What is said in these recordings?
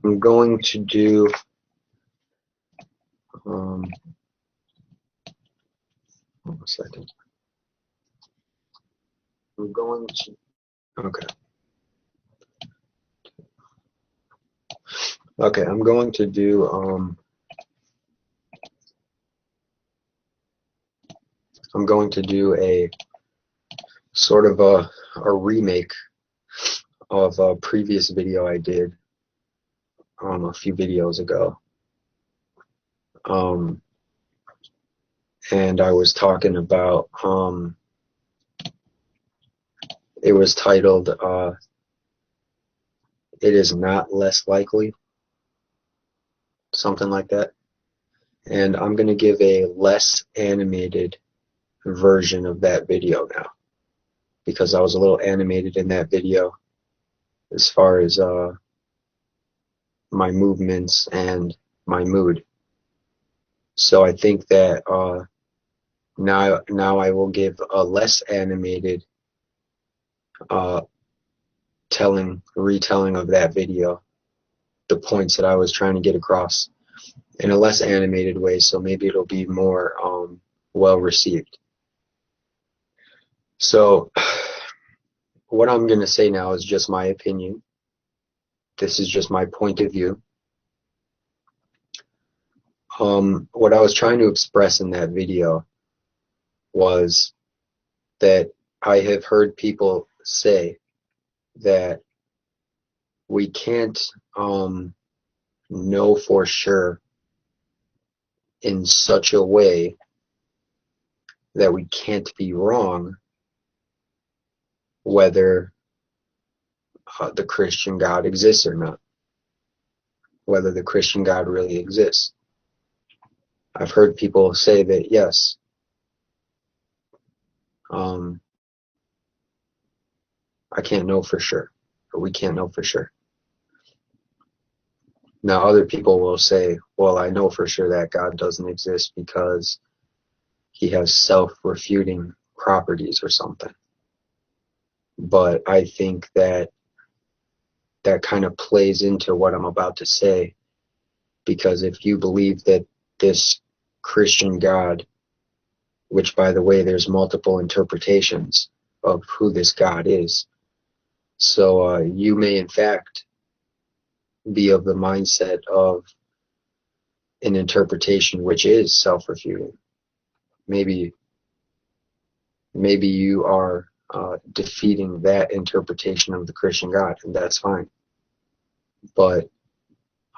I'm going to do hold on a second. I'm going to okay, I'm going to do a sort of a remake of a previous video I did a few videos ago. And I was talking about it was titled "It is not less likely," something like that. And I'm going to give a less animated version of that video now, because I was a little animated in that video as far as my movements and my mood. So I think that now I will give a less animated retelling of that video, the points that I was trying to get across in a less animated way, so maybe it'll be more well received. So what I'm going to say now is just my opinion. This is just my point of view. What I was trying to express in that video was that I have heard people say that we can't know for sure in such a way that we can't be wrong whether the Christian God exists or not, whether the Christian God really exists. I've heard people say that yes, I can't know for sure, or we can't know for sure. Now other people will say, well, I know for sure that God doesn't exist because he has self-refuting properties or something. But I think that that kind of plays into what I'm about to say, because if you believe that this Christian God, which by the way there's multiple interpretations of who this God is, so you may in fact be of the mindset of an interpretation which is self-refuting. Maybe you are defeating that interpretation of the Christian God, and that's fine. But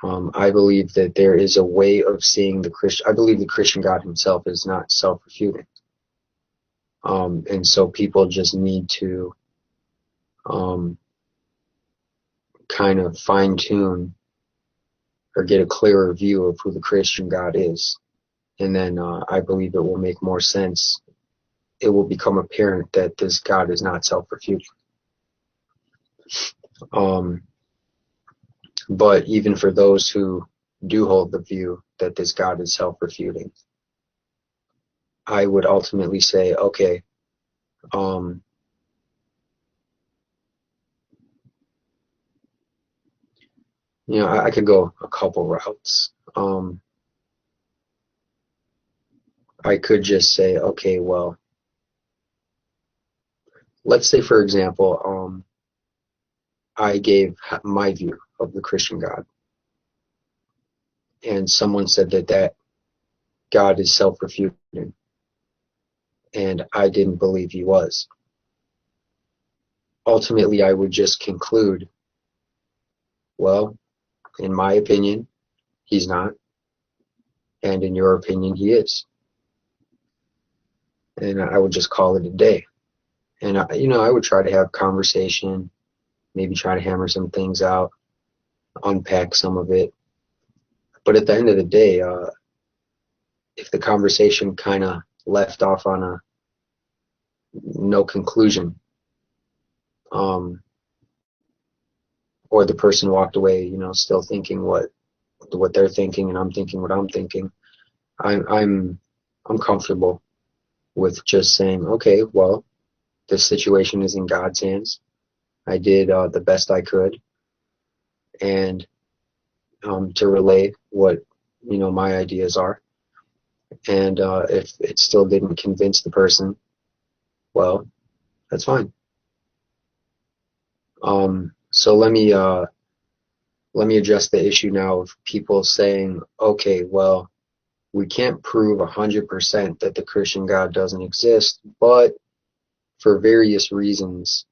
I believe that there is a way of seeing the Christian. I believe the Christian God himself is not self-refuting, and so people just need to kind of fine-tune or get a clearer view of who the Christian God is, and then I believe it will make more sense. It will become apparent that this God is not self-refuting. But even for those who do hold the view that this God is self-refuting, I would ultimately say, okay, I could go a couple routes. I could just say, okay, well, let's say, for example, I gave my view of the Christian God, and someone said that God is self-refuting, and I didn't believe he was. Ultimately, I would just conclude, well, in my opinion, he's not, and in your opinion, he is. And I would just call it a day. And I would try to have conversation, maybe try to hammer some things out, unpack some of it. But at the end of the day, if the conversation kind of left off on a no conclusion, or the person walked away, still thinking what they're thinking, and I'm thinking what I'm thinking, I'm comfortable with just saying, okay, well, this situation is in God's hands. I did the best I could, and to relay what my ideas are. And if it still didn't convince the person, well, that's fine. So let me address the issue now of people saying, okay, well, we can't prove 100% that the Christian God doesn't exist, but for various reasons,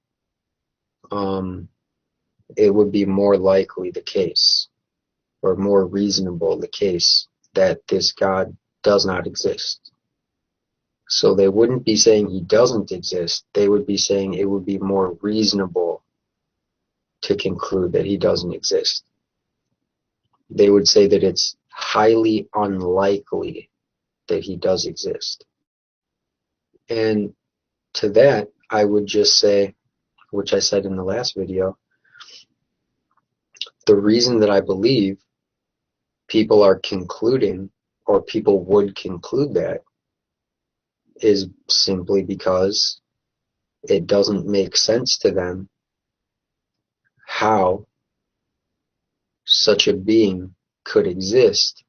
it would be more likely the case, or more reasonable the case, that this God does not exist. So they wouldn't be saying he doesn't exist. They would be saying it would be more reasonable to conclude that he doesn't exist. They would say that it's highly unlikely that he does exist. And to that, I would just say, which I said in the last video, the reason that I believe people are concluding, or people would conclude that, is simply because it doesn't make sense to them how such a being could exist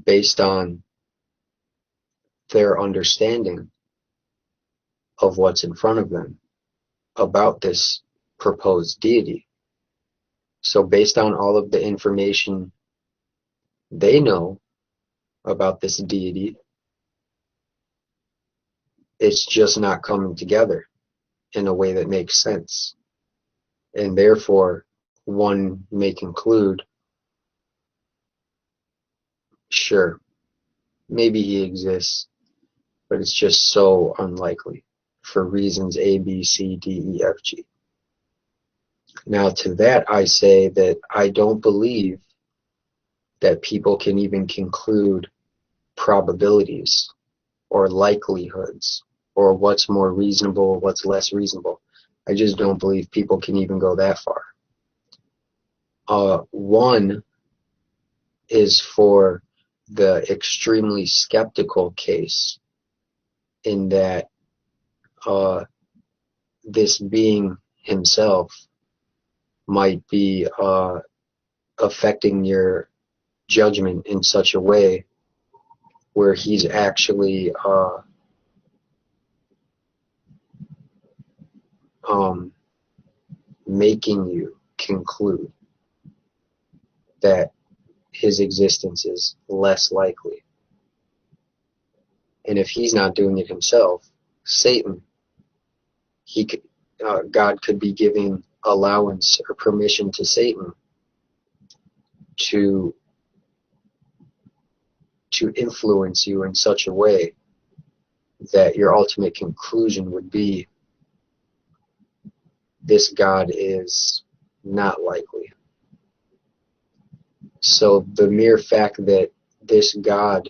based on their understanding of what's in front of them about this proposed deity. So based on all of the information they know about this deity, it's just not coming together in a way that makes sense. And therefore, one may conclude, sure, maybe he exists, but it's just so unlikely for reasons A, B, C, D, E, F, G. Now, to that, I say that I don't believe that people can even conclude probabilities or likelihoods or what's more reasonable, what's less reasonable. I just don't believe people can even go that far. One is for the extremely skeptical case, in that this being himself might be affecting your judgment in such a way where he's actually making you conclude that his existence is less likely. And if he's not doing it himself, Satan, he could, God could be giving allowance or permission to Satan to influence you in such a way that your ultimate conclusion would be, this God is not likely. So the mere fact that this God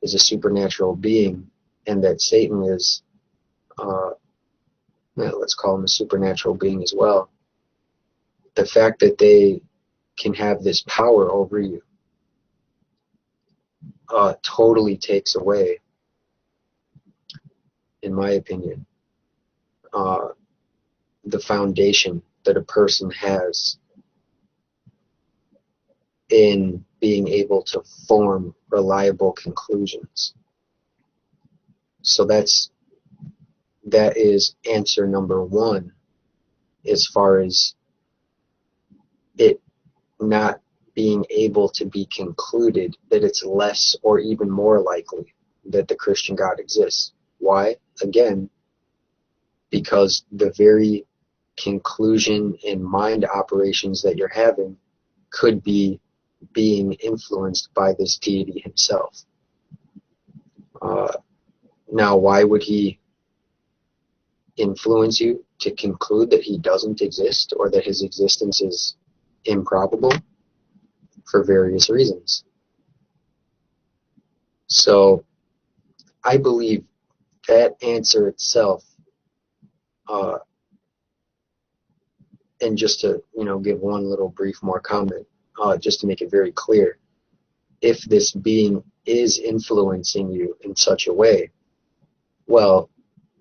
is a supernatural being, and that Satan is, let's call him a supernatural being as well, the fact that they can have this power over you totally takes away, in my opinion, the foundation that a person has in being able to form reliable conclusions. So that is answer number one, as far as it not being able to be concluded that it's less or even more likely that the Christian God exists. Why? Again, because the very conclusion and mind operations that you're having could be being influenced by this deity himself. Now, why would he influence you to conclude that he doesn't exist, or that his existence is improbable? For various reasons. So I believe that answer itself, and just to give one little brief more comment, just to make it very clear, if this being is influencing you in such a way, well,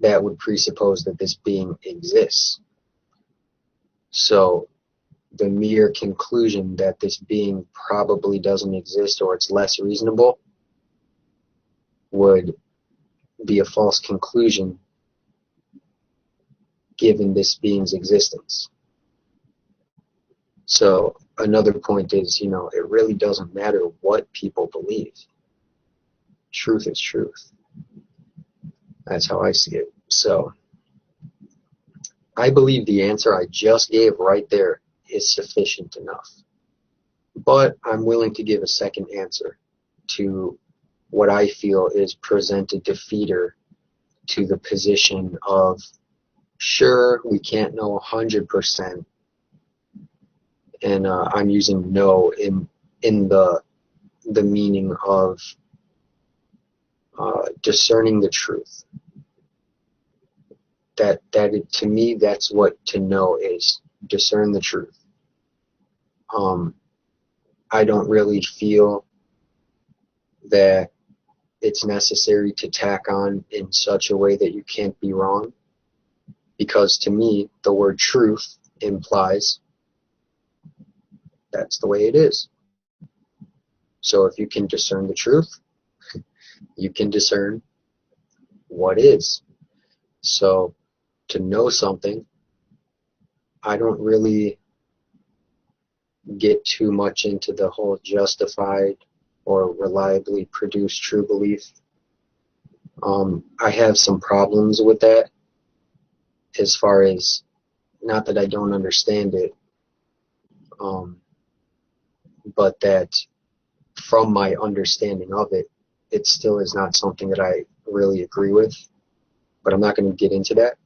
that would presuppose that this being exists. So the mere conclusion that this being probably doesn't exist or it's less reasonable would be a false conclusion given this being's existence. So another point is, it really doesn't matter what people believe. Truth is truth. That's how I see it. So I believe the answer I just gave right there is sufficient enough. But I'm willing to give a second answer to what I feel is presented defeater to the position of, sure, we can't know 100%, and I'm using no in the meaning of discerning the truth. To me, that's what to know is: discern the truth. I don't really feel that it's necessary to tack on in such a way that you can't be wrong, because to me, the word truth implies that's the way it is. So if you can discern the truth, you can discern what is. So to know something, I don't really get too much into the whole justified or reliably produced true belief. I have some problems with that, as far as, not that I don't understand it, but that from my understanding of it, it still is not something that I really agree with. But I'm not going to get into that.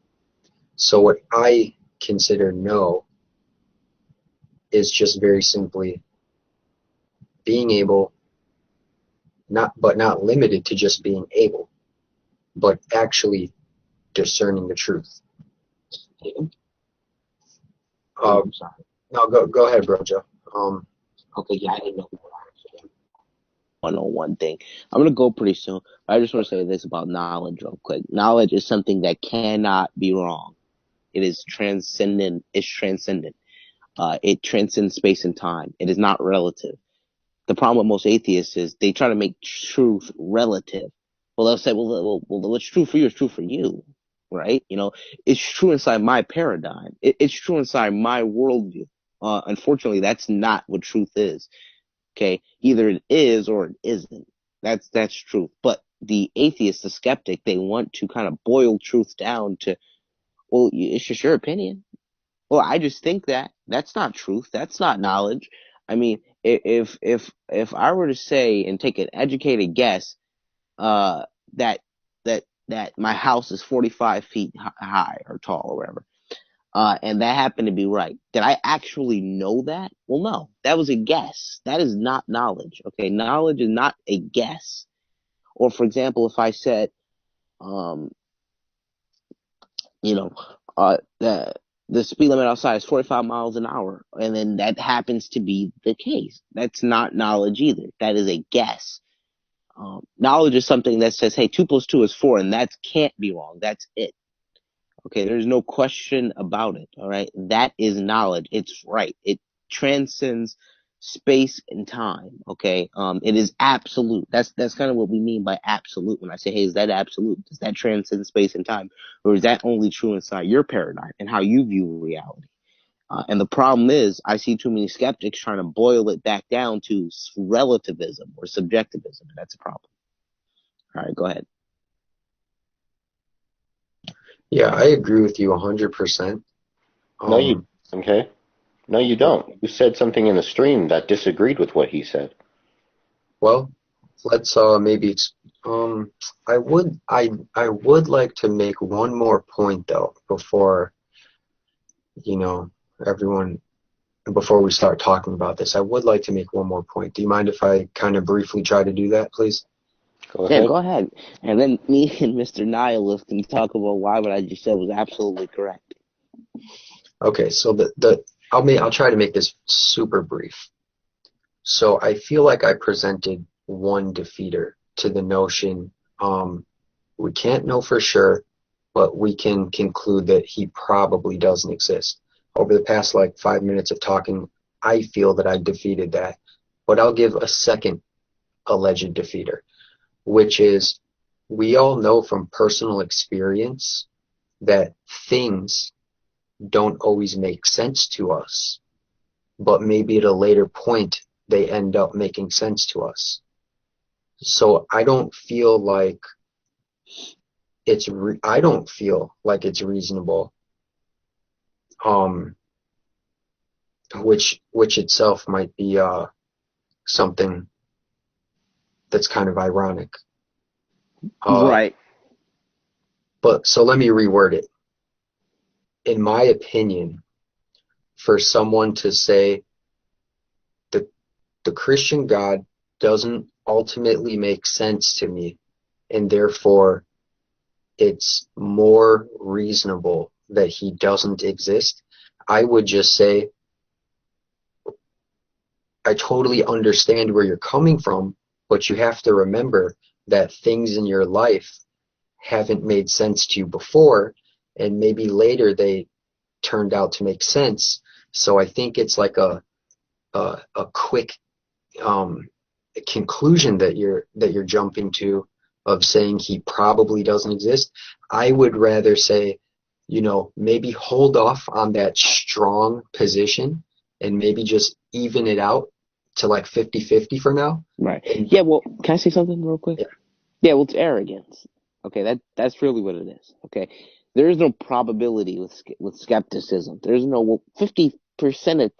So what I consider no is just very simply being able, not limited to just being able, but actually discerning the truth. Sorry. No, go ahead, bro, Joe. Okay, yeah, I didn't know. 101 thing. I'm gonna go pretty soon. I just want to say this about knowledge real quick. Knowledge is something that cannot be wrong. It is transcendent. It's transcendent. It transcends space and time. It is not relative. The problem with most atheists is they try to make truth relative. Well, they'll say, well, what's true for you is true for you, right? It's true inside my paradigm. It's true inside my worldview. Unfortunately, that's not what truth is. Okay, either it is or it isn't. That's truth. But the atheist, the skeptic, they want to kind of boil truth down to, well, it's just your opinion. Well, I just think that. That's not truth. That's not knowledge. I mean, if I were to say and take an educated guess, that my house is 45 feet high or tall or whatever, and that happened to be right, did I actually know that? Well, no, that was a guess. That is not knowledge. Okay, knowledge is not a guess. Or for example, if I said, the speed limit outside is 45 miles an hour, and then that happens to be the case. That's not knowledge either. That is a guess. Knowledge is something that says, hey, 2 + 2 is 4, and that can't be wrong. That's it. Okay, there's no question about it. All right, that is knowledge. It's right. It transcends space and time. Okay, it is absolute. That's kind of what we mean by absolute. When I say, hey, is that absolute? Does that transcend space and time, or is that only true inside your paradigm and how you view reality? And the problem is, I see too many skeptics trying to boil it back down to relativism or subjectivism. That's a problem. All right, go ahead. Yeah, I agree with you 100%. No, you don't. You said something in the stream that disagreed with what he said. Well, let's maybe I would like to make one more point though before everyone, before we start talking about this. I would like to make one more point. Do you mind if I kind of briefly try to do that, please? Go ahead. Yeah, go ahead. And then me and Mr. Nihilist can talk about why what I just said was absolutely correct. Okay, so I'll try to make this super brief. So I feel like I presented one defeater to the notion, we can't know for sure, but we can conclude that he probably doesn't exist. over the past like 5 minutes of talking, I feel that I defeated that. But I'll give a second alleged defeater, which is we all know from personal experience that things don't always make sense to us, but maybe at a later point they end up making sense to us. So I don't feel like it's reasonable, which itself might be something that's kind of ironic. Right. But so let me reword it. In my opinion, for someone to say the Christian God doesn't ultimately make sense to me, and therefore it's more reasonable that he doesn't exist, I would just say, I totally understand where you're coming from, but you have to remember that things in your life haven't made sense to you before, and maybe later they turned out to make sense. So I think it's like a quick conclusion that you're jumping to, of saying he probably doesn't exist. I would rather say, maybe hold off on that strong position and maybe just even it out to like 50-50 for now. Right. Yeah, well, can I say something real quick? Yeah, well, it's arrogance. Okay, that's really what it is. Okay, there is no probability with skepticism. There's no 50% of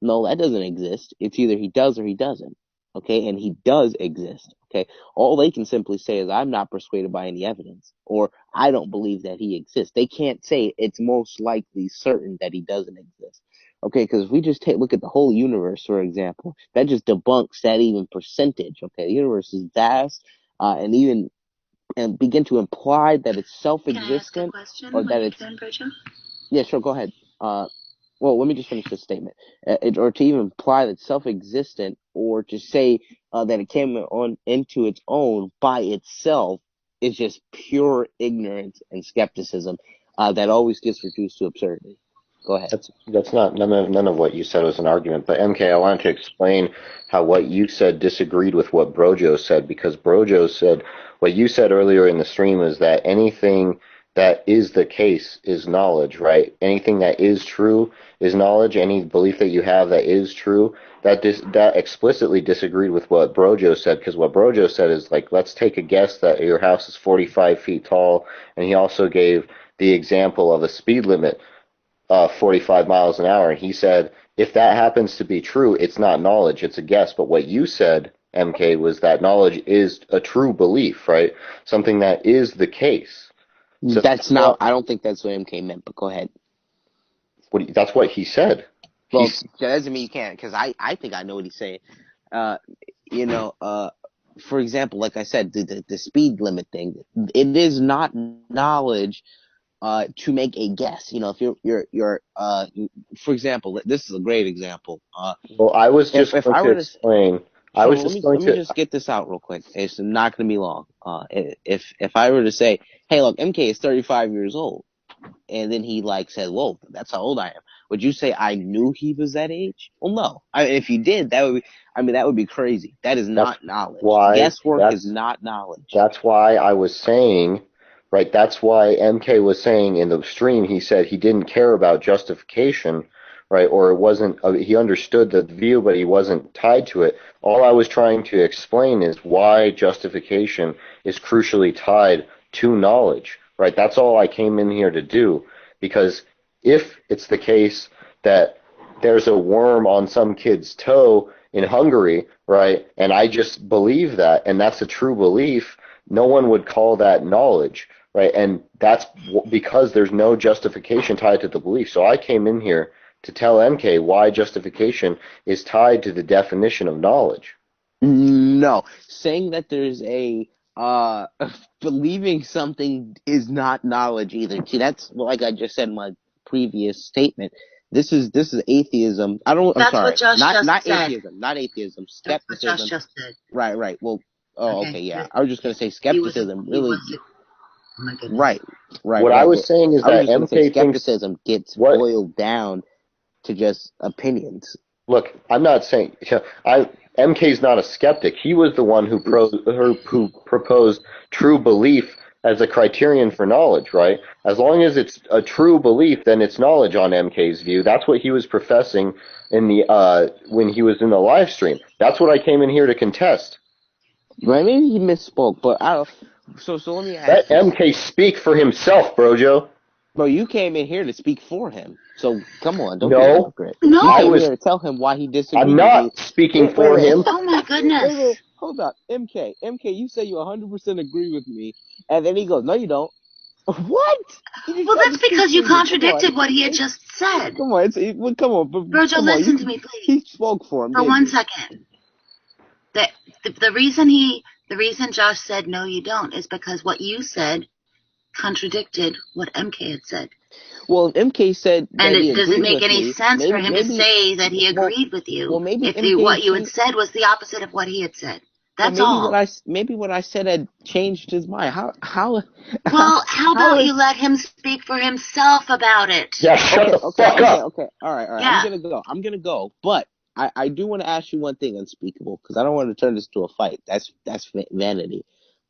no, that doesn't exist. It's either he does or he doesn't. Okay, and he does exist. Okay, all they can simply say is I'm not persuaded by any evidence, or I don't believe that he exists. They can't say it's most likely certain that he doesn't exist. Okay, because if we just look at the whole universe, for example, that just debunks that even percentage. Okay, the universe is vast, and begin to imply that it's self-existent. Can I ask a question Or that when it's you're done, Brenda? Yeah, sure, go ahead. Well, let me just finish this statement. Or to even imply that it's self-existent, or to say that it came on into its own by itself, is just pure ignorance and skepticism that always gets reduced to absurdity. Go ahead. That's not none of what you said was an argument. But MK, I wanted to explain how what you said disagreed with what Brojo said, because Brojo said what you said earlier in the stream is that anything that is the case is knowledge, right? Anything that is true is knowledge. Any belief that you have that is true, that explicitly disagreed with what Brojo said, because what Brojo said is like, let's take a guess that your house is 45 feet tall, and he also gave the example of a speed limit 45 miles an hour. And he said, if that happens to be true, it's not knowledge, it's a guess. But what you said, MK, was that knowledge is a true belief, right? Something that is the case. So That's not, I don't think that's what MK meant, but go ahead. That's what he said. Well, that doesn't mean you can't, because I think I know what he's saying. For example, like I said, the speed limit thing, it is not knowledge to make a guess. If you're for example, this is a great example. Well, I was just if going I to were to explain. I was just going let me to. just get this out real quick. It's not going to be long. If I were to say, hey, look, MK is 35 years old, and then he said, whoa, that's how old I am, would you say I knew he was that age? Well, no. If you did, that would be crazy. That is not knowledge. Guesswork is not knowledge. That's why I was saying, right, that's why MK was saying in the stream, he said he didn't care about justification, right, or it wasn't, he understood the view, but he wasn't tied to it. All I was trying to explain is why justification is crucially tied to knowledge, right? That's all I came in here to do, because if it's the case that there's a worm on some kid's toe in Hungary, right, and I just believe that, and that's a true belief, no one would call that knowledge, right? And that's because there's no justification tied to the belief. So I came in here to tell MK why justification is tied to the definition of knowledge. No, saying that there's believing something is not knowledge either. See, that's like I just said in my previous statement. This is atheism. I'm sorry, not atheism, skepticism. That's what Josh just said. Right. Well, okay, yeah. I was just gonna say skepticism. Really. Oh my goodness. Right. What I was saying is that MK skepticism gets boiled down to just opinions. Look, I'm not saying MK's not a skeptic. He was the one who proposed true belief as a criterion for knowledge, right? As long as it's a true belief, then it's knowledge on MK's view. That's what he was professing in the when he was in the live stream. That's what I came in here to contest. Right? Maybe he misspoke, but I don't. So let me Let ask you. MK speak for himself, Brojo. Bro, you came in here to speak for him. So come on, don't be a No, hypocrite. No. You I came was. here to tell him why he disagreed I'm with not you. speaking for him. Oh my goodness. Wait, hold up. MK, you say you 100% agree with me, and then he goes, no, you don't. What? Well, that's because you contradicted what he had just said. Come on, come on. Brojo, Come on, listen to me, please. He spoke for him. For 1 second. The reason Josh said no, you don't, is because what you said contradicted what MK had said. Well, MK said that and he it doesn't agreed make with any me. sense for him to say that he agreed with you. Well, maybe if MK what you had said was the opposite of what he had said. That's all. Maybe what I said had changed his mind. How? Well, how about you let him speak for himself about it? Yeah, shut the fuck up. Okay. All right. Yeah. I'm gonna go. But I do want to ask you one thing, Unspeakable, because I don't want to turn this to a fight. That's vanity.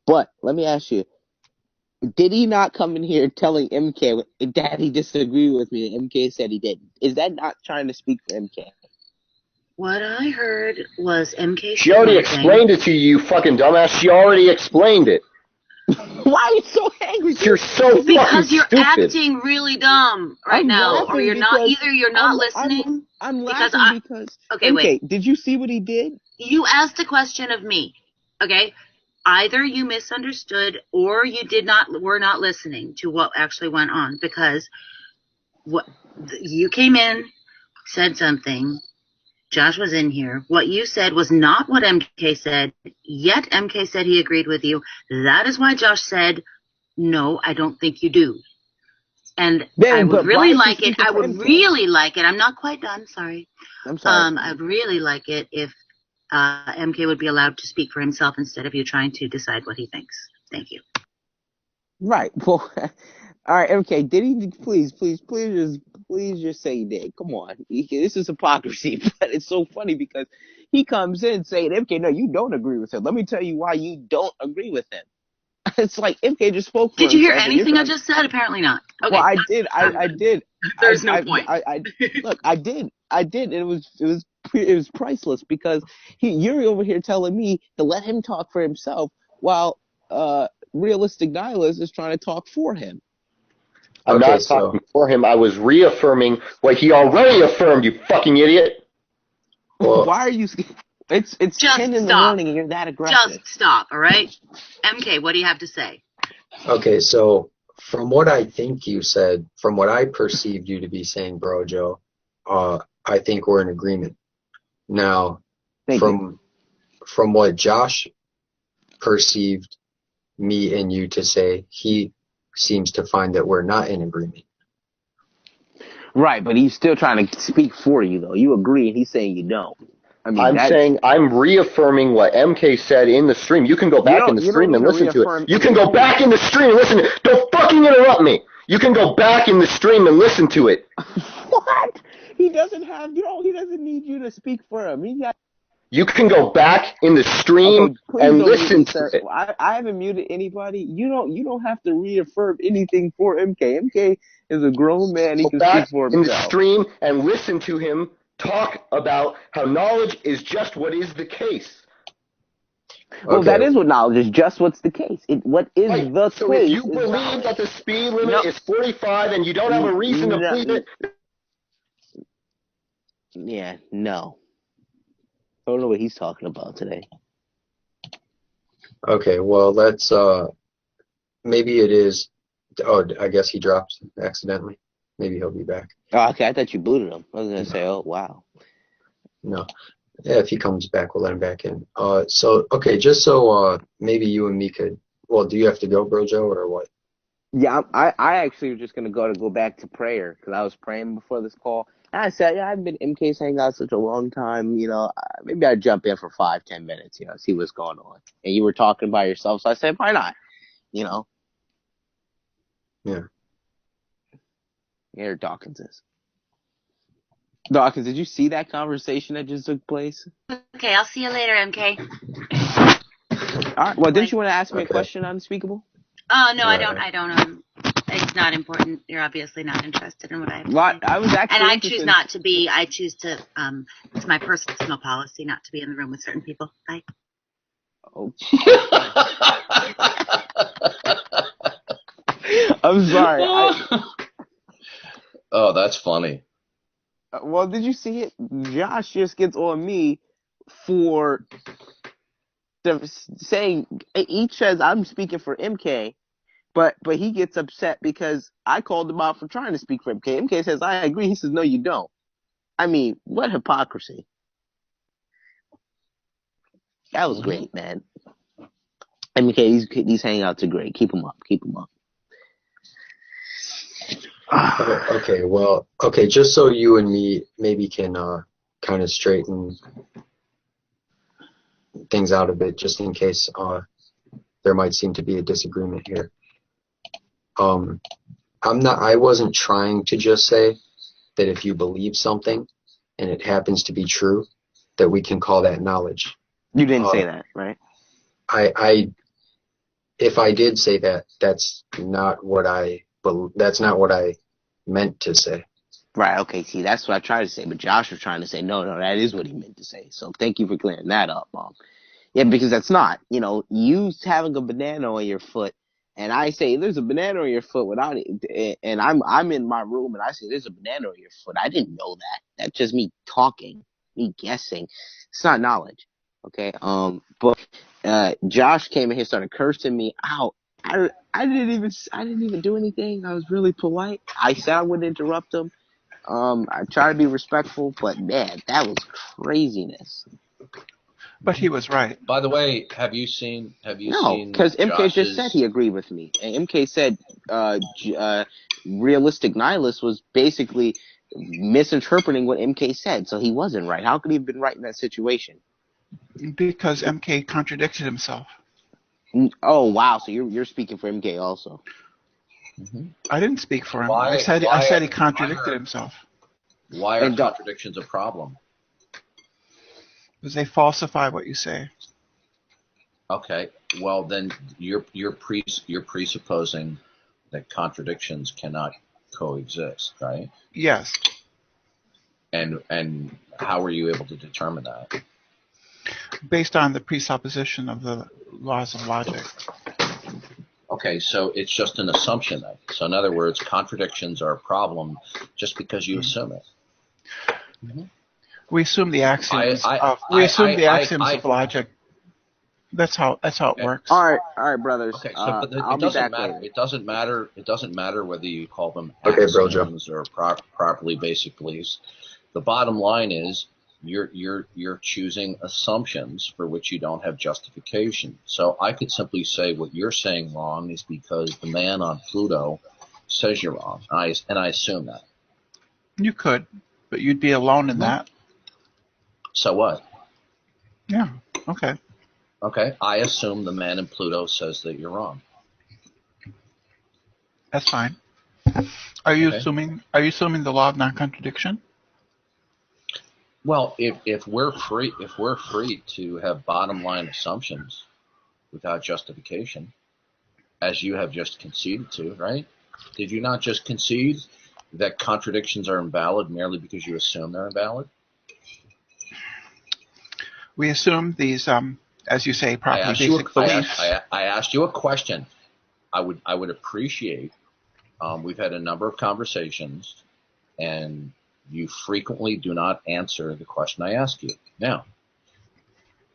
But let me ask you: did he not come in here telling MK that he disagreed with me, and MK said he didn't? Is that not trying to speak for MK? What I heard was MK. She already explained it to you, you fucking dumbass. She already explained it. Why are you so angry? You're so because you're stupid. acting really dumb right now, or you're not. Either you're not listening. I'm laughing because okay, MK, wait. Did you see what he did? You asked a question of me. Okay. Either you misunderstood or you were not listening to what actually went on, because what you came in, said something. Josh was in here. What you said was not what MK said, yet MK said he agreed with you. That is why Josh said, no, I don't think you do. And I would really like it. I'm not quite done. Sorry. I'm sorry. I'd really like it if MK would be allowed to speak for himself instead of you trying to decide what he thinks. Thank you. Right. Well, all right, MK, did he please just say he did? Come on. This is hypocrisy, but it's so funny because he comes in saying, MK, no, you don't agree with him. Let me tell you why you don't agree with him. It's like MK just spoke for Did you hear himself, anything I just said? Apparently not. Okay. Well, I did. I did. There's no point. Look, I did. It was priceless because you're over here telling me to let him talk for himself while realistic nihilist is trying to talk for him. I'm not talking for him. I was reaffirming what he already affirmed, you fucking idiot. Well, why are you... It's just 10 in the morning and you're that aggressive. Just stop, all right? MK, what do you have to say? Okay, so from what I think you said, from what I perceived you to be saying, Brojo, I think we're in agreement. Now, from what Josh perceived me and you to say, he seems to find that we're not in agreement. Right, but he's still trying to speak for you, though. You agree, and he's saying you don't. I mean, I'm saying I'm reaffirming what MK said in the stream. You can go back in the stream and listen to it. You can go back in the stream and listen to it. Don't fucking interrupt me. You can go back in the stream and listen to it. What? He doesn't have, he doesn't need you to speak for him. You can go back in the stream and listen to it. I haven't muted anybody. You don't have to reaffirm anything for MK. MK is a grown man. He can speak for himself. In the stream and listen to him talk about how knowledge is just what is the case. Well, that is what knowledge is, just what's the case. What is the case? So if you believe that the speed limit is 45 and you don't have a reason to believe it... Yeah, no. I don't know what he's talking about today. Okay, well, let's, maybe it is, I guess he dropped accidentally. Maybe he'll be back. Oh, okay, I thought you booted him. I was going to say, oh, wow. No. Yeah, if he comes back, we'll let him back in. So, okay, just so maybe you and me could, well, do you have to go, Brojo, or what? Yeah, I actually was just going to go back to prayer because I was praying before this call. And I said, I've been MK's hanging out such a long time, maybe I'd jump in for 5-10 minutes, see what's going on. And you were talking by yourself, so I said, why not? Yeah. You're talking, sis. Dawkins, did you see that conversation that just took place? Okay, I'll see you later, MK. All right. Well, didn't you want to ask me a Okay. question, Unspeakable? Oh no, Right. I don't. It's not important. You're obviously not interested in what I have to Well, say. I was actually And I interested. choose not to be. I choose to. It's my personal policy not to be in the room with certain people. Bye. Oh. I'm sorry. Oh, that's funny. Well, did you see it? Josh just gets on me for saying, he says I'm speaking for MK, but he gets upset because I called him out for trying to speak for MK. MK says, I agree. He says, no, you don't. I mean, what hypocrisy. That was great, man. MK, these hangouts are great. Keep them up. Keep them up. Okay, just so you and me maybe can kind of straighten things out a bit, just in case there might seem to be a disagreement here. I wasn't trying to just say that if you believe something and it happens to be true, that we can call that knowledge. You didn't say that, right? If I did say that, that's not what I meant to say. Right, okay, see, that's what I tried to say, but Josh was trying to say, no, that is what he meant to say. So thank you for clearing that up, Mom. Yeah, because that's not, you having a banana on your foot, and I say, there's a banana on your foot without it, and I'm in my room, and I say, there's a banana on your foot. I didn't know that. That's just me talking, me guessing. It's not knowledge, okay? But Josh came in here, started cursing me out. I didn't even do anything. I was really polite. I said I wouldn't interrupt him. I try to be respectful, but man, that was craziness. But he was right. By the way, have you seen? No, because MK just said he agreed with me. And MK said realistic nihilist was basically misinterpreting what MK said, so he wasn't right. How could he have been right in that situation? Because MK contradicted himself. Oh wow! So you're speaking for MK also. Mm-hmm. I didn't speak for him. I said he contradicted himself. Why are contradictions a problem? Because they falsify what you say. Okay, well then you're presupposing that contradictions cannot coexist, right? Yes. And how were you able to determine that? Based on the presupposition of the laws of logic. Okay, so it's just an assumption then. So in other words, contradictions are a problem just because you assume it. Mm-hmm. We assume the axioms of logic. That's how it works. All right, brothers. Okay, so but I'll it doesn't matter. Later. It doesn't matter. It doesn't matter whether you call them axioms or properly basic beliefs. The bottom line is you're choosing assumptions for which you don't have justification. So I could simply say what you're saying wrong is because the man on Pluto says you're wrong. And I assume that. You could, but you'd be alone in that. So what? Yeah. Okay. Okay. I assume the man in Pluto says that you're wrong. That's fine. Are you assuming the law of non-contradiction? Well, if we're free to have bottom line assumptions without justification, as you have just conceded to, right? Did you not just concede that contradictions are invalid merely because you assume they're invalid? We assume these, as you say, properly basic beliefs. I asked you a question. I would appreciate. We've had a number of conversations, and you frequently do not answer the question I ask you. Now,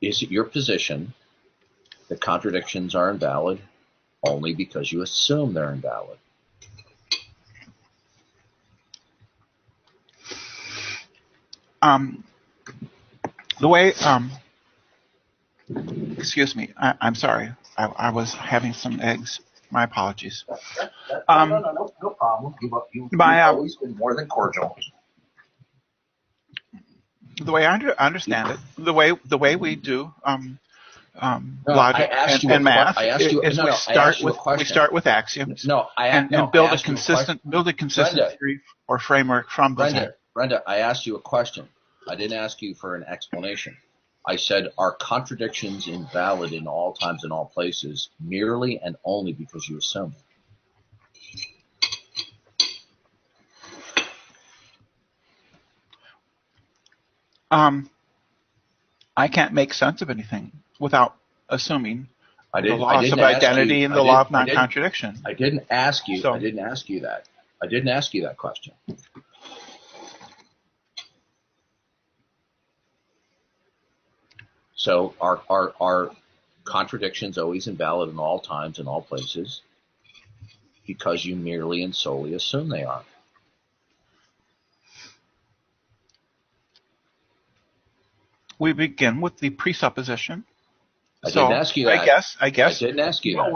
is it your position that contradictions are invalid only because you assume they're invalid? The way, excuse me, I'm sorry. I was having some eggs. My apologies. No problem. You've always been more than cordial. The way I understand it, the way we do logic and math is we start with axioms and build a consistent theory or framework from those. Brenda, I asked you a question. I didn't ask you for an explanation. I said, are contradictions invalid in all times and all places merely and only because you assume? I can't make sense of anything without assuming the laws of identity and the law of non-contradiction. I didn't ask you. I didn't ask you that. I didn't ask you that question. So are contradictions always invalid in all times and all places because you merely and solely assume they are? We begin with the presupposition. I didn't ask you that. I guess. I didn't ask you that.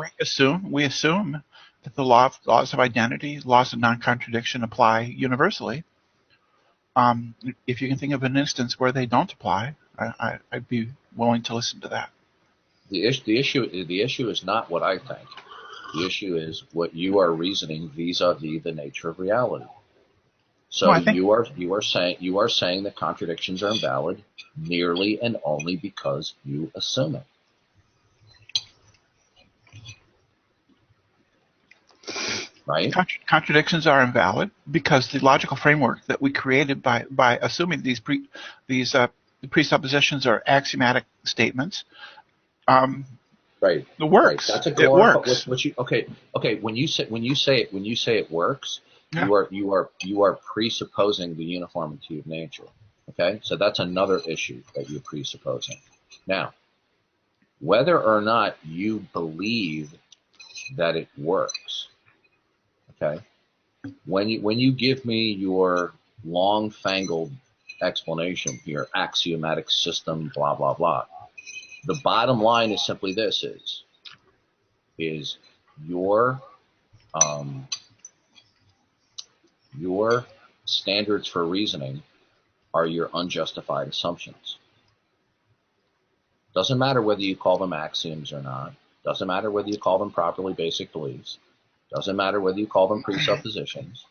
We assume that the laws of identity, laws of non-contradiction apply universally. If you can think of an instance where they don't apply, I'd be willing to listen to that. The issue is not what I think. The issue is what you are reasoning vis-a-vis the nature of reality. So you are saying that contradictions are invalid merely and only because you assume it. Right? Contradictions are invalid because the logical framework that we created by assuming these presuppositions are axiomatic statements. Right. It works. Right. That's a it works. Okay. When you say it works, yeah. you are presupposing the uniformity of nature. Okay. So that's another issue that you're presupposing. Now, whether or not you believe that it works, okay, when you give me your long-fangled explanation here, axiomatic system, blah blah blah, the bottom line is simply this: is your standards for reasoning are your unjustified assumptions. Doesn't matter whether you call them axioms or not. Doesn't matter whether you call them properly basic beliefs. Doesn't matter whether you call them presuppositions.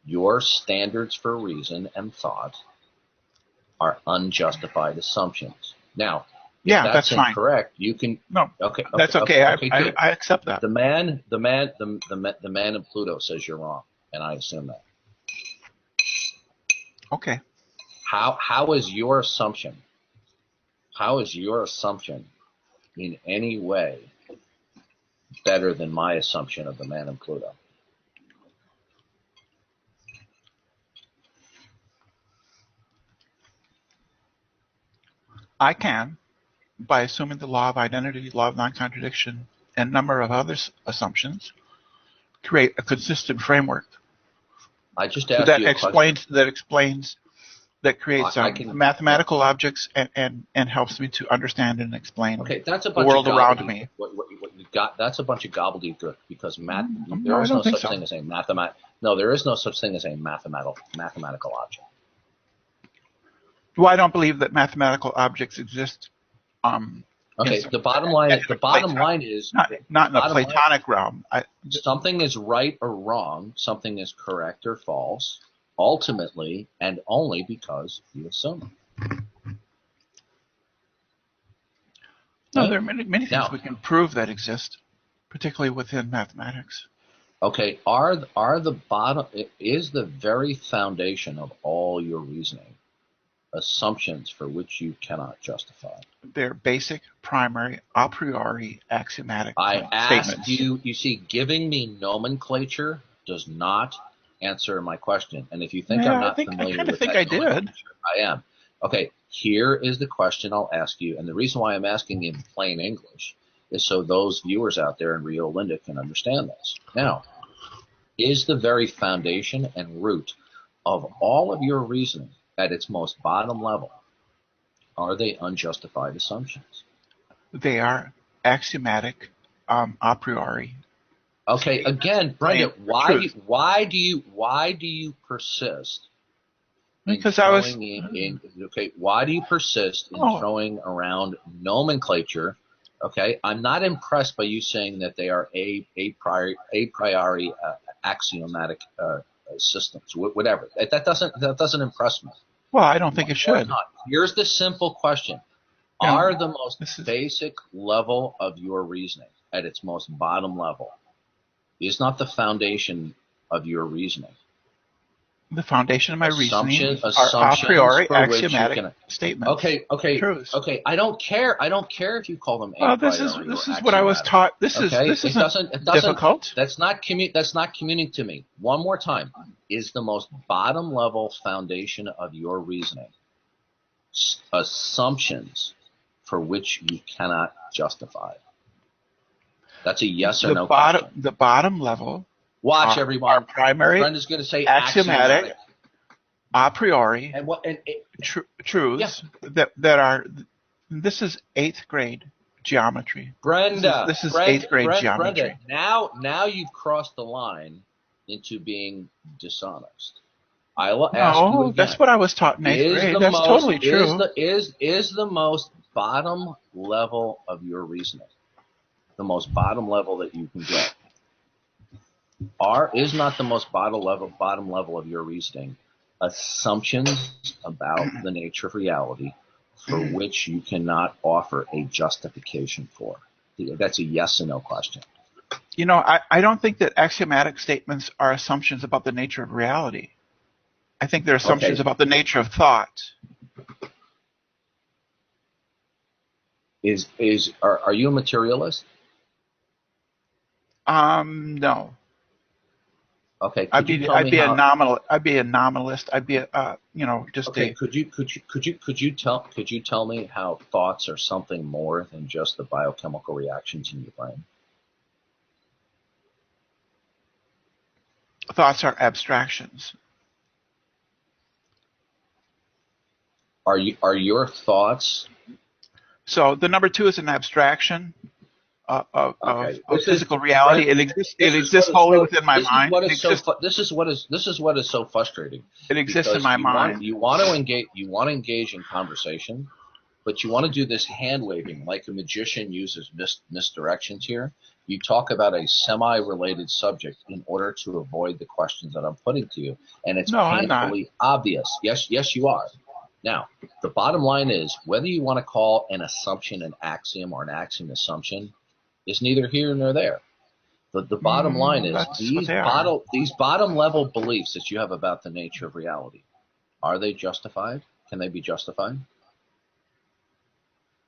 Your standards for reason and thought are unjustified assumptions. Now, if that's incorrect, fine. You can. No. Okay. That's okay. I accept that. The man in Pluto says you're wrong, and I assume that. Okay. How is your assumption? How is your assumption in any way better than my assumption of the man in Pluto? I can, by assuming the law of identity, law of non-contradiction, and a number of other assumptions, create a consistent framework. I just asked you a question. That creates mathematical objects and helps me to understand and explain the world around me. What you got? That's a bunch of gobbledygook because there is no such thing as a there is no such thing as a mathematical object. Well, I don't believe that mathematical objects exist. The bottom line is not in the Platonic realm. Something is right or wrong. Something is correct or false. Ultimately, and only because you assume it. No, there are many things we can prove that exist, particularly within mathematics. Okay, is the very foundation of all your reasoning assumptions for which you cannot justify? They're basic, primary, a priori, axiomatic statements. I asked you. You see, giving me nomenclature does not answer my question. And if you think I'm not familiar with that, I did. I am. Okay, here is the question I'll ask you. And the reason why I'm asking in plain English is so those viewers out there in Rio Linda can understand this. Now, is the very foundation and root of all of your reasoning at its most bottom level, are they unjustified assumptions? They are axiomatic, a priori. Okay, again, Brenda, why do you persist? Because why do you persist in throwing around nomenclature? Okay, I'm not impressed by you saying that they are a priori axiomatic systems, whatever. That doesn't impress me. Well, I don't think it should. Here's the simple question. Yeah, Are the most basic level of your reasoning, at its most bottom level, is not the foundation of your reasoning? the foundation of my reasoning are a Assumptions priori for which you axiomatic can. statements. Okay. Truths. Okay. I don't care if you call them a Well, priori this or is what I was axiomatic. taught. This Okay? isn't difficult. That's not communing to me. One more time. Is the most bottom level foundation of your reasoning assumptions for which you cannot justify? That's a yes or no question. The bottom level. Watch everyone. Our primary. Brenda's going to say axiomatic. A priori. And what? Truths that are. This is 8th grade geometry. Brenda. This is 8th grade geometry. Brenda, now you've crossed the line into being dishonest. I'll ask you again. That's what I was taught in 8th grade. That's totally true. Is the most bottom level of your reasoning the most bottom level that you can get? Is not the most bottom level of your reasoning assumptions about the nature of reality for which you cannot offer a justification for? That's a yes or no question. I don't think that axiomatic statements are assumptions about the nature of reality. I think they're assumptions about the nature of thought. Are you a materialist? No. Okay. I'd be a nominalist. I'd be just okay. Could you tell me how thoughts are something more than just the biochemical reactions in your brain? Thoughts are abstractions. Are your thoughts? So the number 2 is an abstraction of physical reality. It exists wholly within my mind. This is what is so frustrating. It exists in my mind. You want to engage in conversation, but you want to do this hand waving like a magician uses misdirections here. You talk about a semi-related subject in order to avoid the questions that I'm putting to you, and it's painfully obvious. Yes, you are. Now, the bottom line is whether you want to call an assumption an axiom or an axiom assumption is neither here nor there. The bottom line is these bottom level beliefs that you have about the nature of reality, are they justified? Can they be justified?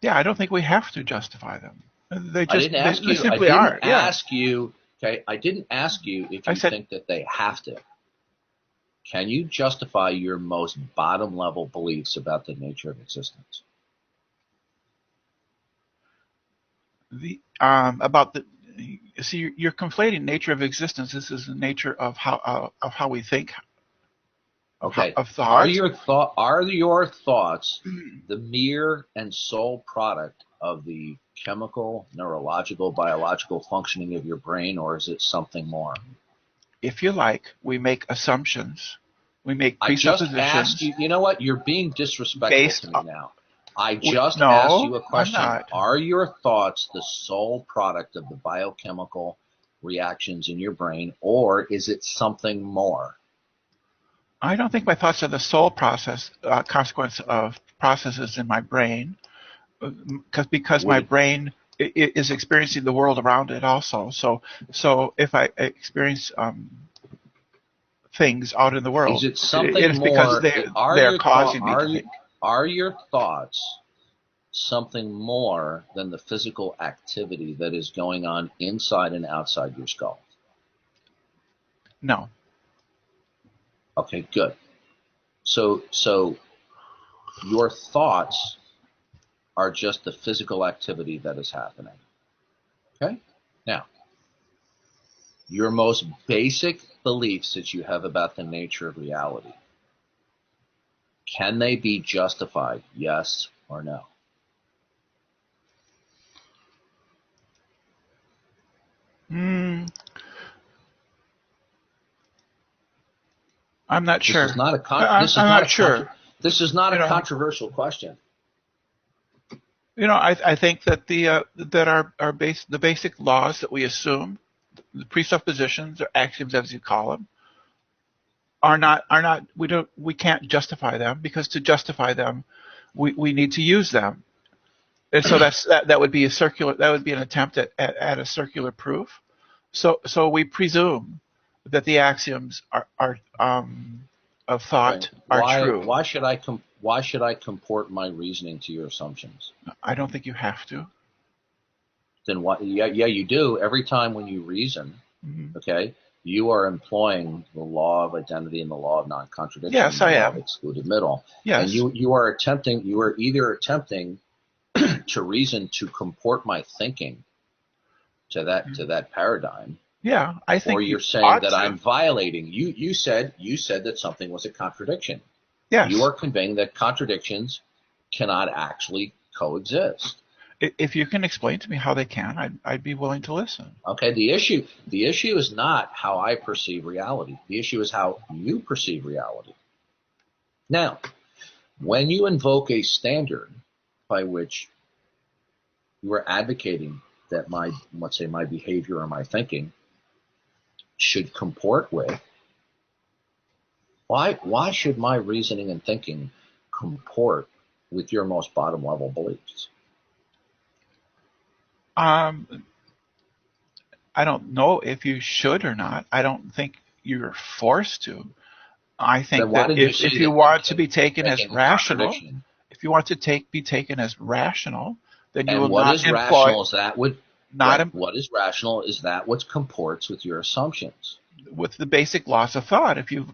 Yeah, I don't think we have to justify them. They simply are. I didn't ask you if you think that they have to. Can you justify your most bottom level beliefs about the nature of existence? You're conflating nature of existence. This is the nature of how we think. Okay. Of thoughts. Are your thoughts the mere and sole product of the chemical, neurological, biological functioning of your brain, or is it something more? If you like, we make assumptions. We make presuppositions. I just asked you. You know what? You're being disrespectful to me now. I just asked you a question. Are your thoughts the sole product of the biochemical reactions in your brain, or is it something more? I don't think my thoughts are the sole consequence of processes in my brain, because my brain is experiencing the world around it also. So if I experience things out in the world, is it something it's more? Because they're causing me to think. Are your thoughts something more than the physical activity that is going on inside and outside your skull? No. Okay, good. So your thoughts are just the physical activity that is happening. Okay? Now, your most basic beliefs that you have about the nature of reality, can they be justified, yes or no? I'm not sure. This is not a This is not a controversial question. I think that the basic laws that we assume, the presuppositions or axioms as you call them, we can't justify them, because to justify them, we need to use them. And so that would be an attempt at a circular proof. So we presume that the axioms of thought are true. Why should I comport my reasoning to your assumptions? I don't think you have to. Then what? Yeah, you do. Every time when you reason, okay, you are employing the law of identity and the law of non-contradiction. Yes, I am. The law of excluded middle. Yes. And you are either attempting to reason to comport my thinking to that paradigm. Yeah, I think. Or you're saying that I'm violating. You said that something was a contradiction. Yes. You are conveying that contradictions cannot actually coexist. If you can explain to me how they can, I'd be willing to listen. Okay, the issue is not how I perceive reality. The issue is how you perceive reality. Now, when you invoke a standard by which you are advocating that let's say my behavior or my thinking should comport with, why should my reasoning and thinking comport with your most bottom level beliefs? I don't know if you should or not. I don't think you're forced to. I think that if you want to be taken as rational, if you want to be taken as rational, then you will not employ. What is rational is that what comports with your assumptions, with the basic laws of thought. If you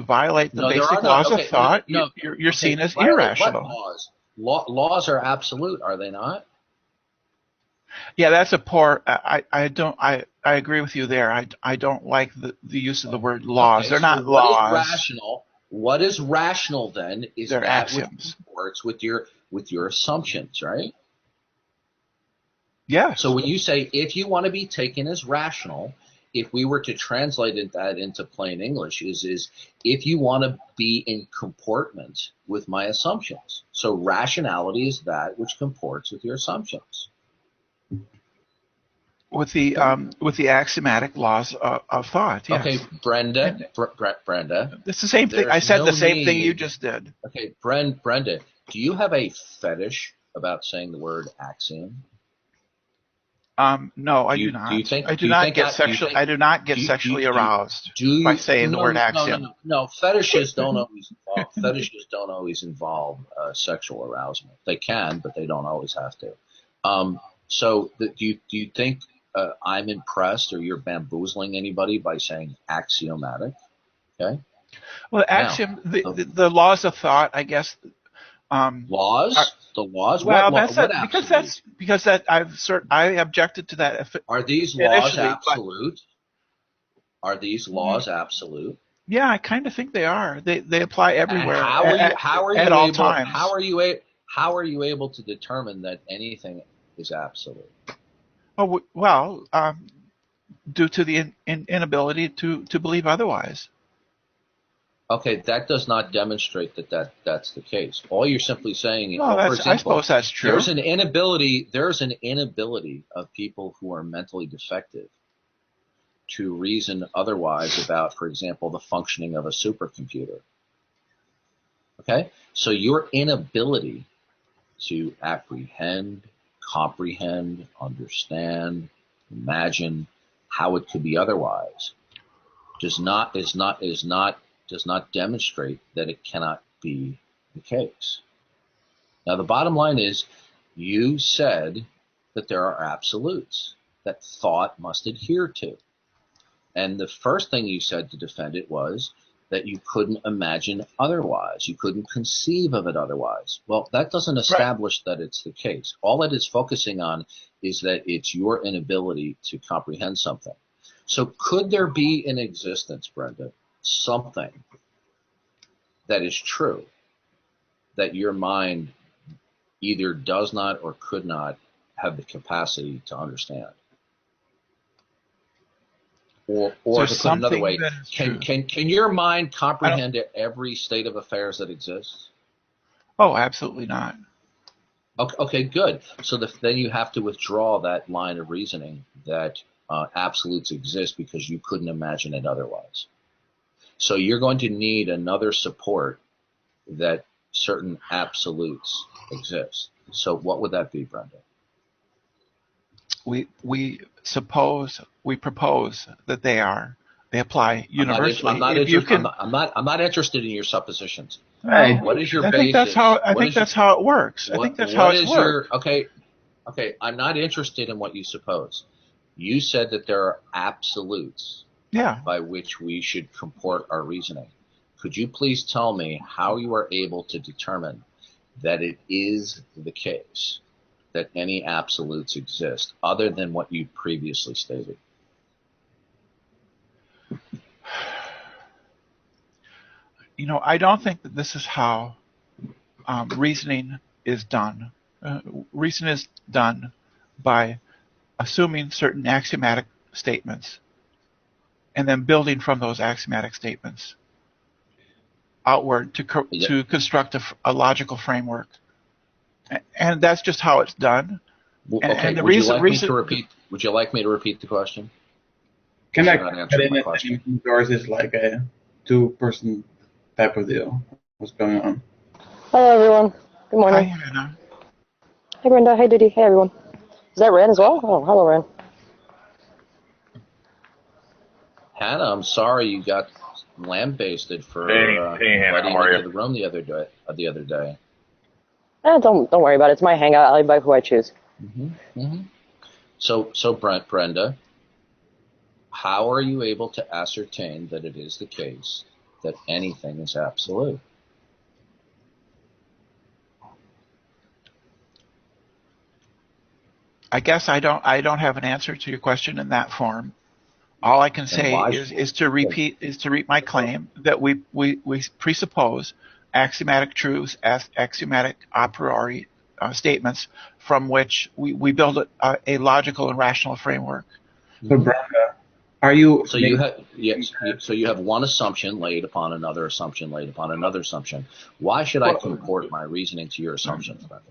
violate the basic laws of thought, you're seen as irrational. What laws are absolute, are they not? Yeah, that's a poor. I agree with you there. I don't like the use of the word laws. They're not laws. What is rational then is they're that axioms. which comports with your assumptions, right? Yes. So when you say if you want to be taken as rational, if we were to translate that into plain English, is if you want to be in comportment with my assumptions. So rationality is that which comports with your assumptions. With the axiomatic laws of thought. Yes. Okay, Brenda. It's the same thing. I said the same thing you just did. Okay, Brenda, do you have a fetish about saying the word axiom? No, I do not. I do not get sexually aroused by saying the word axiom. No, fetishes don't always involve sexual arousal. They can, but they don't always have to. So do you think I'm impressed or you're bamboozling anybody by saying axiomatic? Okay. Well, axiom, the laws of thought, I guess. Laws? The laws? Well, because I objected to that. Are these laws absolute? Are these laws absolute? Yeah, I kind of think they are. They apply everywhere. At all times. How are you able to determine that anything is absolute? Oh well, due to the inability to believe otherwise. Okay, that does not demonstrate that's the case. All you're simply saying. No, I suppose that's true. There's an inability of people who are mentally defective to reason otherwise about, for example, the functioning of a supercomputer. Okay, so your inability to apprehend, comprehend, understand, imagine how it could be otherwise does not demonstrate that it cannot be the case. Now, the bottom line is you said that there are absolutes that thought must adhere to. And the first thing you said to defend it was that you couldn't imagine otherwise. You couldn't conceive of it otherwise. Well, that doesn't establish that it's the case. All it is focusing on is that it's your inability to comprehend something. So could there be in existence, Brenda, something that is true that your mind either does not or could not have the capacity to understand? Or to put another way, can your mind comprehend every state of affairs that exists? Oh, absolutely not. Okay, good. So then you have to withdraw that line of reasoning that absolutes exist because you couldn't imagine it otherwise. So you're going to need another support that certain absolutes exist. So what would that be, Brenda? We propose that they apply universally. I'm not interested in your suppositions. Well, What is your I basis? think that's how it works. I think that's how it's worked. Okay, I'm not interested in what you suppose. You said that there are absolutes by which we should comport our reasoning. Could you please tell me how you are able to determine that it is the case that any absolutes exist other than what you previously stated? I don't think that this is how reasoning is done. Reason is done by assuming certain axiomatic statements and then building from those axiomatic statements outward to construct a logical framework. And that's just how it's done. Okay. Would you like me to repeat the question? Can I cut in yours is like a two-person type of deal? What's going on? Hello, everyone. Good morning. Hi, Hannah. Hi, Brenda. Hi, Didi. Hey, everyone. Is that Ren as well? Oh, hello, Ren. Hannah, I'm sorry you got lambasted for Hannah, how are you? into the room the other day. Don't worry about it. It's my hangout. I'll invite who I choose. So Brenda, how are you able to ascertain that it is the case that anything is absolute? I guess I don't have an answer to your question in that form. All I can say is to repeat my claim that we presuppose axiomatic truths as axiomatic a priori statements from which we build a logical and rational framework. So Brenda, are you? So you have one assumption laid upon another assumption laid upon another assumption. Why should I comport my reasoning to your assumptions, Brenda?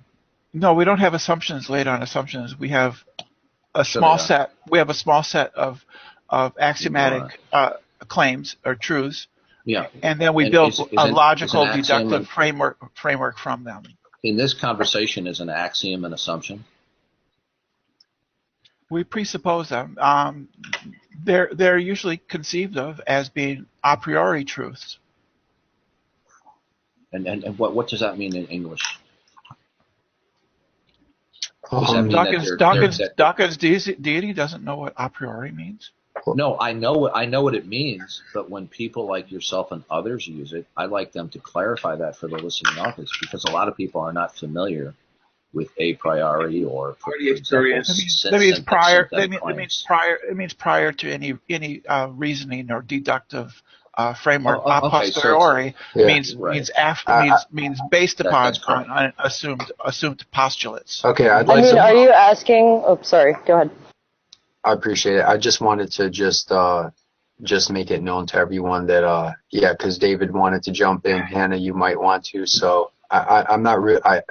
No, we don't have assumptions laid on assumptions. We have a small set. We have a small set of axiomatic claims or truths. Yeah. And then we build a logical deductive framework from them. In this conversation, is an axiom an assumption? We presuppose them. They're usually conceived of as being a priori truths. And what does that mean in English? Dawkins' deity doesn't know what a priori means. No, I know what it means, but when people like yourself and others use it, I like them to clarify that for the listening audience, because a lot of people are not familiar with a priori or That means prior to any reasoning or deductive framework. A posteriori means based upon assumed postulates. Okay, are you asking? Oh, sorry. Go ahead. I appreciate it. I just wanted to just make it known to everyone that because David wanted to jump in. Hannah, you might want to. So I'm not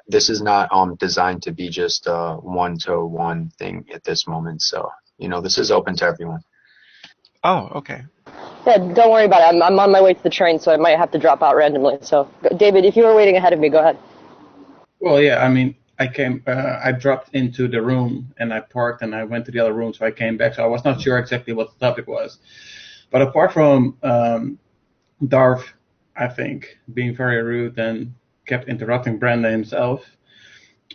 this is not designed to be just a one-to-one thing at this moment. So this is open to everyone. Oh, okay. Yeah, don't worry about it. I'm on my way to the train, so I might have to drop out randomly. So, David, if you were waiting ahead of me, go ahead. Well, yeah. I mean, I dropped into the room and I parked and I went to the other room, so I came back. So I was not sure exactly what the topic was. But apart from Darth, I think, being very rude and kept interrupting Brenda himself,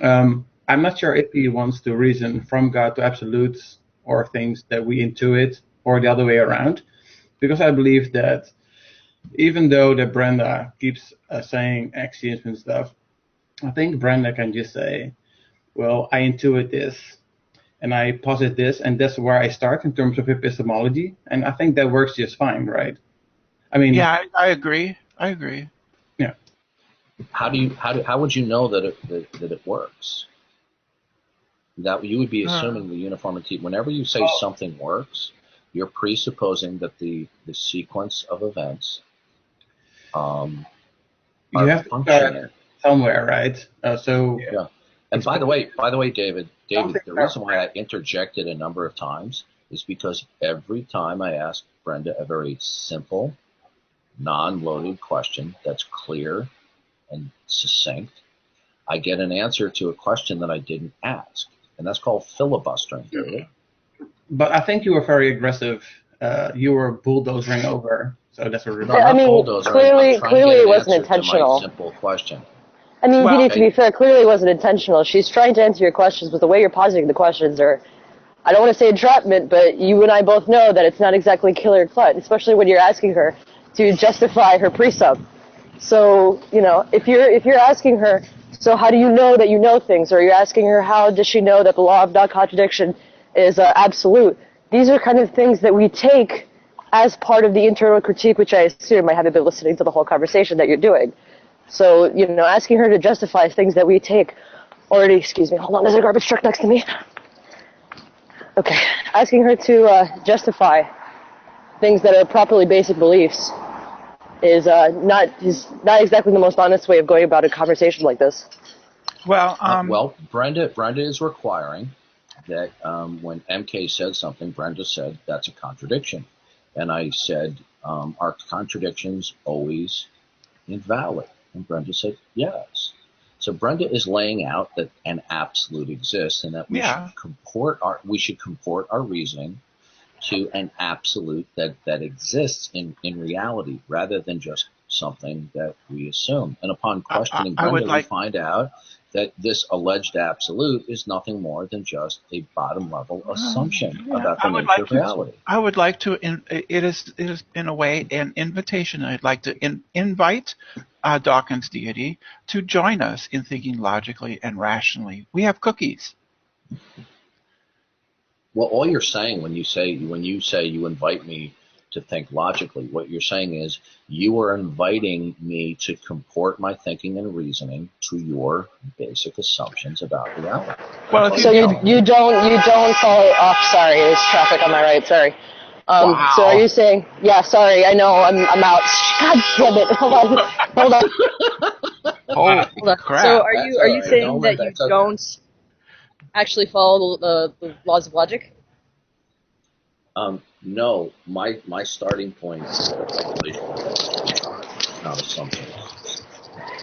I'm not sure if he wants to reason from God to absolutes or things that we intuit or the other way around. Because I believe that even though that Brenda keeps saying axioms and stuff, I think Brenda can just say, well, I intuit this, and I posit this, and that's where I start in terms of epistemology, and I think that works just fine, right? I mean, yeah, I agree. Yeah. How would you know that it works? That you would be assuming the uniformity. Whenever you say something works, you're presupposing that the sequence of events are functioning somewhere, right? Yeah. And by the way, David, the reason why I interjected a number of times is because every time I ask Brenda a very simple, non-loaded question that's clear and succinct, I get an answer to a question that I didn't ask. And that's called filibustering, David. But I think you were very aggressive. You were bulldozing over. So that's what No, I'm not bulldozing. I'm trying to get it an wasn't answer to intentional. my simple question. I mean, Well, Didi, to be fair, clearly it wasn't intentional. She's trying to answer your questions, but the way you're positing the questions are, I don't want to say entrapment, but you and I both know that it's not exactly killer cut, especially when you're asking her to justify her presup. So, you know, if you're asking her, so how do you know that you know things, or you're asking her how does she know that the law of non-contradiction is absolute, these are kind of things that we take as part of the internal critique, which I assume I haven't been listening to the whole conversation that you're doing. So, you know, asking her to justify things that we take already, excuse me, hold on, there's a garbage truck next to me. Okay, asking her to justify things that are properly basic beliefs is not exactly the most honest way of going about a conversation like this. Well, well, Brenda is requiring that when MK said something, Brenda said that's a contradiction. And I said, are contradictions always invalid? And Brenda said, yes. So Brenda is laying out that an absolute exists and that we should comport our reasoning to an absolute that exists in reality rather than just something that we assume. And upon questioning Brenda, we find out that this alleged absolute is nothing more than just a bottom level assumption about the nature of reality. I would like to, it is in a way an invitation. I'd like to invite Dawkins' deity to join us in thinking logically and rationally. We have cookies. Well, all you're saying when you say you invite me to think logically, what you're saying is you are inviting me to comport my thinking and reasoning to your basic assumptions about reality. Well, so you don't follow. Oh, sorry, there's traffic on my right. Sorry. Wow. So are you saying? Yeah, sorry. I know I'm out. God damn it! Hold on. Holy crap! So are you saying that you don't actually follow the laws of logic? No, my starting point is not assumptions.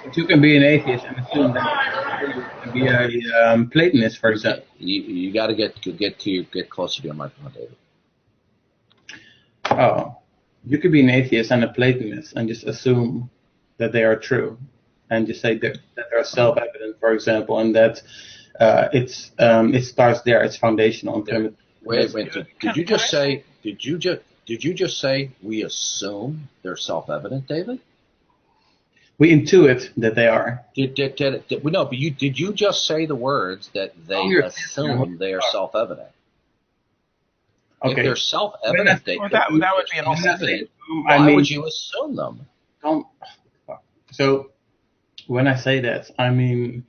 But you can be an atheist and assume that you can be a Platonist, for example. You got to get closer to your microphone, David. Oh, you could be an atheist and a Platonist and just assume that they are true, and just say that they're self-evident, for example, and that it starts there. It's foundational. Wait. Did you just say? Did you just say we assume they're self-evident, David? We intuit that they are. No, but did you just say the words that they assume they are self-evident? Okay. If they're self-evident, that would be an self-evident. Why would you assume them? So when I say that, I mean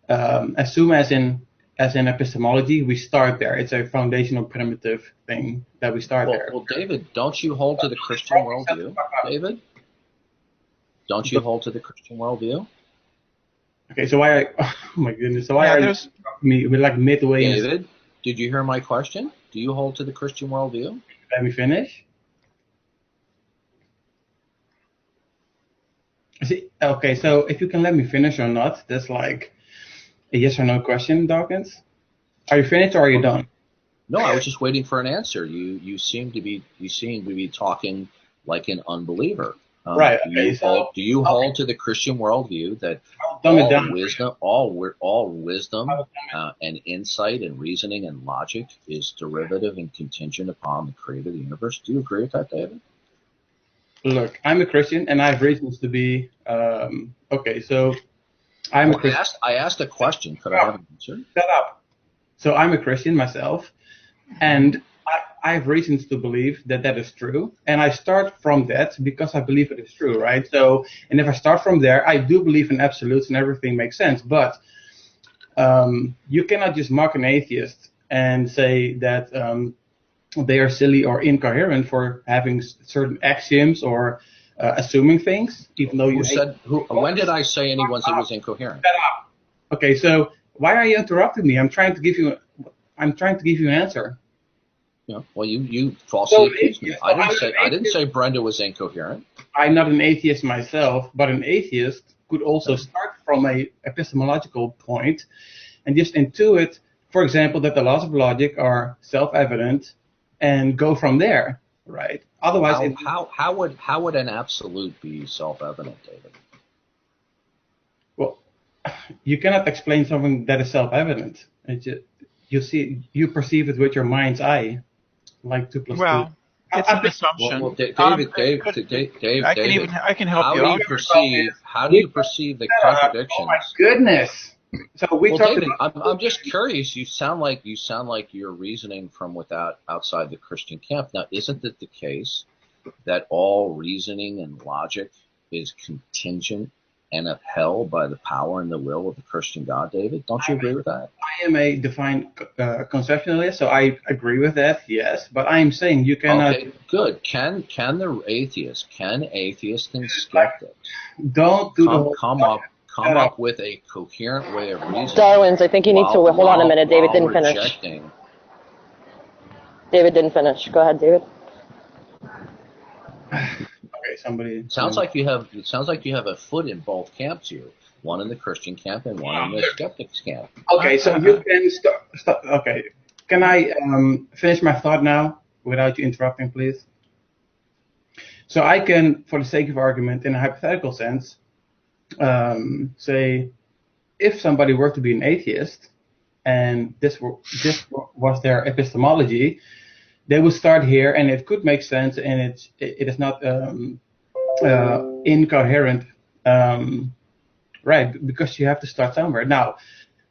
assume as in epistemology, we start there. It's a foundational primitive thing that we start there. Well, David, don't you hold to the Christian worldview? David? Don't you hold to the Christian worldview? Okay, so oh my goodness, so why are you me? We're like midway. David, did you hear my question? Do you hold to the Christian worldview? Let me finish. See, okay, so if you can let me finish or not, that's like a yes or no question, Dawkins. Are you finished or are you done? No, I was just waiting for an answer. You seem to be talking like an unbeliever. Right. Do you hold to the Christian worldview that all wisdom and insight and reasoning and logic is derivative and contingent upon the creator of the universe? Do you agree with that, David? Look, I'm a Christian and I have reasons to be. Okay, so I'm a Christian. I asked a question. Could I have an answer? Shut up. So I'm a Christian myself, and I have reasons to believe that is true, and I start from that because I believe it is true, right? So, and if I start from there, I do believe in absolutes and everything makes sense, but you cannot just mock an atheist and say that they are silly or incoherent for having certain axioms or assuming things, even though you when did I say anyone said was incoherent? Okay, so why are you interrupting me? I'm trying to give you an answer. Well, you falsely So accused me. atheist, I didn't say Brenda was incoherent. I'm not an atheist myself, but an atheist could also start from a epistemological point and just intuit, for example, that the laws of logic are self-evident, and go from there, right? Otherwise, How would an absolute be self-evident, David? well, you cannot explain something that is self-evident. You perceive it with your mind's eye, like 2 plus 2. Well, it's an assumption. Well, David, I can help how you do out. you perceive the contradictions? Oh my goodness! So we Well, talked David, about. I'm just curious. You sound like you're reasoning from outside the Christian camp. Now, isn't it the case that all reasoning and logic is contingent and upheld by the power and the will of the Christian God, David? Don't you agree with that? I am a divine conceptualist, so I agree with that. Yes, but I am saying you cannot. Okay, good. Can atheists and skeptics Don't do the whole. come up with a coherent way of reasoning? Darwin's, I think you need to hold on a minute. David didn't finish. Rejecting. David didn't finish. Go ahead, David. Okay, somebody. Sounds like you have a foot in both camps here. One in the Christian camp and one in the skeptics camp. Okay, so you can stop. Okay, can I finish my thought now without you interrupting, please? So I can, for the sake of argument, in a hypothetical sense, say, if somebody were to be an atheist, and this was their epistemology, they would start here, and it could make sense, and it is not incoherent, right? Because you have to start somewhere. Now,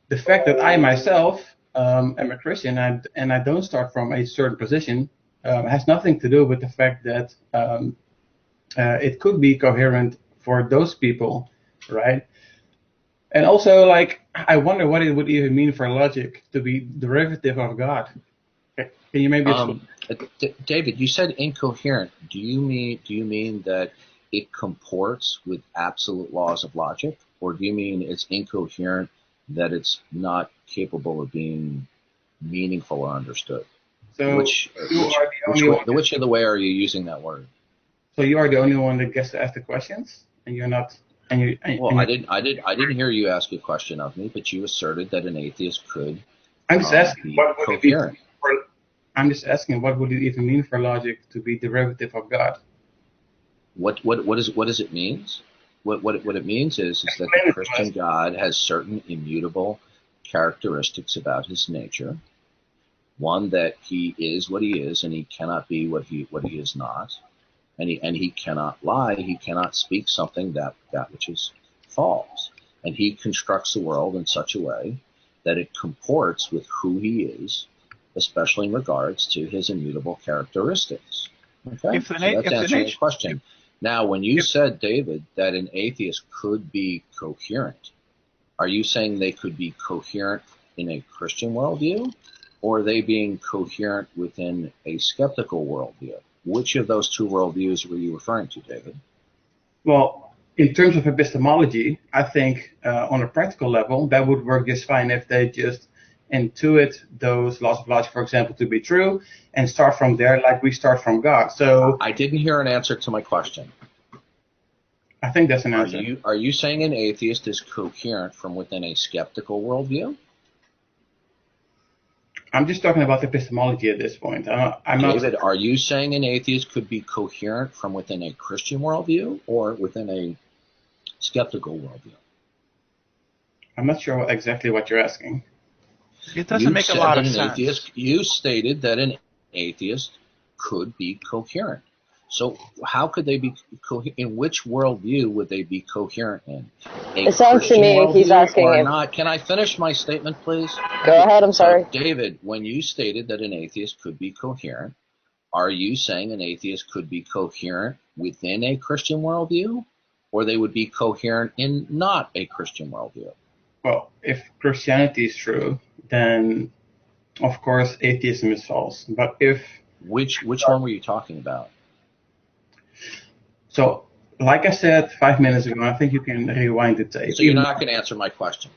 the fact that I myself am a Christian and I don't start from a certain position has nothing to do with the fact that it could be coherent for those people, right? And also, like, I wonder what it would even mean for logic to be derivative of God. Can you maybe David, you said incoherent. Do you mean that it comports with absolute laws of logic, or do you mean it's incoherent, that it's not capable of being meaningful or understood? So which of the way are you using that word? So you are the only one that gets to ask the questions, and you're not. I didn't hear you ask a question of me, but you asserted that an atheist could. I'm just asking what would coherent. it be I'm just asking what would it even mean for logic to be derivative of God? What does it mean? What it means is that the Christian God has certain immutable characteristics about his nature. One, that he is what he is, and he cannot be what he is not, and he cannot lie. He cannot speak something that which is false, and he constructs the world in such a way that it comports with who he is, especially in regards to his immutable characteristics. Okay, so that's answering the question. Now, when you said, David, that an atheist could be coherent, are you saying they could be coherent in a Christian worldview, or are they being coherent within a skeptical worldview? Which of those two worldviews were you referring to, David? Well, in terms of epistemology, I think on a practical level, that would work just fine if they just intuit those laws of logic, for example, to be true, and start from there like we start from God. So I didn't hear an answer to my question. I think that's an answer. Are you saying an atheist is coherent from within a skeptical worldview? I'm just talking about epistemology at this point. David, are you saying an atheist could be coherent from within a Christian worldview or within a skeptical worldview? I'm not sure exactly what you're asking. It doesn't make a lot of sense. You stated that an atheist could be coherent. So how could they be coherent? In which worldview would they be coherent in? It sounds to me he's asking or if... not. Can I finish my statement, please? Go ahead, I'm sorry. David, when you stated that an atheist could be coherent, are you saying an atheist could be coherent within a Christian worldview, or they would be coherent in not a Christian worldview? Well, if Christianity is true, then of course atheism is false. But if which one were you talking about? So, like I said 5 minutes ago, I think you can rewind the tape. So you're not going to answer my question.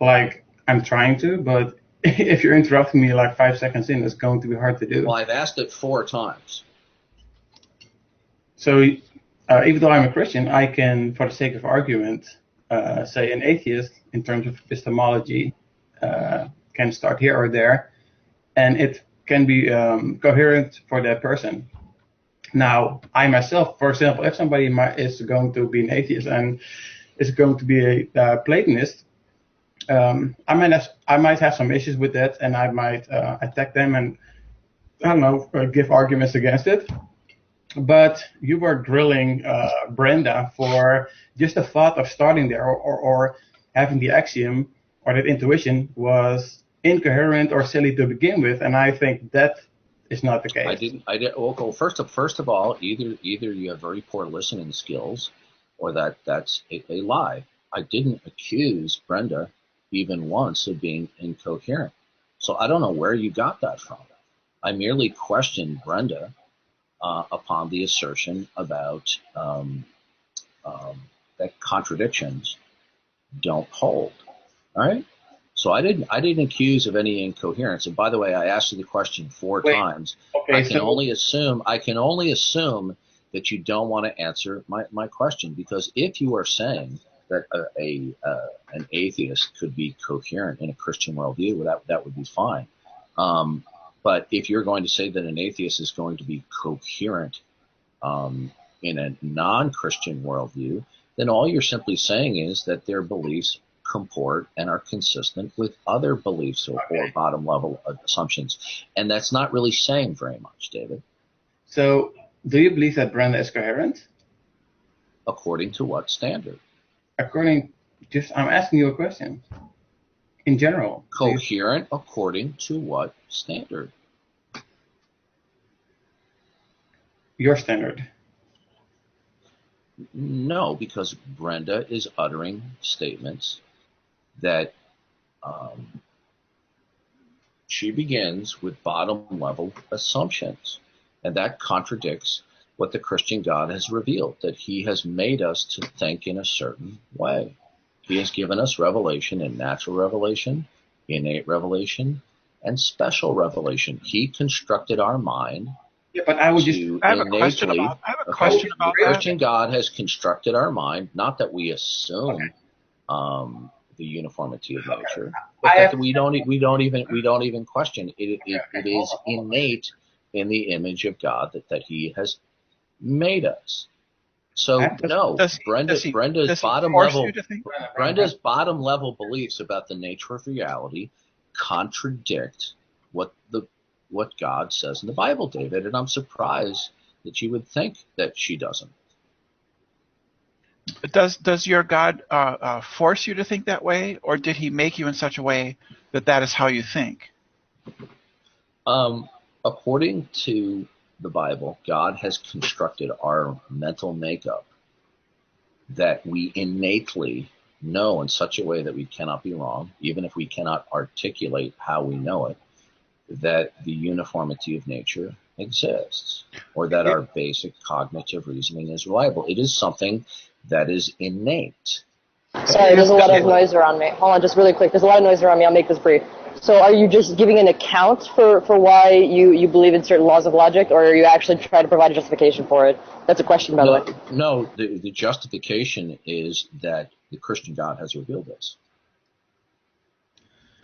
Like I'm trying to, but if you're interrupting me like 5 seconds in, it's going to be hard to do. Well, I've asked it 4 times. So even though I'm a Christian, I can, for the sake of argument, say an atheist in terms of epistemology can start here or there, and it can be coherent for that person. Now, I myself, for example, if somebody is going to be an atheist and is going to be a Platonist, I might have some issues with that, and I might attack them and, I don't know, give arguments against it. But you were grilling Brenda for just the thought of starting there, or having the axiom or that intuition was incoherent or silly to begin with, and I think that is not the case. I did. Well, first of all, either you have very poor listening skills, or that's a lie. I didn't accuse Brenda even once of being incoherent, so I don't know where you got that from. I merely questioned Brenda upon the assertion about that contradictions don't hold. All right. So I didn't accuse of any incoherence. And by the way, I asked you the question 4 times. Okay, I can only assume that you don't want to answer my question, because if you are saying that an atheist could be coherent in a Christian worldview, that would be fine. But if you're going to say that an atheist is going to be coherent in a non-Christian worldview, then all you're simply saying is that their beliefs comport and are consistent with other beliefs or bottom level assumptions. And that's not really saying very much, David. So, do you believe that Brenda is coherent? According to what standard? I'm asking you a question. In general. Coherent according to what standard? Your standard. No, because Brenda is uttering statements that she begins with bottom level assumptions, and that contradicts what the Christian God has revealed, that he has made us to think in a certain way. He has given us revelation and natural revelation, innate revelation, and special revelation. He constructed our mind. Yeah, but I have a question about that. The Christian God has constructed our mind, not that we assume the uniformity of nature, but that we don't even question it. It is innate in the image of God that he has made us. So Brenda's bottom level beliefs about the nature of reality contradict what God says in the Bible, David, and I'm surprised that you would think that she doesn't. Does your God force you to think that way, or did he make you in such a way that is how you think? According to the Bible, God has constructed our mental makeup that we innately know in such a way that we cannot be wrong, even if we cannot articulate how we know it, that the uniformity of nature exists, or that our basic cognitive reasoning is reliable. It is something that is innate. Sorry, there's a lot of noise around me. Hold on, just really quick. There's a lot of noise around me. I'll make this brief. So are you just giving an account for why you believe in certain laws of logic, or are you actually trying to provide a justification for it? That's a question, by the way. No, the justification is that the Christian God has revealed this.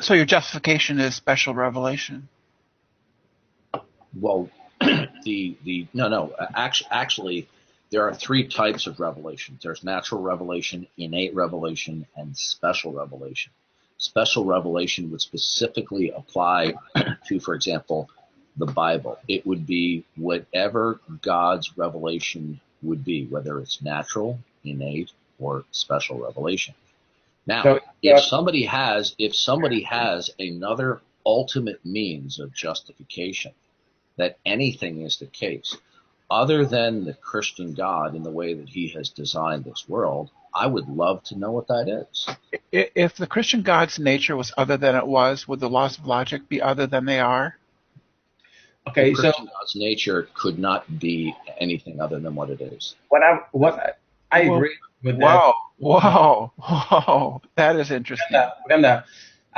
So your justification is special revelation. Well, actually, there are 3 types of revelation. There's natural revelation, innate revelation, and special revelation. Special revelation would specifically apply to, for example, the Bible. It would be whatever God's revelation would be, whether it's natural, innate, or special revelation. Now, if somebody has another ultimate means of justification, that anything is the case, other than the Christian God in the way that he has designed this world, I would love to know what that is. If the Christian God's nature was other than it was, would the laws of logic be other than they are? Okay, the Christian God's nature could not be anything other than what it is. I agree with that. Whoa, that is interesting. Brenda,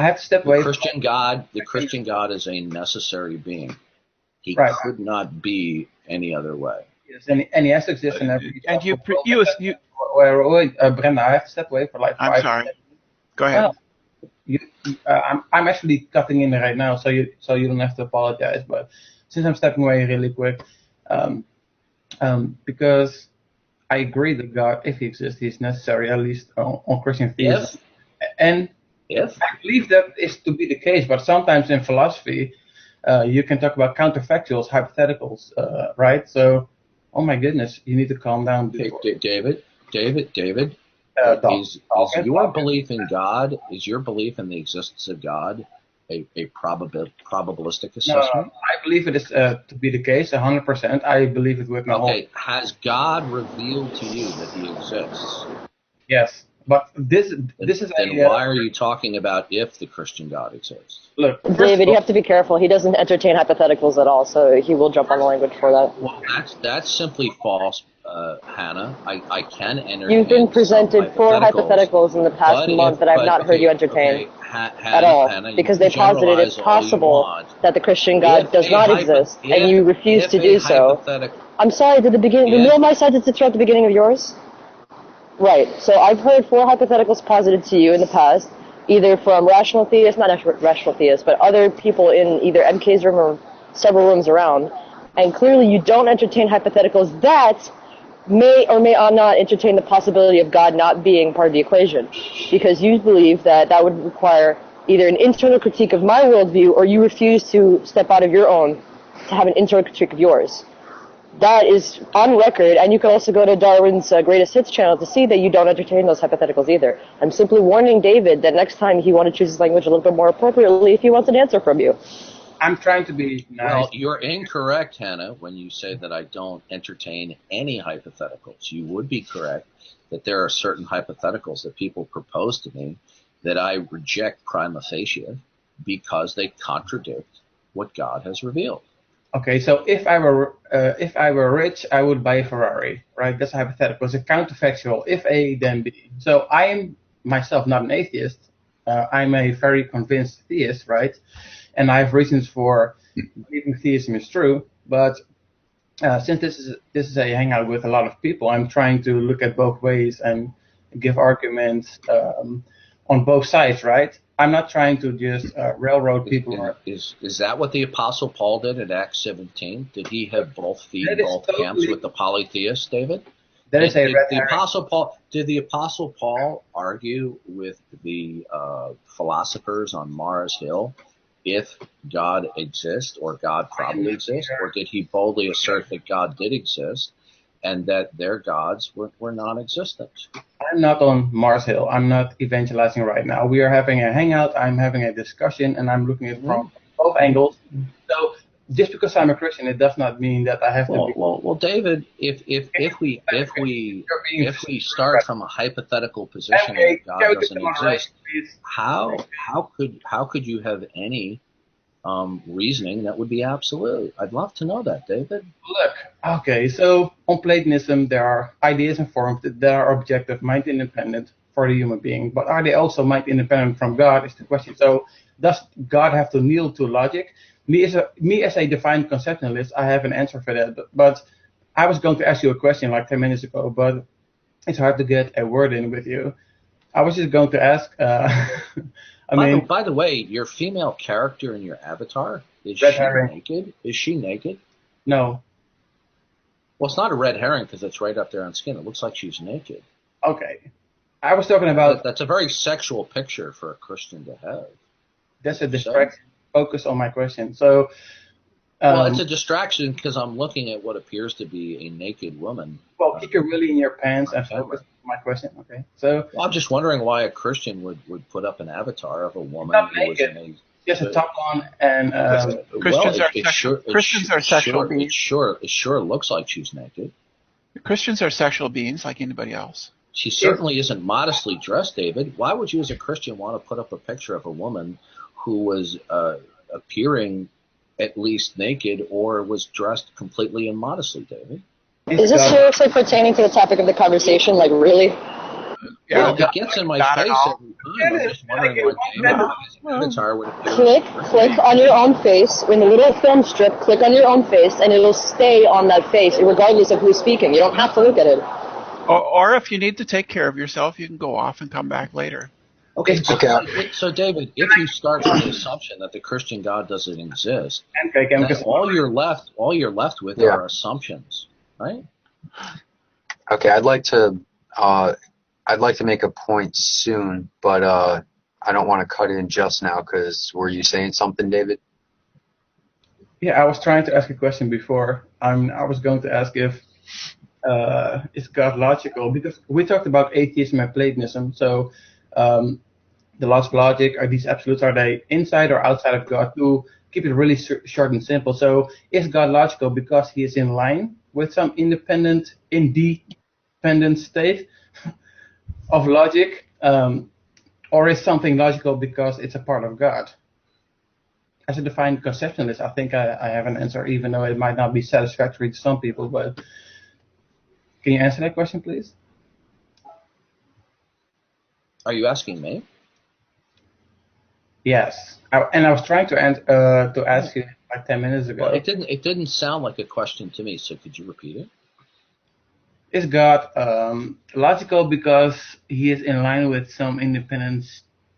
I have to step The away. Christian God is a necessary being. He Right. could not be any other way. Yes, and he has to exist in every. And you Brenda, I have to step away for like I'm 5 sorry. seconds. Go ahead. Well, I'm actually cutting in right now, so you don't have to apologize. But since I'm stepping away really quick, because I agree that God, if he exists, he's necessary, at least on Christian theism. And If I believe that is to be the case, but sometimes in philosophy, you can talk about counterfactuals, hypotheticals, right? So, oh my goodness, you need to calm down. David, is your belief in God, is your belief in the existence of God a probabilistic assessment? No, I believe it is to be the case, 100%. I believe it with my whole. Okay, has God revealed to you that he exists? Yes, but this is. Then why are you talking about if the Christian God exists? Look, David, you have to be careful. He doesn't entertain hypotheticals at all, so he will jump on the language for that. Well, that's simply false, Hannah. I can entertain. You've been presented 4 hypotheticals in the past month that I've not heard you entertain at all, Hannah, because they posited it's possible that the Christian God does not exist, and you refuse to do so. I'm sorry, did the middle of my sentence interrupt the beginning of yours? Right, so I've heard 4 hypotheticals posited to you in the past, either from rational theists, not rational theists, but other people in either MK's room or several rooms around, and clearly you don't entertain hypotheticals that may or may not entertain the possibility of God not being part of the equation, because you believe that would require either an internal critique of my worldview, or you refuse to step out of your own to have an internal critique of yours. That is on record, and you can also go to Darwin's Greatest Hits channel to see that you don't entertain those hypotheticals either. I'm simply warning David that next time he want to choose his language a little bit more appropriately if he wants an answer from you. I'm trying to be nice. Well, you're incorrect, Hannah, when you say that I don't entertain any hypotheticals. You would be correct that there are certain hypotheticals that people propose to me that I reject prima facie because they contradict what God has revealed. Okay, so if I were rich, I would buy a Ferrari, right? That's a hypothetical. It's a counterfactual. If A, then B. So I am myself not an atheist. I'm a very convinced theist, right? And I have reasons for believing theism is true. But since this is a hangout with a lot of people, I'm trying to look at both ways and give arguments on both sides, right? I'm not trying to just railroad people. Is that what the Apostle Paul did at Acts 17? Did he have both feet in both camps with the polytheists, David? Did the Apostle Paul argue with the philosophers on Mars Hill if God exists or God probably exists, or did he boldly assert that God did exist and that their gods were non-existent? I'm not on Mars Hill. I'm not evangelizing right now. We are having a hangout. I'm having a discussion, and I'm looking at it from both angles. So just because I'm a Christian, it does not mean that I have to be. Well, David, if we start from a hypothetical position that God doesn't exist, how could you have any reasoning that would be absolute? I'd love to know that, David. Look, okay, so on Platonism, there are ideas and forms that are objective, mind independent for the human being, but are they also mind independent from God is the question. So does God have to kneel to logic? Me as a divine conceptualist, I have an answer for that, but I was going to ask you a question like 10 minutes ago, but it's hard to get a word in with you. I was just going to ask, by the way, your female character in your avatar, is she naked? Is she naked? No. Well, it's not a red herring because it's right up there on skin. It looks like she's naked. Okay. I was talking about... That's a very sexual picture for a Christian to have. That's a distraction. Focus on my question. So... well, it's a distraction because I'm looking at what appears to be a naked woman. Well, keep your willy in your pants and focus on my question. Okay. So I'm just wondering why a Christian would put up an avatar of a woman who was in just a top on and Christians are sexual beings. It sure looks like she's naked. Christians are sexual beings like anybody else. She certainly isn't modestly dressed, David. Why would you as a Christian want to put up a picture of a woman who was appearing at least naked or was dressed completely immodestly, David? Is this seriously pertaining to the topic of the conversation? Like, really? Yeah, Well, God, it gets in my not at space all. every time. I'm just wondering why David and his avatar would appear. Click on your own face. In the little film strip, click on your own face, and it'll stay on that face, regardless of who's speaking. You don't have to look at it. Or if you need to take care of yourself, you can go off and come back later. Okay, Okay. so David, if you start from the assumption that the Christian God doesn't exist, Okay, then all you're left with Yeah. are assumptions, right? Okay, I'd like to make a point soon, but I don't want to cut in just now because were you saying something, David? Yeah, I was trying to ask a question before. I was going to ask if is God logical? Because we talked about atheism and Platonism. So the laws of logic, are these absolutes, are they inside or outside of God? To keep it really short and simple. So is God logical because he is in line with some independent state of logic? Or is something logical because it's a part of God? As a defined conceptualist, I think I have an answer, even though it might not be satisfactory to some people. But can you answer that question, please? Are you asking me? Yes. And I was trying to ask you like 10 minutes ago. Well, it didn't sound like a question to me. So could you repeat it? Is God logical because he is in line with some independent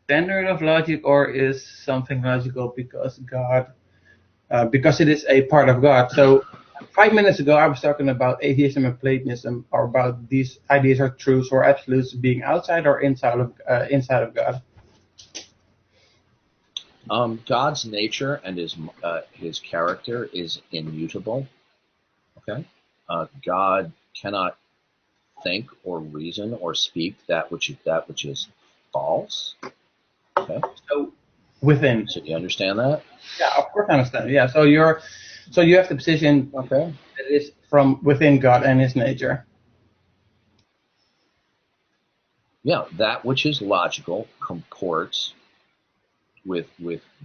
standard of logic, or is something logical because because it is a part of God? So 5 minutes ago, I was talking about atheism and Platonism, or about these ideas or truths or absolutes being outside or inside of God. God's nature and his character is immutable. Okay, God cannot think or reason or speak that which is false. Okay, So within. so do you understand that? Yeah, of course I understand. Yeah, so you have the position Okay. that is from within God and his nature. Yeah, that which is logical comports with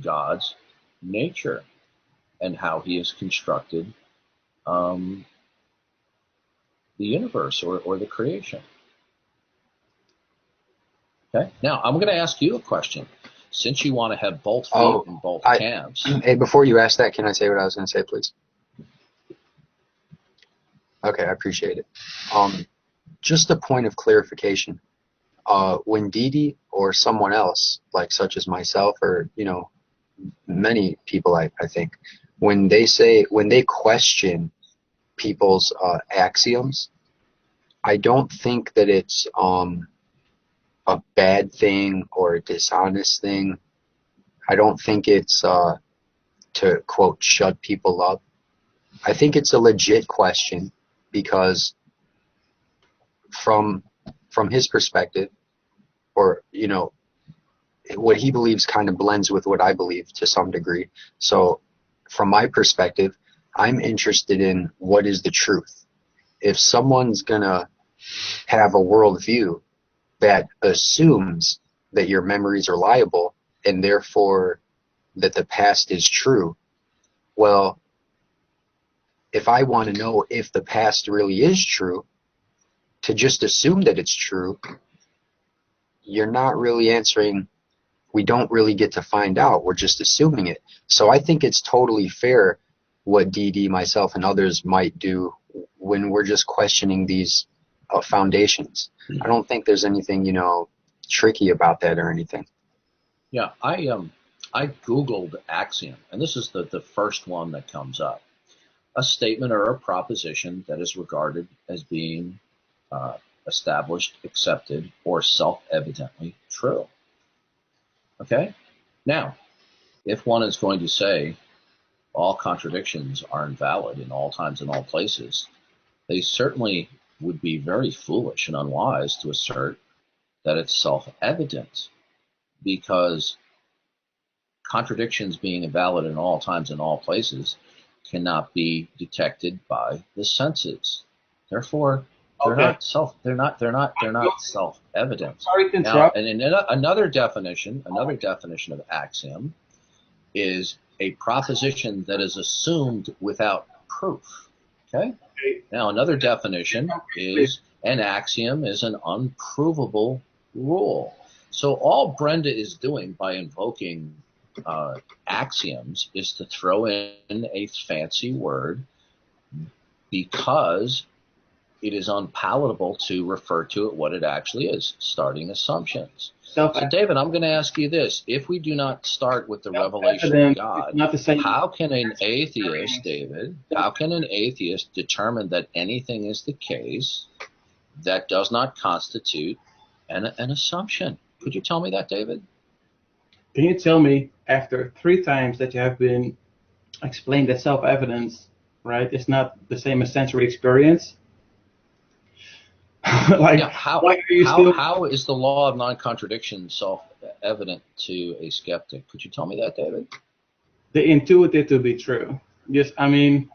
God's nature and how he has constructed the universe or the creation. Okay. Now I'm going to ask you a question. Since you want to have both feet in both camps. Hey, before you ask that, can I say what I was going to say, please? Okay, I appreciate it. Just a point of clarification. When Didi or someone else, like such as myself or, many people, I think, when they question people's axioms, I don't think that it's a bad thing or a dishonest thing. I don't think it's to, quote, shut people up. I think it's a legit question because from his perspective, or, what he believes kind of blends with what I believe to some degree. So from my perspective, I'm interested in what is the truth. If someone's going to have a worldview that assumes that your memories are liable and therefore that the past is true, well, if I want to know if the past really is true, to just assume that it's true, you're not really answering. We don't really get to find out. We're just assuming it. So I think it's totally fair what DD, myself, and others might do when we're just questioning these foundations. I don't think there's anything, tricky about that or anything. Yeah, I Googled axiom, and this is the first one that comes up. A statement or a proposition that is regarded as being established, accepted, or self-evidently true. Okay? Now, if one is going to say all contradictions are invalid in all times and all places, they certainly would be very foolish and unwise to assert that it's self-evident, because contradictions being invalid in all times and all places cannot be detected by the senses. Therefore, they're not self-evident. Sorry to Now, interrupt. and another definition of axiom is a proposition that is assumed without proof. Okay? Now, another definition is an axiom is an unprovable rule. So all Brenda is doing by invoking axioms is to throw in a fancy word because it is unpalatable to refer to it what it actually is, starting assumptions. So, David, I'm going to ask you this. If we do not start with the revelation of God, how can an atheist, David, how can an atheist determine that anything is the case that does not constitute an assumption? Could you tell me that, David? Can you tell me, after 3 times that you have been explained that self-evidence, right, is not the same as sensory experience? Like, yeah, how is the law of non-contradiction self-evident to a skeptic? Could you tell me that, David? They intuit it to be true. Yes, I mean...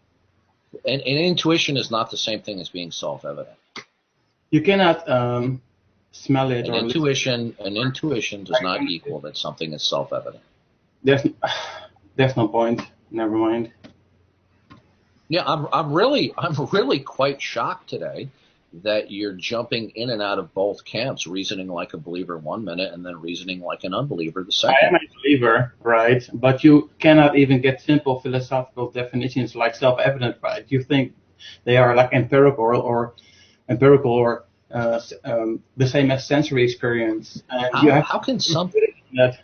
And intuition is not the same thing as being self-evident. You cannot smell it An intuition does not equal that something is self-evident. There's no point. Never mind. Yeah, I'm really quite shocked today that you're jumping in and out of both camps, reasoning like a believer 1 minute and then reasoning like an unbeliever the second. I am a believer, right? But you cannot even get simple philosophical definitions like self-evident, right? You think they are like empirical or the same as sensory experience. How can something that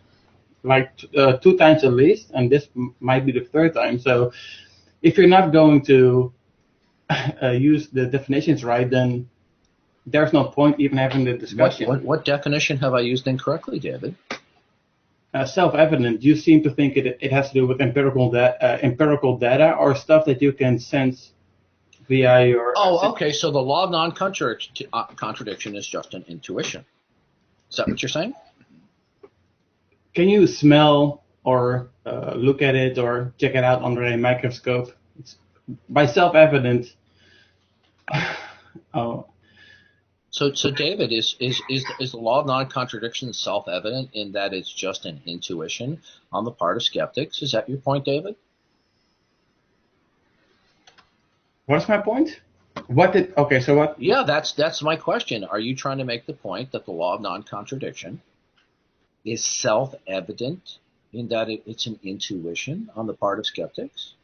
like 2 times at least, and this might be the 3rd time. So if you're not going to use the definitions right, then there's no point even having the discussion. What definition have I used incorrectly, David? Self-evident. You seem to think it has to do with empirical data or stuff that you can sense via your... Oh, okay. So the law of non-contradiction is just an intuition. Is that what you're saying? Can you smell or look at it or check it out under a microscope? By self-evident. Oh. So David, is the law of non-contradiction self-evident in that it's just an intuition on the part of skeptics? Is that your point, David? What's my point? So what? Yeah, that's my question. Are you trying to make the point that the law of non-contradiction is self-evident in that it's an intuition on the part of skeptics?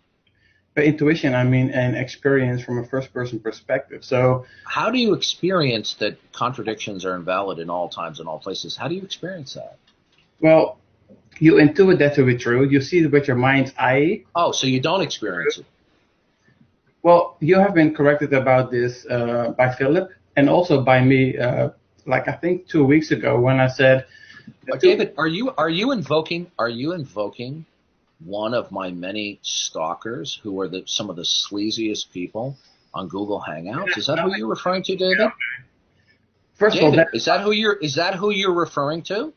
By intuition, I mean an experience from a first-person perspective. So how do you experience that contradictions are invalid in all times and all places? How do you experience that? Well, you intuit that to be true. You see it with your mind's eye. Oh, so you don't experience it. Well, you have been corrected about this by Philip and also by me, like I think 2 weeks ago when I said... David, are you invoking one of my many stalkers who are some of the sleaziest people on Google Hangouts? Is that who you're referring to, David? First David, of all, is that who you're referring to?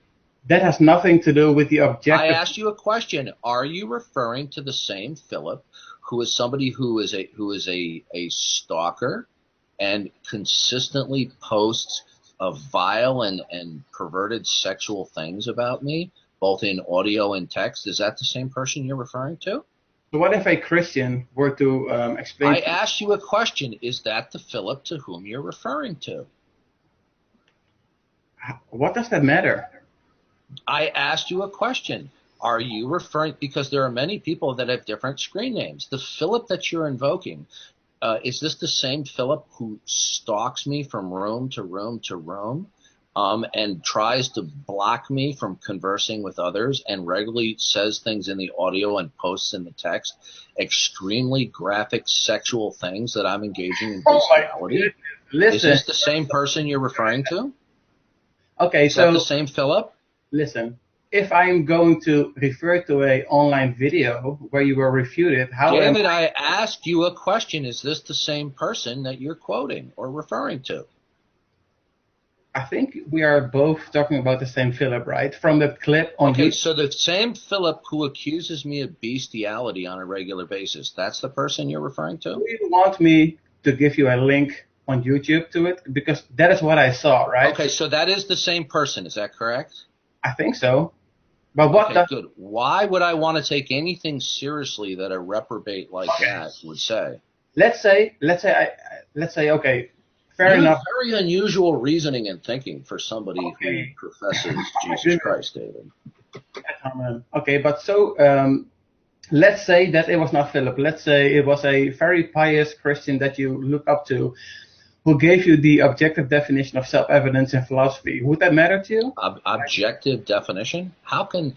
That has nothing to do with the objective. I asked you a question. Are you referring to the same Philip who is somebody who is a stalker and consistently posts of vile and perverted sexual things about me, both in audio and text? Is that the same person you're referring to? So what if a Christian were to explain... I asked you a question. Is that the Philip to whom you're referring to? What does that matter? I asked you a question. Are you referring... Because there are many people that have different screen names. The Philip that you're invoking, is this the same Philip who stalks me from room to room to room? And tries to block me from conversing with others and regularly says things in the audio and posts in the text, extremely graphic sexual things that I'm engaging in bestiality? Is this the same person you're referring to? Okay, Is that the same Philip? Listen, if I'm going to refer to a online video where you were refuted, David, I asked you a question. Is this the same person that you're quoting or referring to? I think we are both talking about the same Philip, right? From the clip on YouTube. Okay, so the same Philip who accuses me of bestiality on a regular basis, that's the person you're referring to? Do you want me to give you a link on YouTube to it? Because that is what I saw, right? Okay, so that is the same person, is that correct? I think so. But what? Okay, good. Why would I want to take anything seriously that a reprobate like that would say? Let's say, okay, fair You have enough. very unusual reasoning and thinking for somebody Okay. who professes Jesus Goodness. Christ, David. Okay, but so let's say that it was not Philip. Let's say it was a very pious Christian that you look up to, who gave you the objective definition of self-evidence in philosophy. Would that matter to you? Objective definition? How can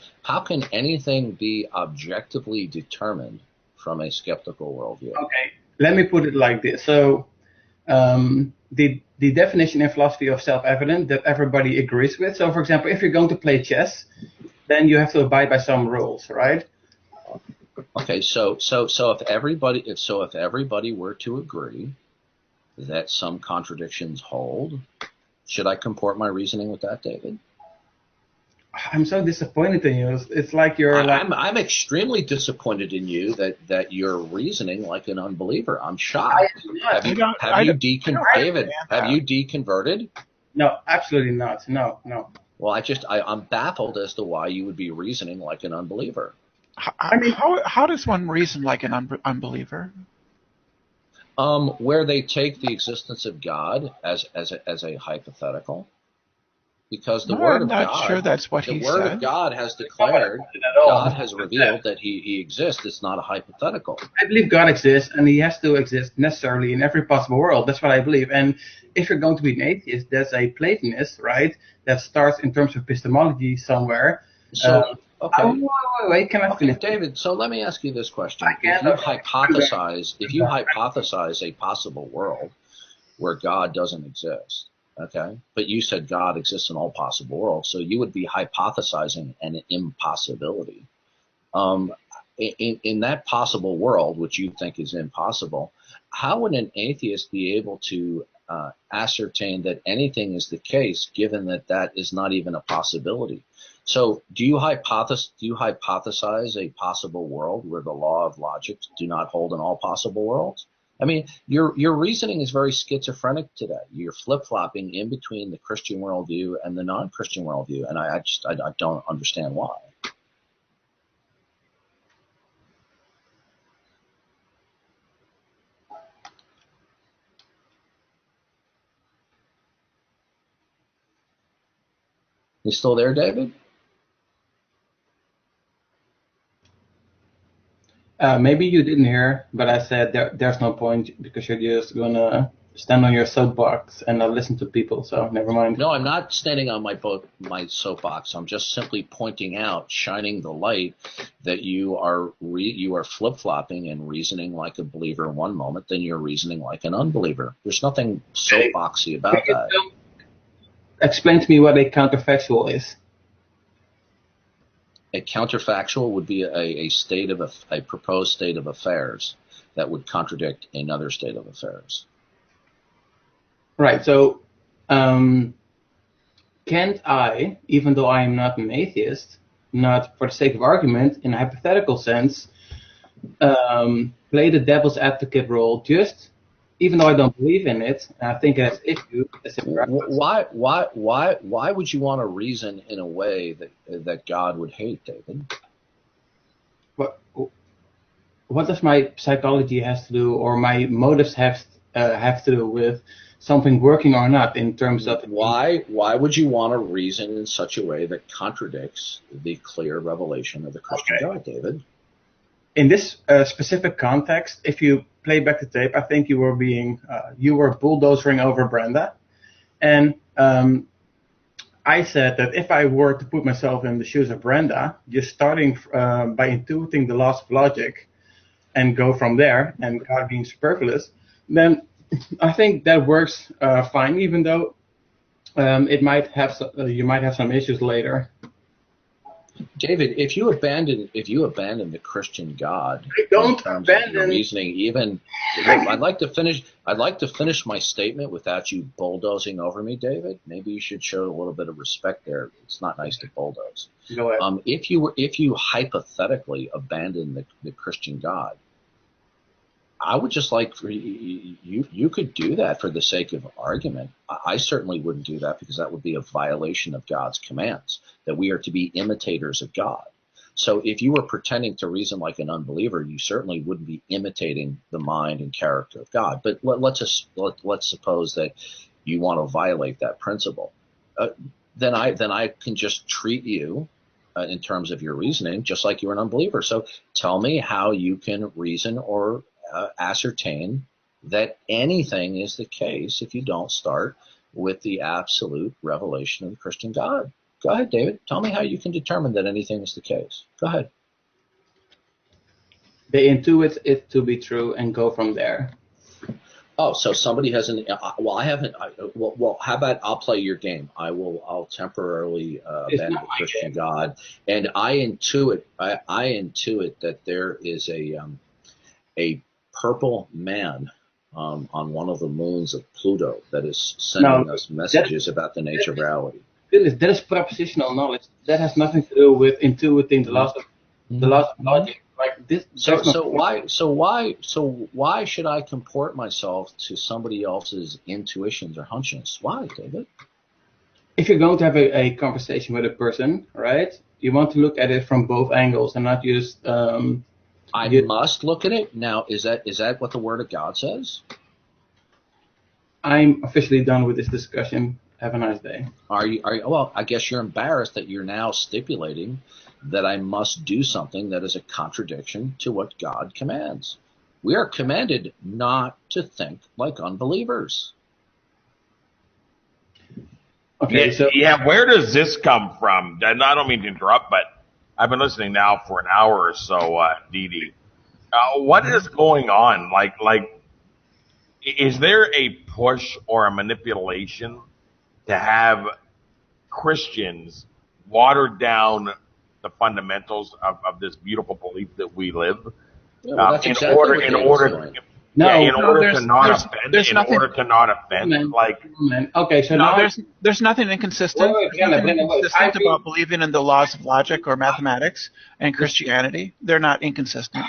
anything be objectively determined from a skeptical worldview? Okay, let me put it like this. So the definition in philosophy of self-evident that everybody agrees with. So, for example, if you're going to play chess, then you have to abide by some rules, right? Okay, so if everybody were to agree that some contradictions hold, should I comport my reasoning with that, David? I'm so disappointed in you. It's like you're like. I'm extremely disappointed in you that you're reasoning like an unbeliever. I'm shocked. Have you deconverted? No, absolutely not. No. Well, I'm baffled as to why you would be reasoning like an unbeliever. I mean, how does one reason like an unbeliever? Where they take the existence of God as a hypothetical, because the Word of God. I'm not sure that's what he said. The Word of God has declared, God has revealed that he exists. It's not a hypothetical. I believe God exists, and he has to exist necessarily in every possible world. That's what I believe. And if you're going to be an atheist, there's a Platonist, right, that starts in terms of epistemology somewhere. So, okay. Wait, can I finish? David, so let me ask you this question. If you hypothesize a possible world where God doesn't exist, okay, but you said God exists in all possible worlds, so you would be hypothesizing an impossibility. In that possible world, which you think is impossible, how would an atheist be able to ascertain that anything is the case, given that is not even a possibility? So do you hypothesize a possible world where the law of logic do not hold in all possible worlds? I mean, your reasoning is very schizophrenic today. You're flip-flopping in between the Christian worldview and the non-Christian worldview, and I don't understand why. You still there, David? Maybe you didn't hear, but I said there's no point because you're just gonna stand on your soapbox and not listen to people. So never mind. No, I'm not standing on my soapbox. I'm just simply pointing out, shining the light that you are flip-flopping and reasoning like a believer in one moment, then you're reasoning like an unbeliever. There's nothing soapboxy about that. Explain to me what a counterfactual is. A counterfactual would be a proposed state of affairs that would contradict another state of affairs. Right. So, can't I, even though I am not an atheist, not for the sake of argument, in a hypothetical sense, play the devil's advocate role just, even though I don't believe in it, and I think it has issues. Why would you want to reason in a way that God would hate, David? What does my psychology has to do, or my motives have to do with something working or not in terms of why would you want to reason in such a way that contradicts the clear revelation of the Christian God, David? In this specific context, if you play back the tape, I think you were bulldozering over Brenda, and I said that if I were to put myself in the shoes of Brenda, just starting by intuiting the laws of logic, and go from there, and God being superfluous, then I think that works fine, even though you might have some issues later. David, if you abandon the Christian God, I don't abandon your reasoning. Even I'd like to finish my statement without you bulldozing over me, David. Maybe you should show a little bit of respect there. It's not nice to bulldoze. Go ahead. If you hypothetically abandon the Christian God, I would just like for you could do that for the sake of argument. I certainly wouldn't do that because that would be a violation of God's commands, that we are to be imitators of God. So if you were pretending to reason like an unbeliever, you certainly wouldn't be imitating the mind and character of God. But let's suppose that you want to violate that principle. Then I can just treat you in terms of your reasoning just like you're an unbeliever. So tell me how you can reason or ascertain that anything is the case if you don't start with the absolute revelation of the Christian God. Go ahead, David. Tell me how you can determine that anything is the case. Go ahead. They intuit it to be true and go from there. Oh, so somebody has an. Well, I haven't. Well, how about I'll play your game? I'll temporarily abandon the Christian God, and I intuit that there is a purple man on one of the moons of Pluto that is sending us messages about the nature of reality. That is propositional knowledge. That has nothing to do with intuiting the laws of logic. Like this. So why should I comport myself to somebody else's intuitions or hunches? Why, David? If you're going to have a conversation with a person, right? You want to look at it from both angles and not just. I must look at it now. Is that what the Word of God says? I'm officially done with this discussion. Have a nice day. Are you? Well, I guess you're embarrassed that you're now stipulating that I must do something that is a contradiction to what God commands. We are commanded not to think like unbelievers. Okay, yeah, where does this come from? And I don't mean to interrupt, but I've been listening now for an hour or so, Dee. What is going on? Like, is there a push or a manipulation to have Christians water down the fundamentals of this beautiful belief that we live in order to not offend. Okay, so no, now there's nothing inconsistent. About believing in the laws of logic or mathematics and Christianity. They're not inconsistent.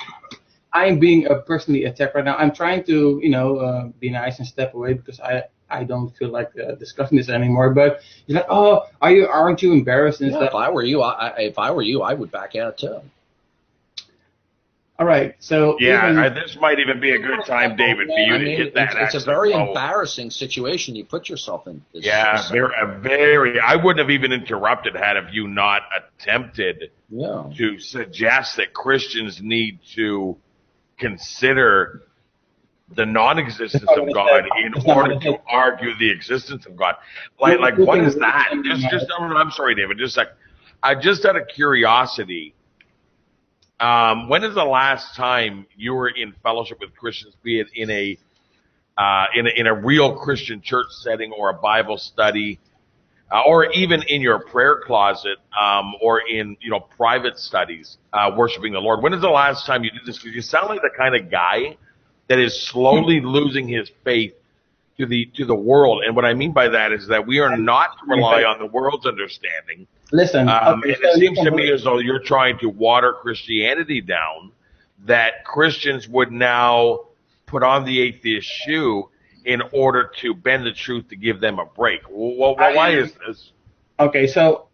I'm being personally attacked right now. I'm trying to, be nice and step away because I don't feel like discussing this anymore. But you're like, oh, aren't you embarrassed and stuff? If I were you, I would back out too. All right, so this might even be a good time, David, for you to hit that. It's a very embarrassing situation you put yourself in. Very. I wouldn't have even interrupted had you not attempted to suggest that Christians need to consider the non-existence of God in order to argue the existence of God. Like what is that? I'm sorry, David. Just a sec. Just out of curiosity. When is the last time you were in fellowship with Christians, be it in a real Christian church setting or a Bible study, or even in your prayer closet, or in private studies, worshiping the Lord? When is the last time you did this? Because you sound like the kind of guy that is slowly losing his faith to the world. And what I mean by that is that we are not to rely on the world's understanding. Listen, it seems to me as though you're trying to water Christianity down, that Christians would now put on the atheist shoe in order to bend the truth to give them a break. Well, why is this? Okay, so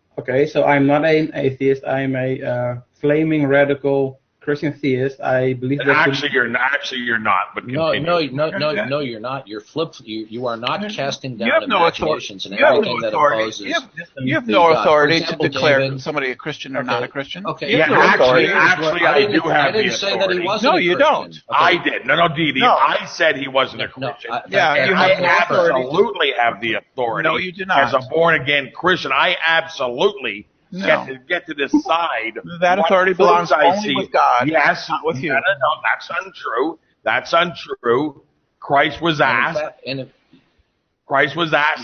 I'm not an atheist. I'm a flaming radical Christian theist. I believe that you're not. But no, you're not. You're you are not casting down imaginations and everything that opposes. You have no authority to declare somebody a Christian or not a Christian. Okay. Actually, I do have the authority. Say that he wasn't. No, you don't. Okay. I did. No, Dee. I said he wasn't a Christian. You have absolutely have the authority. No, you do not. As a born again Christian, I absolutely. Get to decide. That authority belongs only with God. Yes, not with you. No, that's untrue. That's untrue. Christ was asked.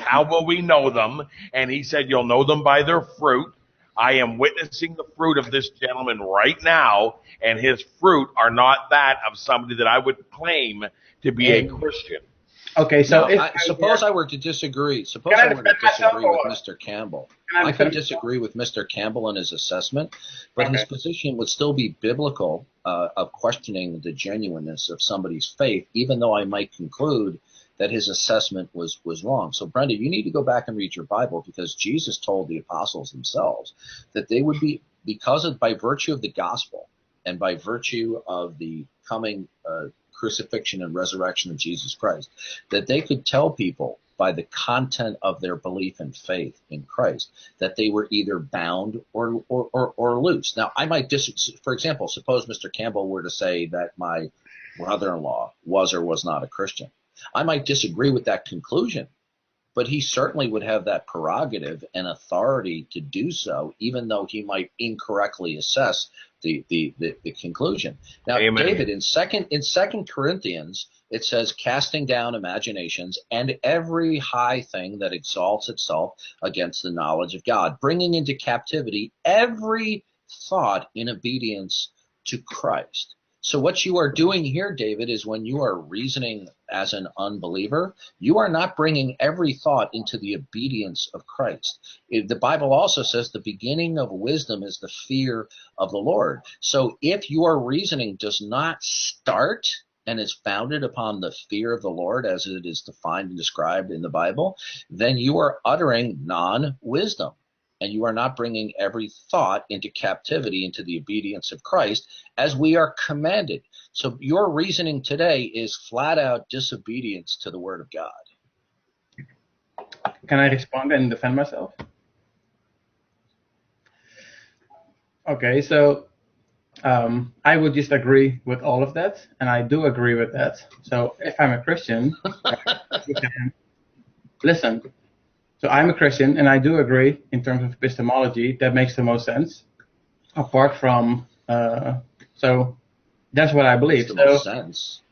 How will we know them? And he said, you'll know them by their fruit. I am witnessing the fruit of this gentleman right now, and his fruit are not that of somebody that I would claim to be a Christian. Okay, so suppose I were to disagree. Suppose I were to disagree with Mr. Campbell. I could disagree with Mr. Campbell in his assessment, but his position would still be biblical of questioning the genuineness of somebody's faith, even though I might conclude that his assessment was wrong. So, Brenda, you need to go back and read your Bible, because Jesus told the apostles themselves that they would be by virtue of the gospel and by virtue of the coming crucifixion and resurrection of Jesus Christ, that they could tell people by the content of their belief and faith in Christ that they were either bound or loose. Now, I might for example, suppose Mr. Campbell were to say that my brother-in-law was or was not a Christian. I might disagree with that conclusion, but he certainly would have that prerogative and authority to do so, even though he might incorrectly assess the conclusion. Now, Amen. David, in second Corinthians, it says, casting down imaginations and every high thing that exalts itself against the knowledge of God, bringing into captivity every thought in obedience to Christ. So what you are doing here, David, is when you are reasoning as an unbeliever, you are not bringing every thought into the obedience of Christ. The Bible also says the beginning of wisdom is the fear of the Lord. So if your reasoning does not start and is founded upon the fear of the Lord as it is defined and described in the Bible, then you are uttering non-wisdom. And you are not bringing every thought into captivity into the obedience of Christ as we are commanded. So your reasoning today is flat out disobedience to the word of God. Can I respond and defend myself? Okay, so I would just agree with all of that, and I do agree with that. So if I'm a Christian, listen. So I'm a Christian, and I do agree in terms of epistemology. That makes the most sense. Apart from, so that's what I believe. Makes the most sense.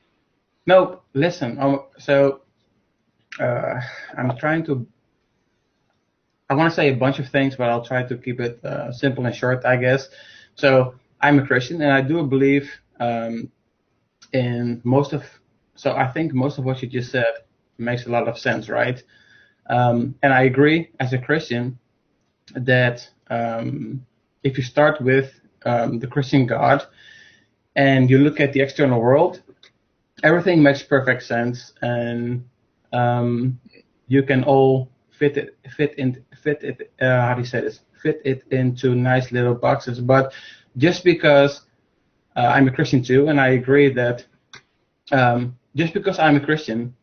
No, listen. I'm trying to. I want to say a bunch of things, but I'll try to keep it simple and short, I guess. So I'm a Christian, and I do believe in most of. So I think most of what you just said makes a lot of sense, right? And I agree as a Christian that if you start with the Christian God and you look at the external world, everything makes perfect sense, and you can all fit it into nice little boxes. But just because I'm a Christian too, and I agree that just because I'm a Christian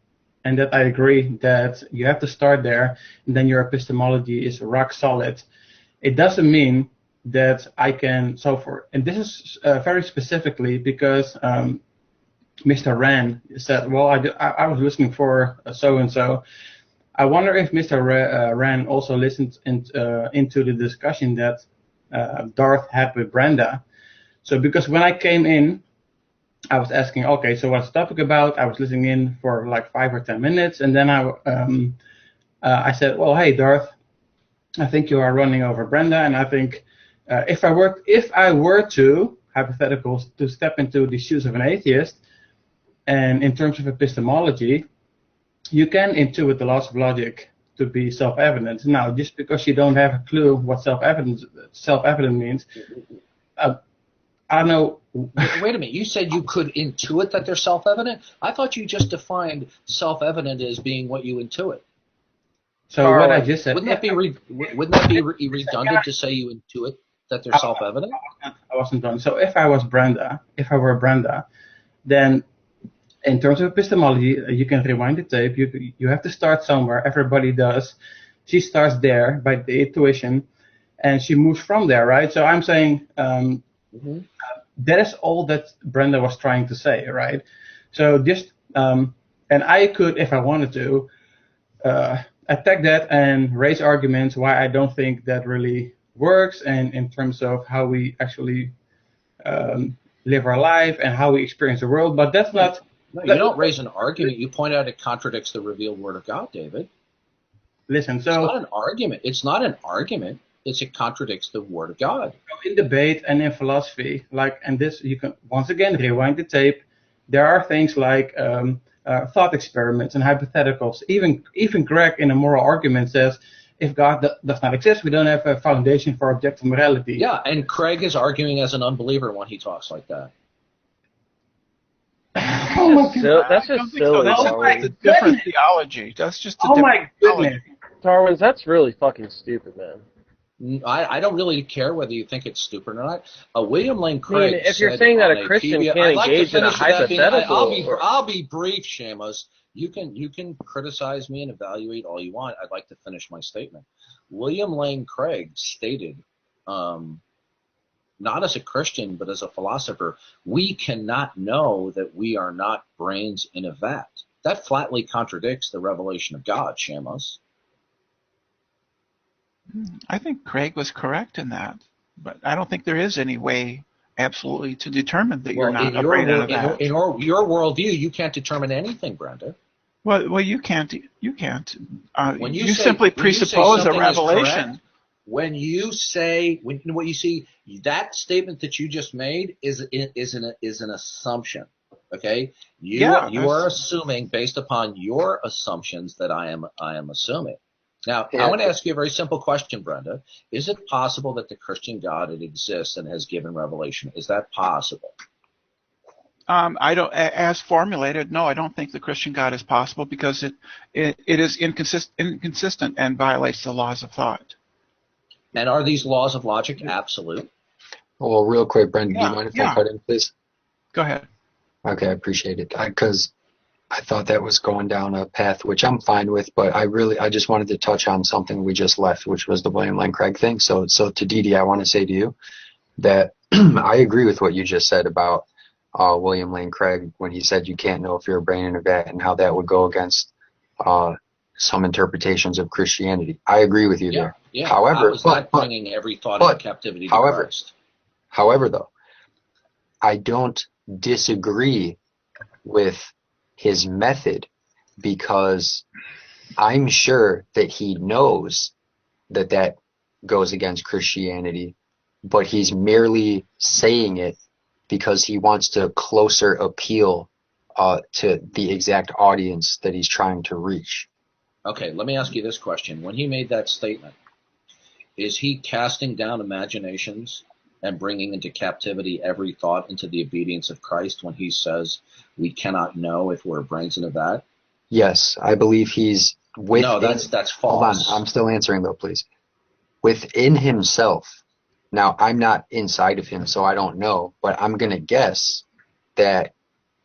and that I agree that you have to start there, and then your epistemology is rock solid, it doesn't mean that I can, and this is very specifically because Mr. Rand said, well, I was listening for so-and-so. I wonder if Mr. Rand also listened into the discussion that Darth had with Brenda. So because when I came in, I was asking, okay, so what's the topic about? I was listening in for like 5 or 10 minutes, and then I said, well, hey, Darth, I think you are running over Brenda, and I think if I were to, hypotheticals, to step into the shoes of an atheist, and in terms of epistemology, you can intuit the laws of logic to be self-evident. Now, just because you don't have a clue what self-evident means, I don't know. Wait a minute. You said you could intuit that they're self-evident? I thought you just defined self-evident as being what you intuit. So what I just said. Wouldn't that be redundant to say you intuit that they're self-evident? I wasn't done. So if I were Brenda, then in terms of epistemology, you can rewind the tape. You have to start somewhere. Everybody does. She starts there by the intuition, and she moves from there, right? So I'm saying that is all that Brenda was trying to say, right? So just and I could, if I wanted to, attack that and raise arguments why I don't think that really works, and in terms of how we actually live our life and how we experience the world. But that's not. No, you don't raise an argument. You point out it contradicts the revealed word of God, David. Listen, so it's not an argument. It's not an argument. It contradicts the word of God. In debate and in philosophy, and this, you can once again rewind the tape. There are things like thought experiments and hypotheticals. Even Greg in a moral argument says, if God does not exist, we don't have a foundation for objective morality. Yeah, and Craig is arguing as an unbeliever when he talks like that. That's just silly. That's a different theology. That's just a different theology. Darwin's, that's really fucking stupid, man. I don't really care whether you think it's stupid or not. William Lane Craig. If you're saying that a Christian can't engage in a hypothetical, I'll be brief, Shamus. You can criticize me and evaluate all you want. I'd like to finish my statement. William Lane Craig stated, not as a Christian but as a philosopher, we cannot know that we are not brains in a vat. That flatly contradicts the revelation of God, Shamus. I think Craig was correct in that, but I don't think there is any way absolutely to determine that you're not a brain in a vat. In your worldview, you can't determine anything, Brenda. Well, you can't. You can't. When you simply presuppose a revelation. When you say what you see, that statement that you just made is an assumption. Okay, you are assuming based upon your assumptions that I am assuming. Now, I want to ask you a very simple question, Brenda. Is it possible that the Christian God exists and has given revelation? Is that possible? I don't, as formulated, no, I don't think the Christian God is possible because it is inconsistent and violates the laws of thought. And are these laws of logic absolute? Well, real quick, Brenda, do you mind if I cut in, please? Go ahead. Okay, I appreciate it. Because I thought that was going down a path which I'm fine with, but I just wanted to touch on something we just left, which was the William Lane Craig thing. So to Didi, I want to say to you that I agree with what you just said about William Lane Craig when he said you can't know if you're a brain in a vat and how that would go against some interpretations of Christianity. I agree with you there. Yeah. However, I was not bringing every thought into captivity to Christ. However, though, I don't disagree with his method because I'm sure that he knows that goes against Christianity, but he's merely saying it because he wants to closer appeal to the exact audience that he's trying to reach. Okay, let me ask you this question. When he made that statement, is he casting down imaginations and bringing into captivity every thought into the obedience of Christ when he says we cannot know if we're brains in a vat? Yes, I believe he's within... No, that's false. Hold on, I'm still answering though, please. Within himself. Now, I'm not inside of him, so I don't know, but I'm going to guess that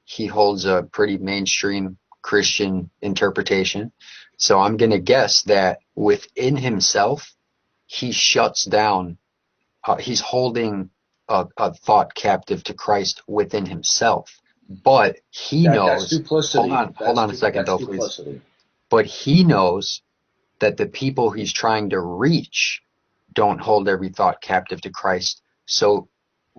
he holds a pretty mainstream Christian interpretation. So I'm going to guess that within himself, he shuts down, he's holding a thought captive to Christ within himself. But he knows... That's duplicity. Hold on a second though, please. But he knows that the people he's trying to reach don't hold every thought captive to Christ. So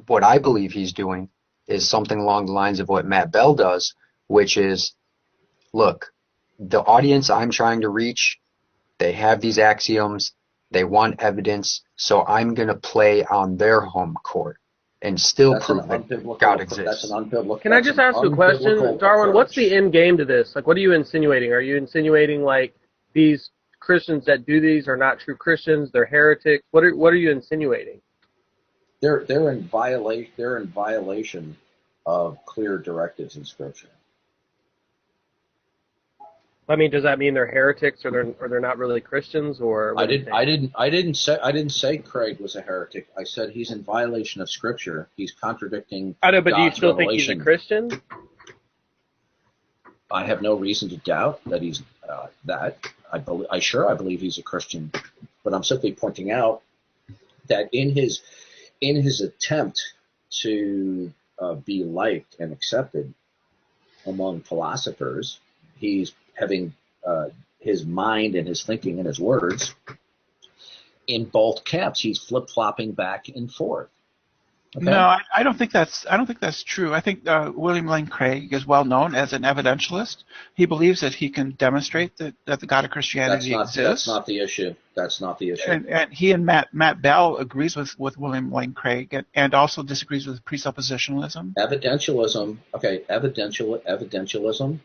what I believe he's doing is something along the lines of what Matt Bell does, which is, look, the audience I'm trying to reach, they have these axioms, they want evidence, so I'm going to play on their home court and still prove that God exists. That's an unbiblical. Can I just ask you a question, Darwin? What's the end game to this? Like, what are you insinuating? Are you insinuating like these Christians that do these are not true Christians? They're heretics. What are you insinuating? They're in violation of clear directives in Scripture. I mean, does that mean they're heretics, or they're not really Christians, or? I didn't say Craig was a heretic. I said he's in violation of Scripture. He's contradicting. I know, but God's do you still revelation. think he's a Christian? I have no reason to doubt that he's that. I believe he's a Christian, but I'm simply pointing out that in his attempt to be liked and accepted among philosophers, he's having his mind and his thinking and his words in both camps. He's flip-flopping back and forth. Okay? No, I don't think that's true. I think William Lane Craig is well known as an evidentialist. He believes that he can demonstrate that the God of Christianity exists. That's not the issue. That's not the issue. And he and Matt Bell agrees with William Lane Craig and also disagrees with presuppositionalism. Evidentialism. Okay, evidentialism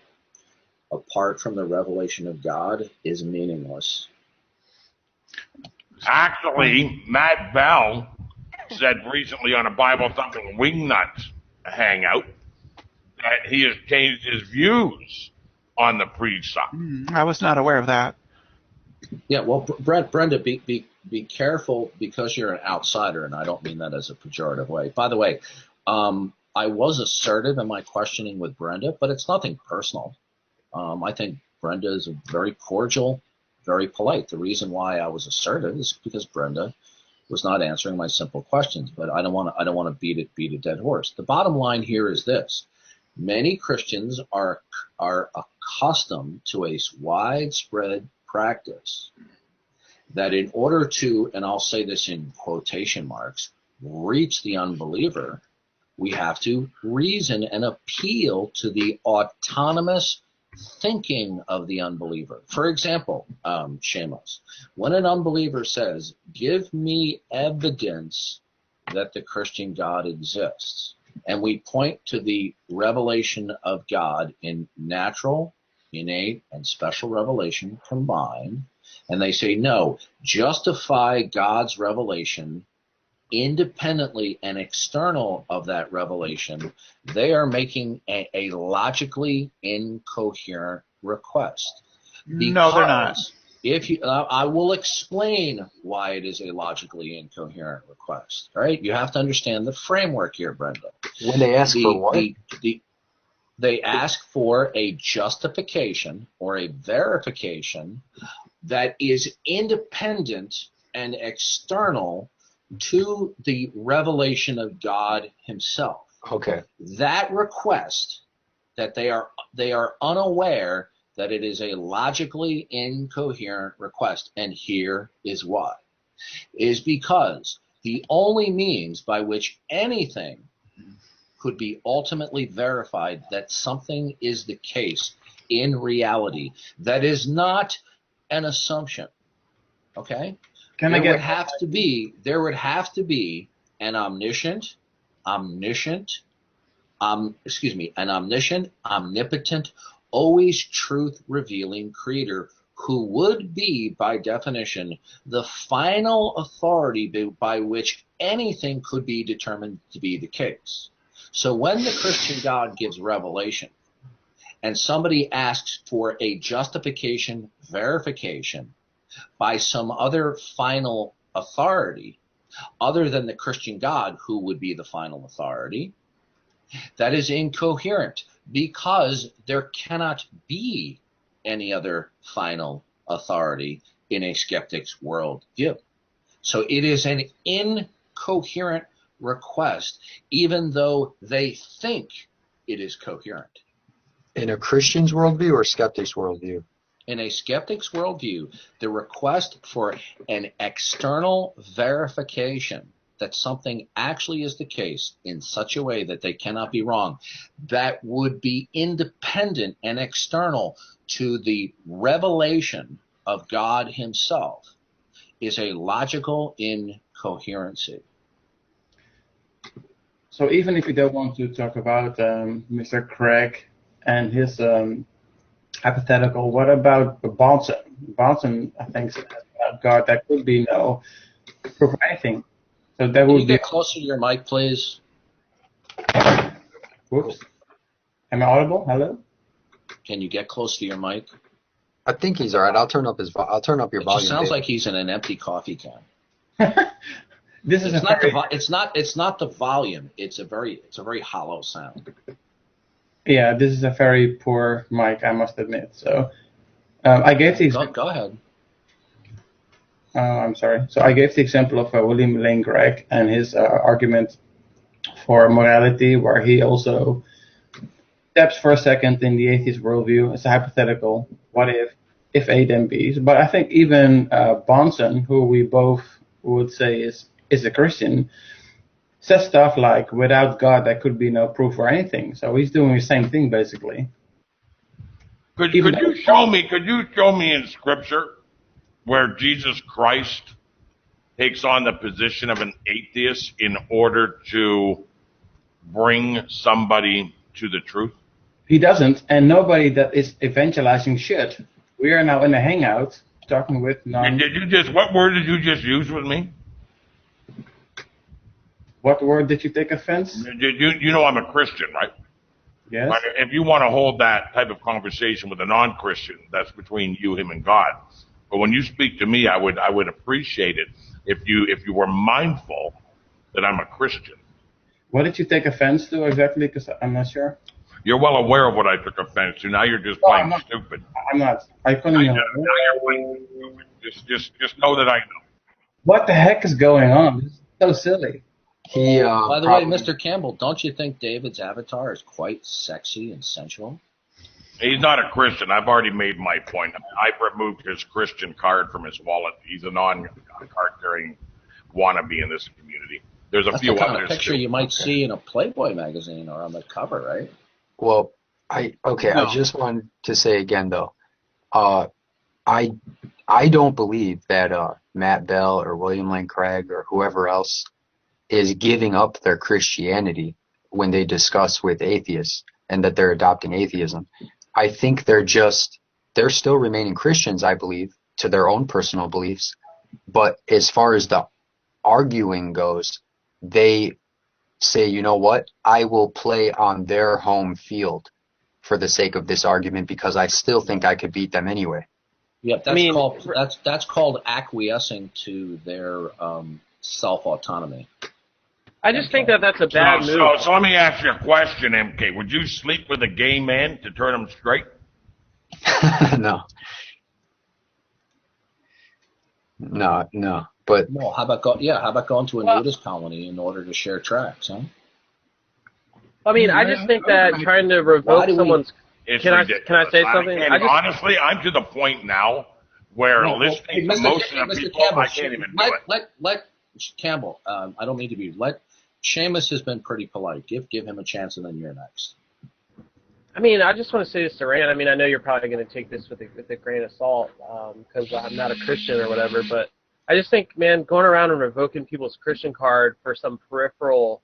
apart from the revelation of God is meaningless. Actually, Matt Bell said recently on a Bible Thumping Wingnut hangout that he has changed his views on the presup. I was not aware of that. Yeah, well, Brenda, be be careful because you're an outsider, and I don't mean that as a pejorative way. By the way, I was assertive in my questioning with Brenda, but it's nothing personal. I think Brenda is very cordial, very polite. The reason why I was assertive is because Brenda was not answering my simple questions. But I don't want to beat a dead horse. The bottom line here is this: many Christians are accustomed to a widespread practice that in order to, and I'll say this in quotation marks, reach the unbeliever, we have to reason and appeal to the autonomous thinking of the unbeliever. For example, Shamos, when an unbeliever says, give me evidence that the Christian God exists, and we point to the revelation of God in natural, innate, and special revelation combined, and they say, no, justify God's revelation independently and external of that revelation, they are making a logically incoherent request. No, they're not. If you, I will explain why it is a logically incoherent request. All right, you have to understand the framework here, Brenda. When they ask for what? They ask for a justification or a verification that is independent and external to the revelation of God himself. Okay. That request, that they are unaware that it is a logically incoherent request, and here is why. Is because the only means by which anything could be ultimately verified that something is the case in reality, that is not an assumption. Okay? There would have to be an omniscient, omnipotent, always truth-revealing creator who would be, by definition, the final authority by which anything could be determined to be the case. So when the Christian God gives revelation and somebody asks for a justification, verification by some other final authority other than the Christian God who would be the final authority, that is incoherent because there cannot be any other final authority in a skeptic's worldview. So it is an incoherent request, even though they think it is coherent. In a Christian's worldview or skeptic's worldview? In a skeptic's worldview, the request for an external verification that something actually is the case in such a way that they cannot be wrong, that would be independent and external to the revelation of God himself, is a logical incoherency. So even if you don't want to talk about Mr. Craig and his hypothetical, what about Bonson? Bonson, I think, says about God that could be no proof of anything. So that would Can you get closer to your mic, please? Whoops. Am I audible? Hello? Can you get close to your mic? I think he's all right. I'll turn up your volume. It just sounds like he's in an empty coffee can. It's not the volume. It's a very hollow sound. Yeah, this is a very poor mic, I must admit. So I gave the Go ahead. I'm sorry. So I gave the example of William Lane Craig and his argument for morality, where he also steps for a second in the atheist worldview as a hypothetical. What if A then B? But I think even Bonson, who we both would say is a Christian, says stuff like, without God, there could be no proof for anything. So he's doing the same thing, basically. Could you show me in Scripture where Jesus Christ takes on the position of an atheist in order to bring somebody to the truth? He doesn't, and nobody that is evangelizing should. We are now in a hangout talking with What word did you just use with me? What word did you take offense? You know I'm a Christian, right? Yes. If you want to hold that type of conversation with a non-Christian, that's between you, him, and God. But when you speak to me, I would appreciate it if you were mindful that I'm a Christian. What did you take offense to exactly? Because I'm not sure. You're well aware of what I took offense to. Now you're just No, playing stupid. I'm not. I couldn't. Now you're playing stupid. Just know that I know. What the heck is going on? This is so silly. By the way, Mr. Campbell, don't you think David's avatar is quite sexy and sensual? He's not a Christian. I've already made my point. I've removed his Christian card from his wallet. He's a non-card-carrying wannabe in this community. There's a few That's the kind others. of picture you might see in a Playboy magazine or on the cover, right? Well, I just wanted to say again though, I don't believe that Matt Bell or William Lane Craig or whoever else is giving up their Christianity when they discuss with atheists and that they're adopting atheism. I think they're still remaining Christians, I believe, to their own personal beliefs. But as far as the arguing goes, they say, you know what, I will play on their home field for the sake of this argument because I still think I could beat them anyway. Yep, that's called acquiescing to their self-autonomy. I just think that's a bad move. So let me ask you a question, MK. Would you sleep with a gay man to turn him straight? No. But no, how about going to a nudist colony in order to share tracks, huh? I mean, I just think that trying to revoke someone's. Can I say something? Honestly, I'm to the point now where listening to most of the people, Campbell, I can't even do it. Let Campbell. I don't mean to be. Seamus has been pretty polite. Give him a chance, and then you're next. I mean, I just want to say this to Rand. I mean, I know you're probably going to take this with a grain of salt because I'm not a Christian or whatever, but I just think, man, going around and revoking people's Christian card for some peripheral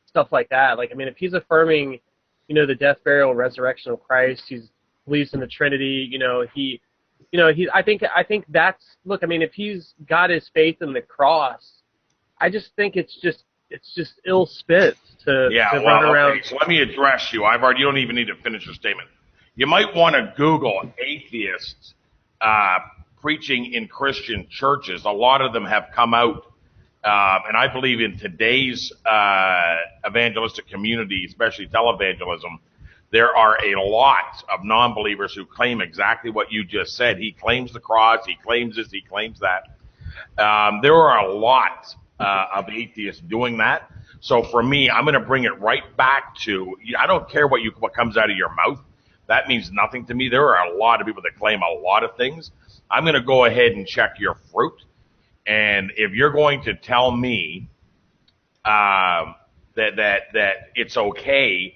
stuff like that. Like, I mean, if he's affirming, the death, burial, and resurrection of Christ, he believes in the Trinity. I think that's look. I mean, if he's got his faith in the cross, I just think it's just ill spit to run around. So let me address you. You don't even need to finish your statement. You might want to Google atheists preaching in Christian churches. A lot of them have come out, and I believe in today's evangelistic community, especially televangelism, there are a lot of non-believers who claim exactly what you just said. He claims the cross, he claims this, he claims that. There are a lot of atheists doing that. So for me, I'm going to bring it right back to, I don't care what comes out of your mouth. That means nothing to me. There are a lot of people that claim a lot of things. I'm going to go ahead and check your fruit. And if you're going to tell me that it's okay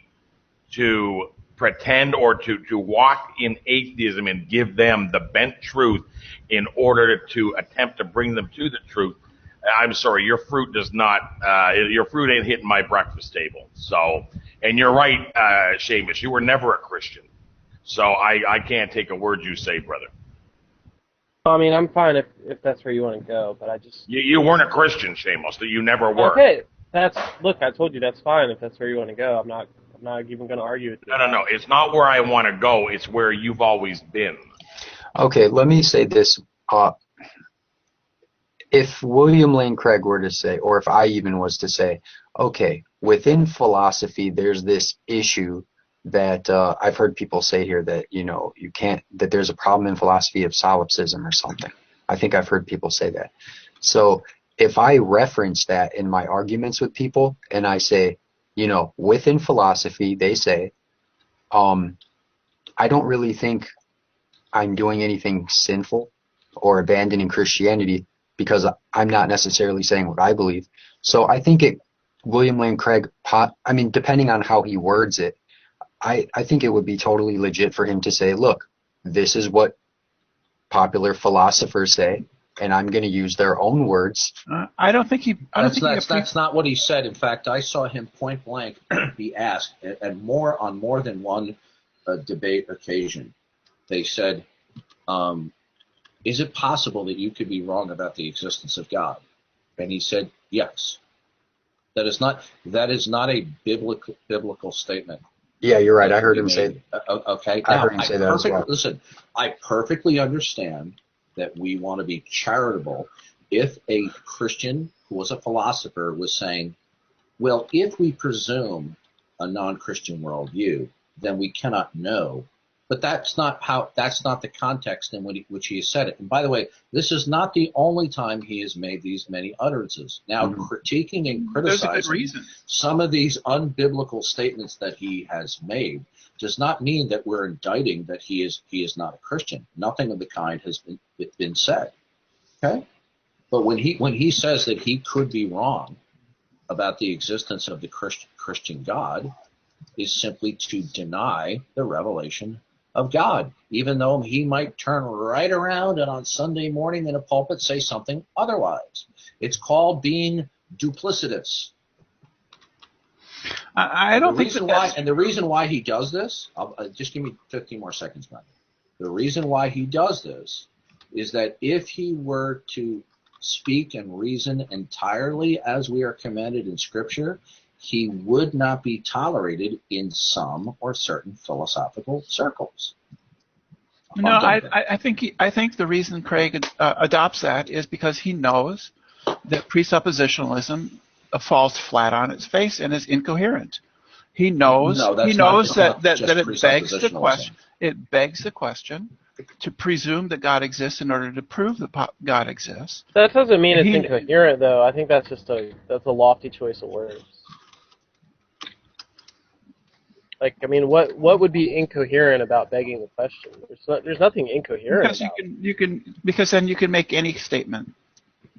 to pretend or to walk in atheism and give them the bent truth in order to attempt to bring them to the truth, I'm sorry, your fruit does not, your fruit ain't hitting my breakfast table. So, and you're right, Seamus, you were never a Christian. So I can't take a word you say, brother. I mean, I'm fine if that's where you want to go, but I just... You weren't a Christian, Seamus, that you never were. Okay, look, I told you that's fine if that's where you want to go. I'm not even going to argue with you. No, it's not where I want to go, it's where you've always been. Okay, let me say this. If William Lane Craig were to say, or if I even was to say, okay, within philosophy, there's this issue that I've heard people say here that, you can't, that there's a problem in philosophy of solipsism or something. I think I've heard people say that. So if I reference that in my arguments with people and I say, within philosophy, they say, I don't really think I'm doing anything sinful or abandoning Christianity because I'm not necessarily saying what I believe. So I think William Lane Craig, depending on how he words it, I think it would be totally legit for him to say, look, this is what popular philosophers say, and I'm going to use their own words. I don't think he... That's not what he said. In fact, I saw him point blank be asked, on more than one debate occasion. They said, is it possible that you could be wrong about the existence of God? And he said, yes. That is not a biblical statement. Yeah, you're right. I heard him say. Okay. I heard him say that as well. Listen, I perfectly understand that we want to be charitable. If a Christian who was a philosopher was saying, well, if we presume a non-Christian worldview, then we cannot know. But that's not the context in which he has said it. And by the way, this is not the only time he has made these many utterances. Now, critiquing and criticizing some of these unbiblical statements that he has made does not mean that we're indicting that he is not a Christian. Nothing of the kind has been said. Okay? But when he says that he could be wrong about the existence of the Christian God, is simply to deny the revelation of God, even though he might turn right around and on Sunday morning in a pulpit say something otherwise. It's called being duplicitous. I don't think that and the reason why he does this, just give me 15 more seconds, Brenda. The reason why he does this is that if he were to speak and reason entirely as we are commanded in Scripture, he would not be tolerated in some or certain philosophical circles. No, I think the reason Craig adopts that is because he knows that presuppositionalism falls flat on its face and is incoherent. He knows that it begs the question. It begs the question to presume that God exists in order to prove that God exists. That doesn't mean it's incoherent, though. I think that's a lofty choice of words. Like, I mean, what would be incoherent about begging the question? There's nothing incoherent because because then you can make any statement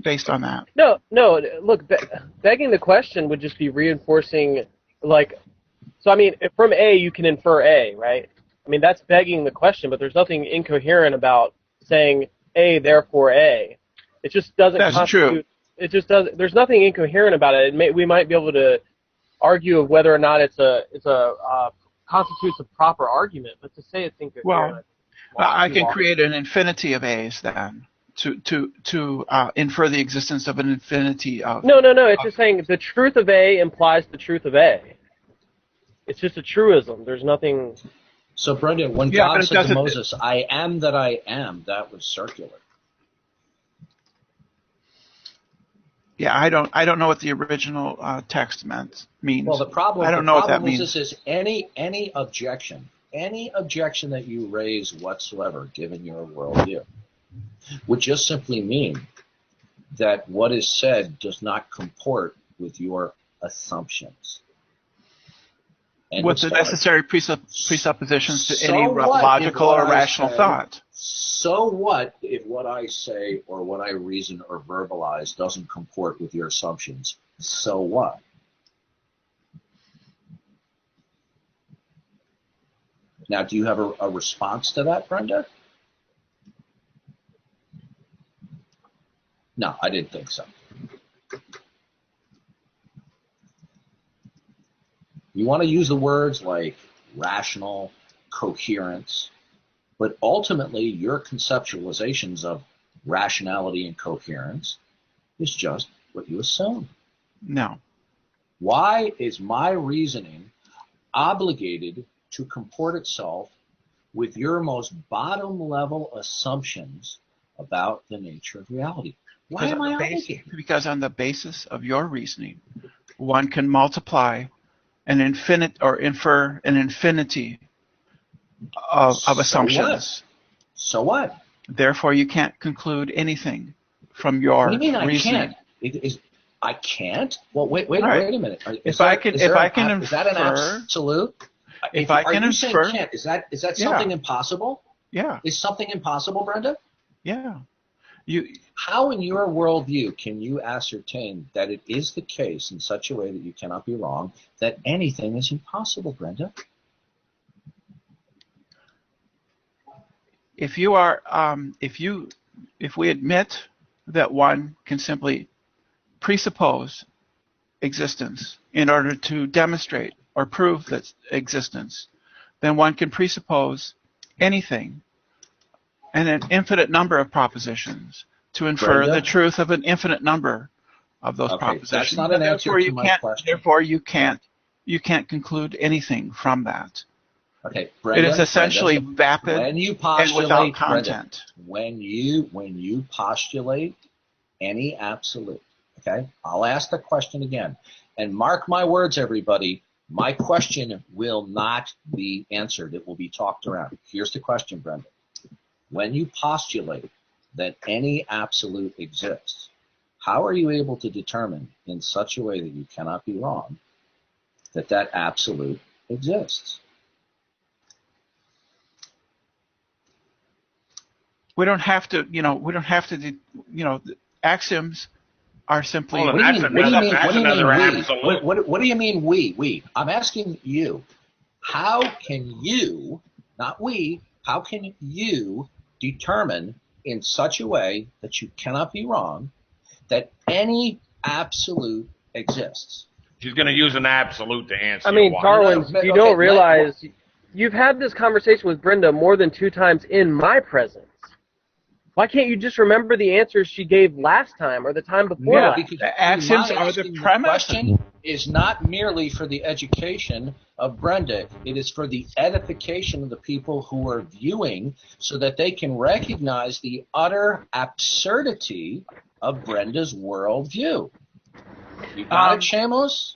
based on that. No. Look, begging the question would just be reinforcing, like, so I mean, from A you can infer A, right? I mean, that's begging the question, but there's nothing incoherent about saying A, therefore A. It just doesn't. That's true. It just does. There's nothing incoherent about it. We might be able to argue of whether or not it's a constitutes a proper argument, but to say it's incoherent. Well, I can create an infinity of A's then to infer the existence of an infinity of. No. It's just saying the truth of A implies the truth of A. It's just a truism. There's nothing. So, Brenda, when God said to Moses, "I am that I am," that was circular. Yeah, I don't know what the original text means. Well, the problem. I don't know what that means. Is any objection that you raise whatsoever, given your worldview, would just simply mean that what is said does not comport with your assumptions. With the necessary presuppositions to any logical or rational thought. So what if what I say or what I reason or verbalize doesn't comport with your assumptions? So what? Now, do you have a response to that, Brenda? No, I didn't think so. You want to use the words like rational, coherence, but ultimately your conceptualizations of rationality and coherence is just what you assume. No. Why is my reasoning obligated to comport itself with your most bottom-level assumptions about the nature of reality? Why am I obligated? Because on the basis of your reasoning, one can multiply an infinite or infer an infinity of assumptions. So what? Therefore, you can't conclude anything from your reasoning. What do you mean I can't? I can't? Well, wait a minute. Is that an absolute? If I can infer, is that something impossible? Yeah. Is something impossible, Brenda? Yeah. How in your worldview can you ascertain that it is the case in such a way that you cannot be wrong that anything is impossible, Brenda? If we admit that one can simply presuppose existence in order to demonstrate or prove that existence, then one can presuppose anything and an infinite number of propositions to infer the truth of an infinite number of those propositions. That's not an answer to my question. Therefore, you can't conclude anything from that. Okay, Brenda. It is essentially Brenda, vapid when you and postulate, without content. Brenda, when you postulate any absolute, okay, I'll ask the question again, and mark my words, everybody. My question will not be answered. It will be talked around. Here's the question, Brenda. When you postulate that any absolute exists, how are you able to determine in such a way that you cannot be wrong that that absolute exists? We don't have to, axioms are simply. Well, What do you mean? What do you mean? What do you mean? Absolute. What do you mean? We? I'm asking you. How can you, not we? How can you determine in such a way that you cannot be wrong that any absolute exists? She's going to use an absolute to answer. I mean, why. Darwin, you don't realize you've had this conversation with Brenda more than 2 times in my presence. Why can't you just remember the answers she gave last time or the time before? Yeah, last? because the axioms are the premise. The question is not merely for the education of Brenda. It is for the edification of the people who are viewing so that they can recognize the utter absurdity of Brenda's worldview. You got it, Shamos?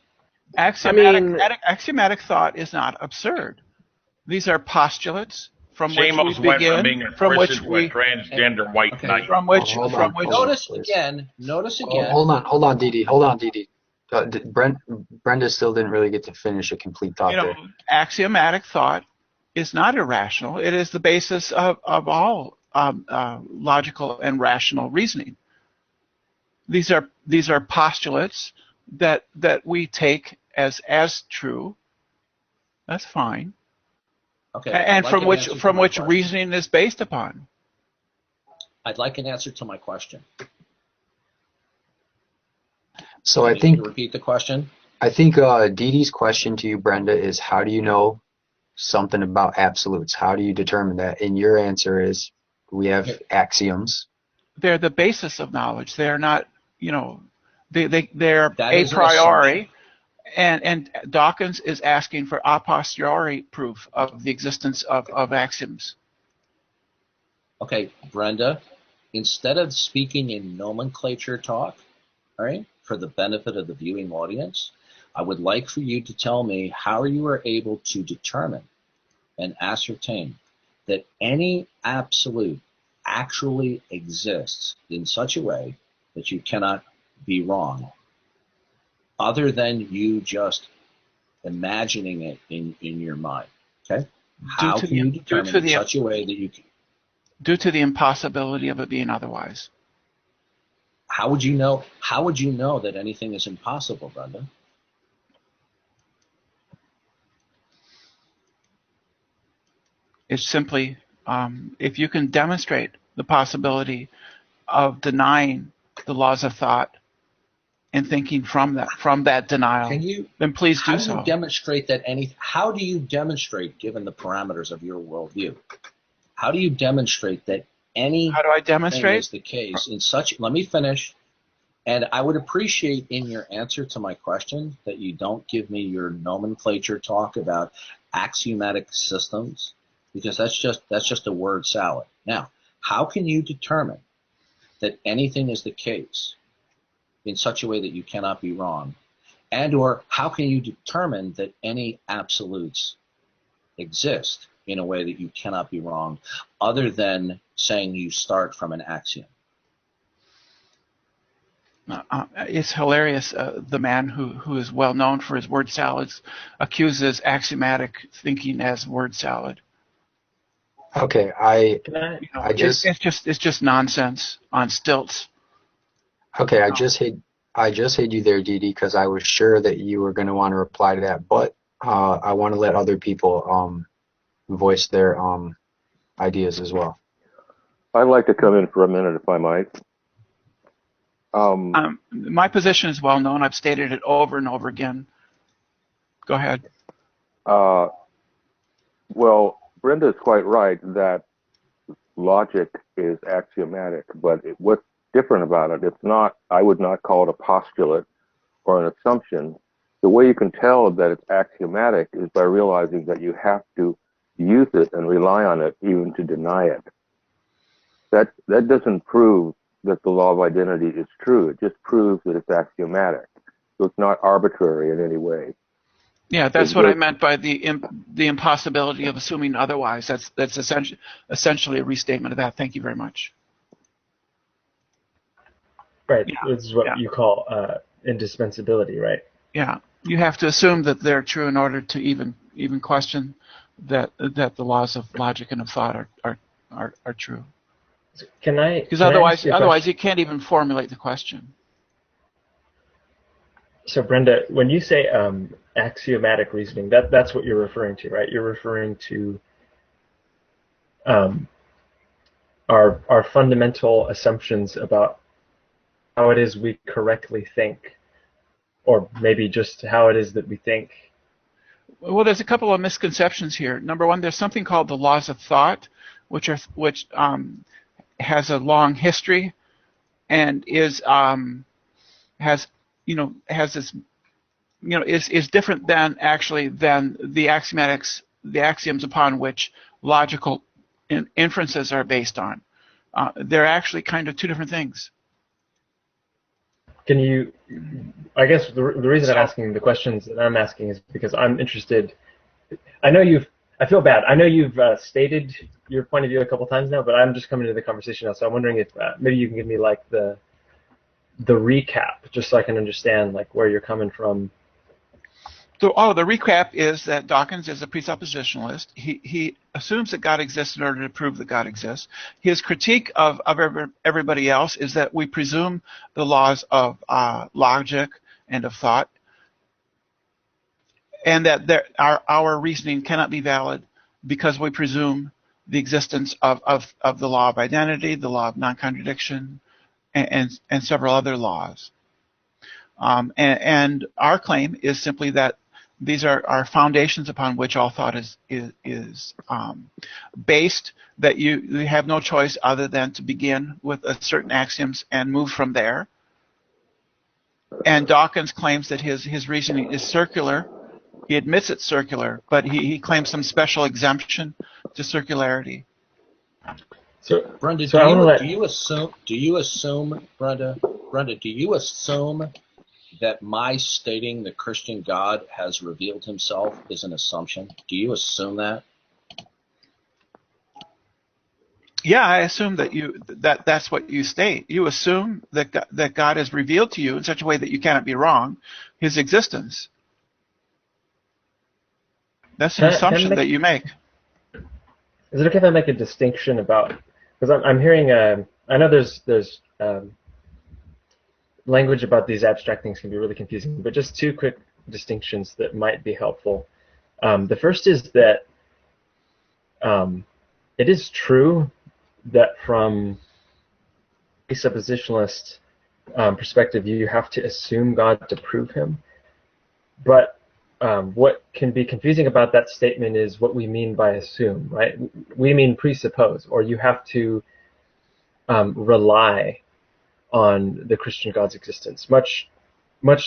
Axiomatic thought is not absurd. These are postulates from which we begin, from being a Christian to a transgender white knight. Notice again. Hold on, Dee Dee. Brenda still didn't really get to finish a complete thought there. Axiomatic thought is not irrational. It is the basis of all logical and rational reasoning. These are postulates that we take as true. That's fine. Okay. And from which reasoning is based upon. I'd like an answer to my question. So I think repeat the question. I think Dee Dee's question to you, Brenda, is how do you know something about absolutes? How do you determine that? And your answer is we have axioms. They're the basis of knowledge. They're not, they're a priori. And Dawkins is asking for a posteriori proof of the existence of axioms. Okay, Brenda, instead of speaking in nomenclature talk, all right, for the benefit of the viewing audience, I would like for you to tell me how you are able to determine and ascertain that any absolute actually exists in such a way that you cannot be wrong, other than you just imagining it in your mind. Okay? How can you determine in such a way that you can? Due to the impossibility of it being otherwise. How would you know? How would you know that anything is impossible, Brenda? It's simply if you can demonstrate the possibility of denying the laws of thought and thinking from that denial, then please do so. How do you demonstrate that how do you demonstrate, given the parameters of your worldview, how do you demonstrate that how do I demonstrate is the case in such? Let me finish. And I would appreciate in your answer to my question that you don't give me your nomenclature talk about axiomatic systems, because that's just a word salad. Now, how can you determine that anything is the case in such a way that you cannot be wrong? And or how can you determine that any absolutes exist in a way that you cannot be wrong, other than saying you start from an axiom? It's hilarious. The man who is well known for his word salads accuses axiomatic thinking as word salad. Okay, it's just nonsense on stilts. Okay, I just hit you there, Dee Dee, because I was sure that you were going to want to reply to that, but I want to let other people voice their ideas as well. I'd like to come in for a minute, if I might. My position is well known. I've stated it over and over again. Go ahead. Well, Brenda is quite right that logic is axiomatic, but what's different about it, it's not, I would not call it a postulate or an assumption. The way you can tell that it's axiomatic is by realizing that you have to use it and rely on it, even to deny it. That doesn't prove that the law of identity is true. It just proves that it's axiomatic. So it's not arbitrary in any way. Yeah, that's what I meant by the impossibility of assuming otherwise. That's essentially a restatement of that. Thank you very much. Right. Yeah. This is what you call indispensability, right? Yeah. You have to assume that they're true in order to even question that the laws of logic and of thought are true. Can I? Because otherwise you can't even formulate the question. So Brenda, when you say axiomatic reasoning, that's what you're referring to, right? You're referring to our fundamental assumptions about how it is we correctly think, or maybe just how it is that we think. Well, there's a couple of misconceptions here. Number one, there's something called the laws of thought, which has a long history and is different than the axioms upon which logical inferences are based on. They're actually kind of two different things. Can you? I guess the reason I'm asking the questions that I'm asking is because I'm interested. I feel bad. I know you've stated your point of view a couple times now, but I'm just coming to the conversation now. So I'm wondering if maybe you can give me like the recap, just so I can understand like where you're coming from. So, the recap is that Dawkins is a presuppositionalist. He assumes that God exists in order to prove that God exists. His critique of everybody else is that we presume the laws of logic and of thought, and that our reasoning cannot be valid because we presume the existence of the law of identity, the law of non-contradiction, and several other laws. And our claim is simply that these are foundations upon which all thought is based, that you have no choice other than to begin with certain axioms and move from there. And Dawkins claims that his reasoning is circular. He admits it's circular, but he claims some special exemption to circularity. So, Brenda, do you assume, Brenda, do you assume that my stating the Christian God has revealed himself is an assumption? Do you assume that? Yeah, I assume that's what you state. You assume that God has revealed to you in such a way that you cannot be wrong his existence. That's an assumption that you make. Is it okay if I make a distinction about, because I'm hearing, I know there's language about these abstract things can be really confusing, but just two quick distinctions that might be helpful. The first is that it is true that from a presuppositionalist perspective, you have to assume God to prove him. But what can be confusing about that statement is what we mean by assume, right? We mean presuppose, or you have to rely on the Christian God's existence, much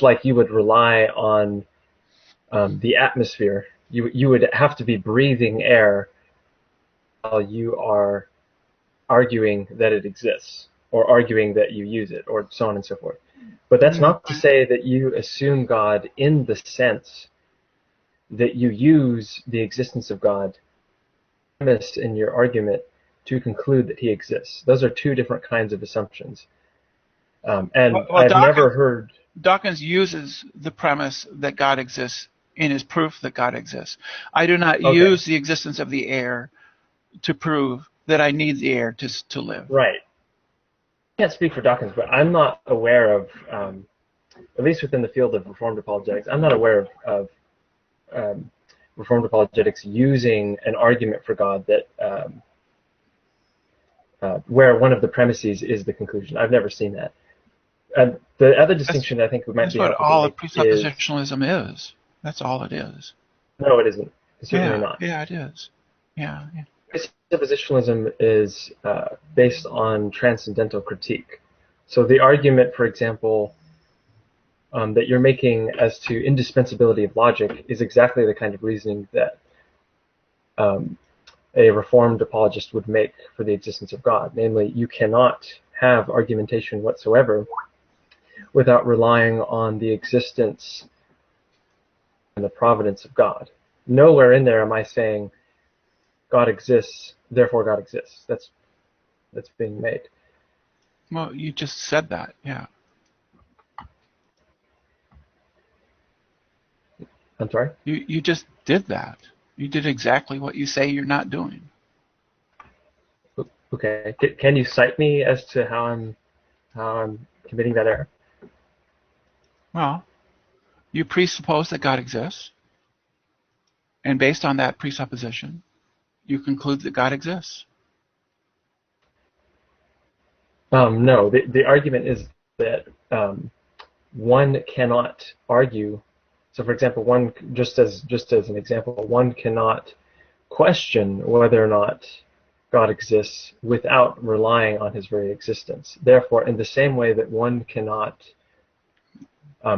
like you would rely on the atmosphere. You would have to be breathing air while you are arguing that it exists, or arguing that you use it, or so on and so forth. But that's not to say that you assume God in the sense that you use the existence of God in your argument to conclude that he exists. Those are two different kinds of assumptions. And I've never heard... Dawkins uses the premise that God exists in his proof that God exists. I do not use the existence of the air to prove that I need the air to live. Right. I can't speak for Dawkins, but I'm not aware of, at least within the field of Reformed apologetics, I'm not aware of Reformed apologetics using an argument for God that where one of the premises is the conclusion. I've never seen that. The other distinction I think might be helpful. That's what all of presuppositionalism is. That's all it is. No, it isn't. It's certainly not. Yeah, it is. Yeah. Presuppositionalism is based on transcendental critique. So the argument, for example, that you're making as to indispensability of logic is exactly the kind of reasoning that a Reformed apologist would make for the existence of God. Namely, you cannot have argumentation whatsoever without relying on the existence and the providence of God. Nowhere in there am I saying God exists, therefore God exists. That's being made. Well, you just said that, yeah. I'm sorry? You just did that. You did exactly what you say you're not doing. Okay. Can you cite me as to how I'm committing that error? Well, you presuppose that God exists, and based on that presupposition, you conclude that God exists. No. The argument is that one cannot argue. So, for example, one just as an example, one cannot question whether or not God exists without relying on his very existence. Therefore, in the same way that one cannot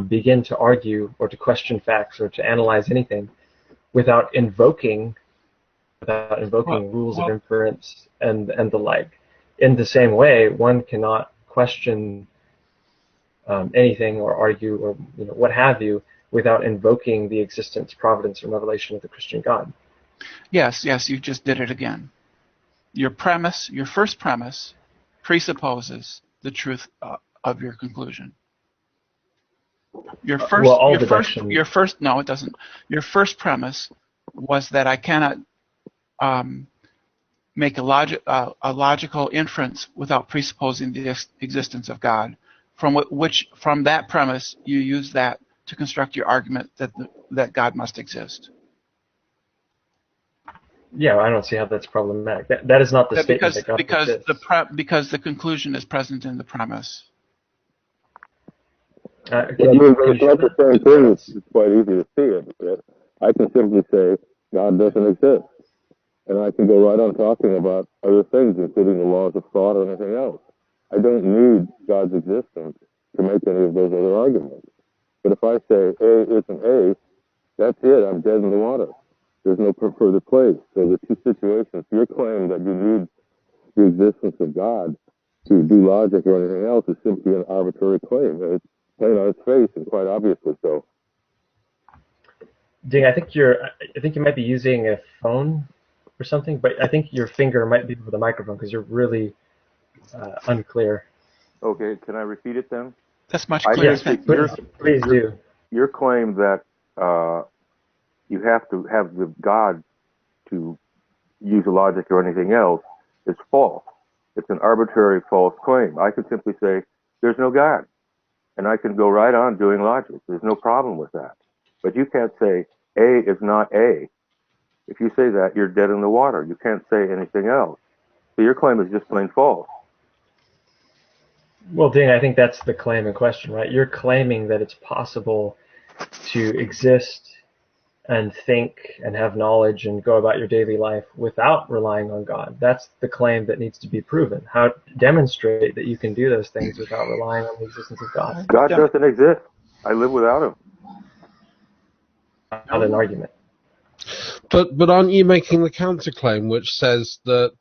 begin to argue or to question facts or to analyze anything without invoking rules of inference and the like, in the same way, one cannot question anything or argue or what have you without invoking the existence, providence, and revelation of the Christian God. Yes, you just did it again. Your first premise, presupposes the truth of your conclusion. No, it doesn't. Your first premise was that I cannot make a logical inference without presupposing the existence of God. From that premise, you use that to construct your argument that God must exist. Yeah, I don't see how that's problematic. That is not the statement that God exists. Because the conclusion is present in the premise. It's not the same thing. It's quite easy to see it. I can simply say God doesn't exist, and I can go right on talking about other things, including the laws of thought or anything else. I don't need God's existence to make any of those other arguments. But if I say A isn't A, that's it. I'm dead in the water. There's no further place. So the two situations, your claim that you need the existence of God to do logic or anything else is simply an arbitrary claim. It's plain on its face and quite obviously so. Ding, I think you might be using a phone or something, but I think your finger might be over the microphone because you're really unclear. Okay, can I repeat it then? That's much clearer. Yes, please do. Your claim that you have to have the God to use logic or anything else is false. It's an arbitrary false claim. I could simply say, there's no God. And I can go right on doing logic. There's no problem with that. But you can't say A is not A. If you say that, you're dead in the water. You can't say anything else. So your claim is just plain false. Well, Ding, I think that's the claim in question, right? You're claiming that it's possible to exist and think and have knowledge and go about your daily life without relying on God. That's the claim that needs to be proven. How demonstrate that you can do those things without relying on the existence of God? God doesn't exist. I live without him. Not an argument. But aren't you making the counterclaim which says that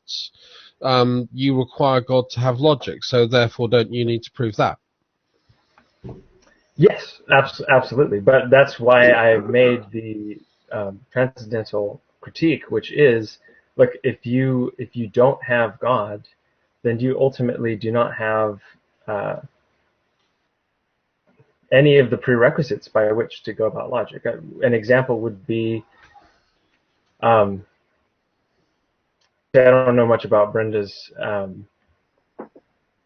you require God to have logic, so therefore don't you need to prove that? Yes, absolutely. But that's why I made the transcendental critique, which is, look, if you don't have God, then you ultimately do not have any of the prerequisites by which to go about logic. An example would be, I don't know much about Brenda's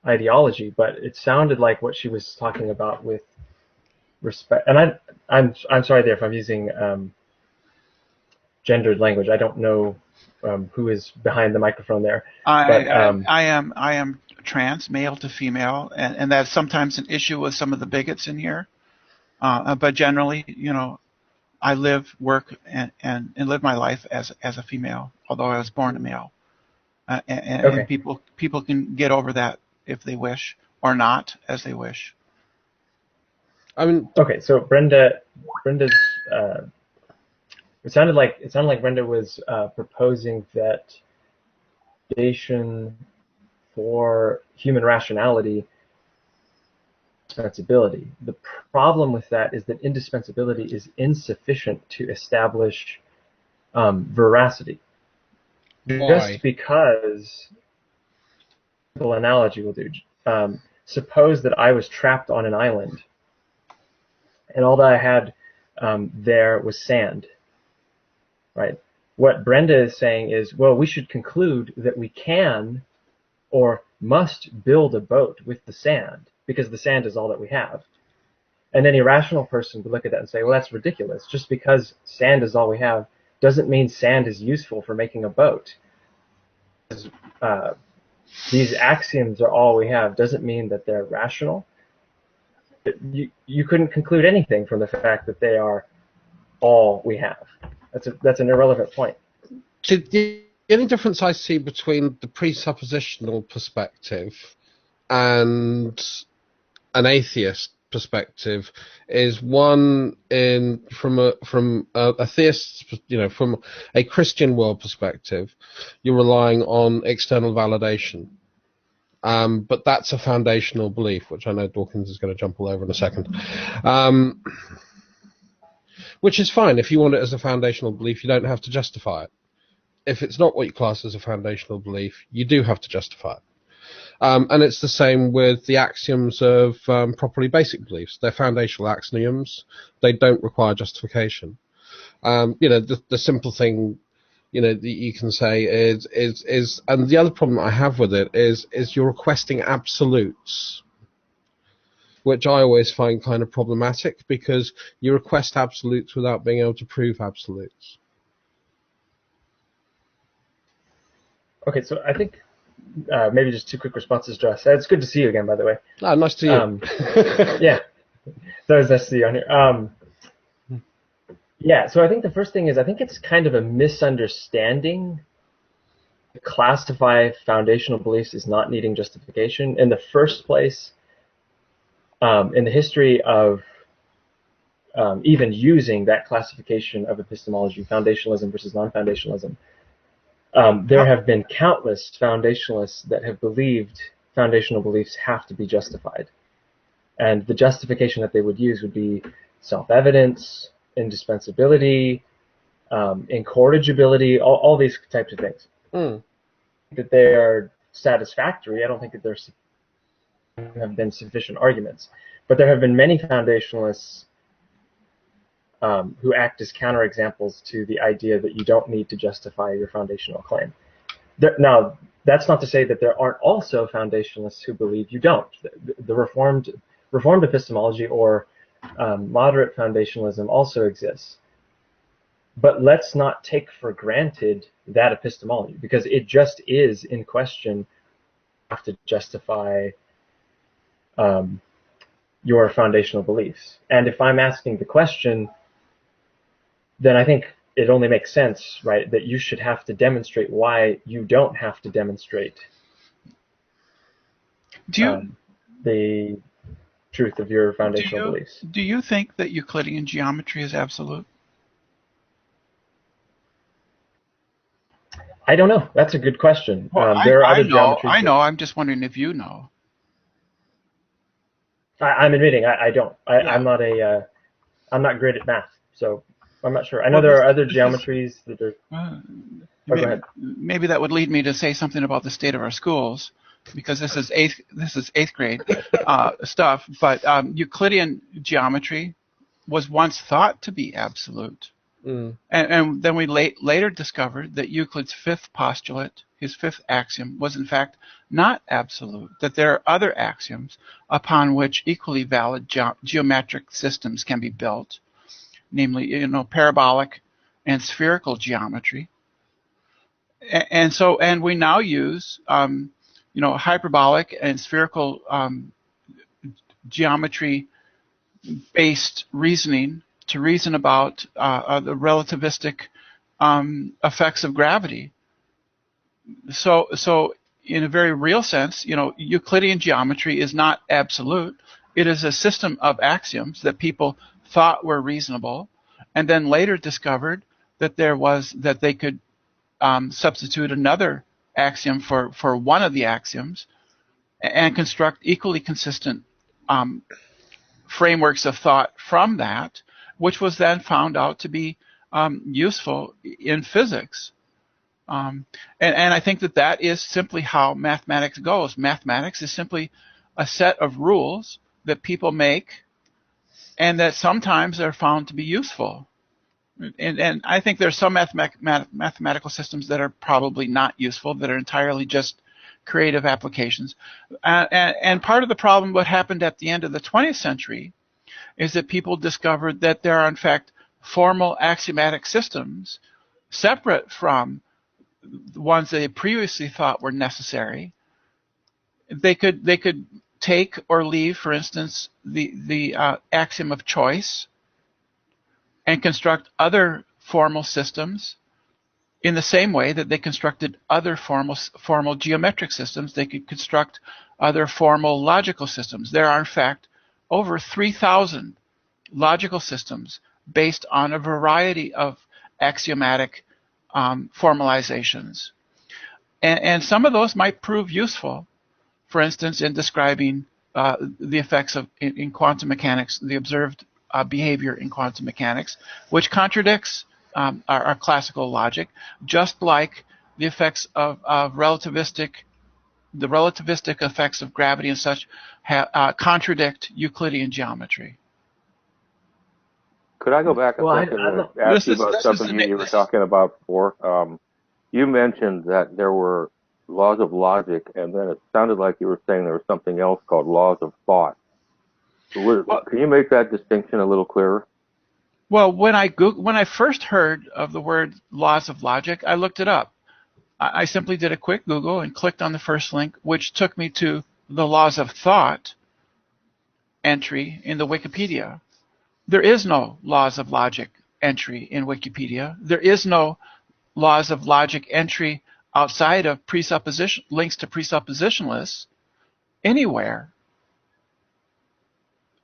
ideology, but it sounded like what she was talking about with respect, and I'm sorry there if I'm using gendered language. I don't know who is behind the microphone there. I am trans, male to female, and that's sometimes an issue with some of the bigots in here. But generally, I live, work, and live my life as a female, although I was born a male. And people can get over that if they wish, or not, as they wish. I mean, okay. So Brenda's It sounded like Brenda was proposing that foundation for human rationality indispensability. The problem with that is that indispensability is insufficient to establish veracity. Why? Just because, simple analogy will do. Suppose that I was trapped on an island, and all that I had there was sand. Right. What Brenda is saying is, well, we should conclude that we can or must build a boat with the sand because the sand is all that we have. And any rational person would look at that and say, well, that's ridiculous. Just because sand is all we have doesn't mean sand is useful for making a boat. These axioms are all we have doesn't mean that they're rational. You couldn't conclude anything from the fact that they are all we have. That's an irrelevant point. The only difference I see between the presuppositional perspective and an atheist perspective is one from a theist, from a Christian world perspective, you're relying on external validation. But that's a foundational belief, which I know Dawkins is going to jump all over in a second. Which is fine. If you want it as a foundational belief, you don't have to justify it. If it's not what you class as a foundational belief, you do have to justify it. And it's the same with the axioms of properly basic beliefs. They're foundational axioms. They don't require justification. The simple thing, that you can say is, and the other problem I have with it is you're requesting absolutes, which I always find kind of problematic because you request absolutes without being able to prove absolutes. Okay, so I think maybe just two quick responses, Josh. It's good to see you again, by the way. Oh, nice to see you. Yeah, it's always nice to see you on here. Yeah, so I think the first thing is I think it's kind of a misunderstanding to classify foundational beliefs as not needing justification. In the first place, in the history of even using that classification of epistemology, foundationalism versus non-foundationalism, there have been countless foundationalists that have believed foundational beliefs have to be justified. And the justification that they would use would be self-evidence, indispensability, incorrigibility, all these types of things. That they are satisfactory. I don't think that there have been sufficient arguments. But there have been many foundationalists who act as counterexamples to the idea that you don't need to justify your foundational claim. Now, that's not to say that there aren't also foundationalists who believe you don't. The reformed epistemology or moderate foundationalism also exists. But let's not take for granted that epistemology, because it just is in question. You have to justify your foundational beliefs. And if I'm asking the question, then I think it only makes sense, right, that you should have to demonstrate why you don't have to demonstrate the truth of your foundational beliefs. Do you think that Euclidean geometry is absolute? I don't know. That's a good question. Well, there are other geometries. I know. That, I'm just wondering if you know. I'm admitting I don't. I'm not great at math, so I'm not sure. I know there are other geometries that are. Go ahead. Maybe that would lead me to say something about the state of our schools, because this is eighth grade stuff. But Euclidean geometry was once thought to be absolute. And then we later discovered that Euclid's fifth postulate, his fifth axiom, was in fact not absolute, that there are other axioms upon which equally valid geometric systems can be built, namely, parabolic and spherical geometry. And we now use, hyperbolic and spherical geometry-based reasoning to reason about the relativistic effects of gravity. So in a very real sense, Euclidean geometry is not absolute. It is a system of axioms that people thought were reasonable, and then later discovered that they could substitute another axiom for one of the axioms and construct equally consistent frameworks of thought from that, which was then found out to be useful in physics. And I think that is simply how mathematics goes. Mathematics is simply a set of rules that people make and that sometimes are found to be useful. And I think there's some mathematical systems that are probably not useful, that are entirely just creative applications. And part of the problem, what happened at the end of the 20th century, is that people discovered that there are, in fact, formal axiomatic systems separate from the ones they previously thought were necessary. They could take or leave, for instance, the axiom of choice and construct other formal systems in the same way that they constructed other formal geometric systems. They could construct other formal logical systems. There are, in fact, over 3,000 logical systems based on a variety of axiomatic formalizations. And some of those might prove useful, for instance, in describing the effects of, in quantum mechanics, the observed behavior in quantum mechanics, which contradicts our classical logic, just like the effects of relativistic effects of gravity and such contradict Euclidean geometry. Could I go back a second and ask you about something you were talking about before? You mentioned that there were laws of logic, and then it sounded like you were saying there was something else called laws of thought. Can you make that distinction a little clearer? Well, when I first heard of the word laws of logic, I looked it up. I simply did a quick Google and clicked on the first link, which took me to the laws of thought entry in the Wikipedia. There is no laws of logic entry in Wikipedia. There is no laws of logic entry outside of presupposition links to presupposition lists anywhere.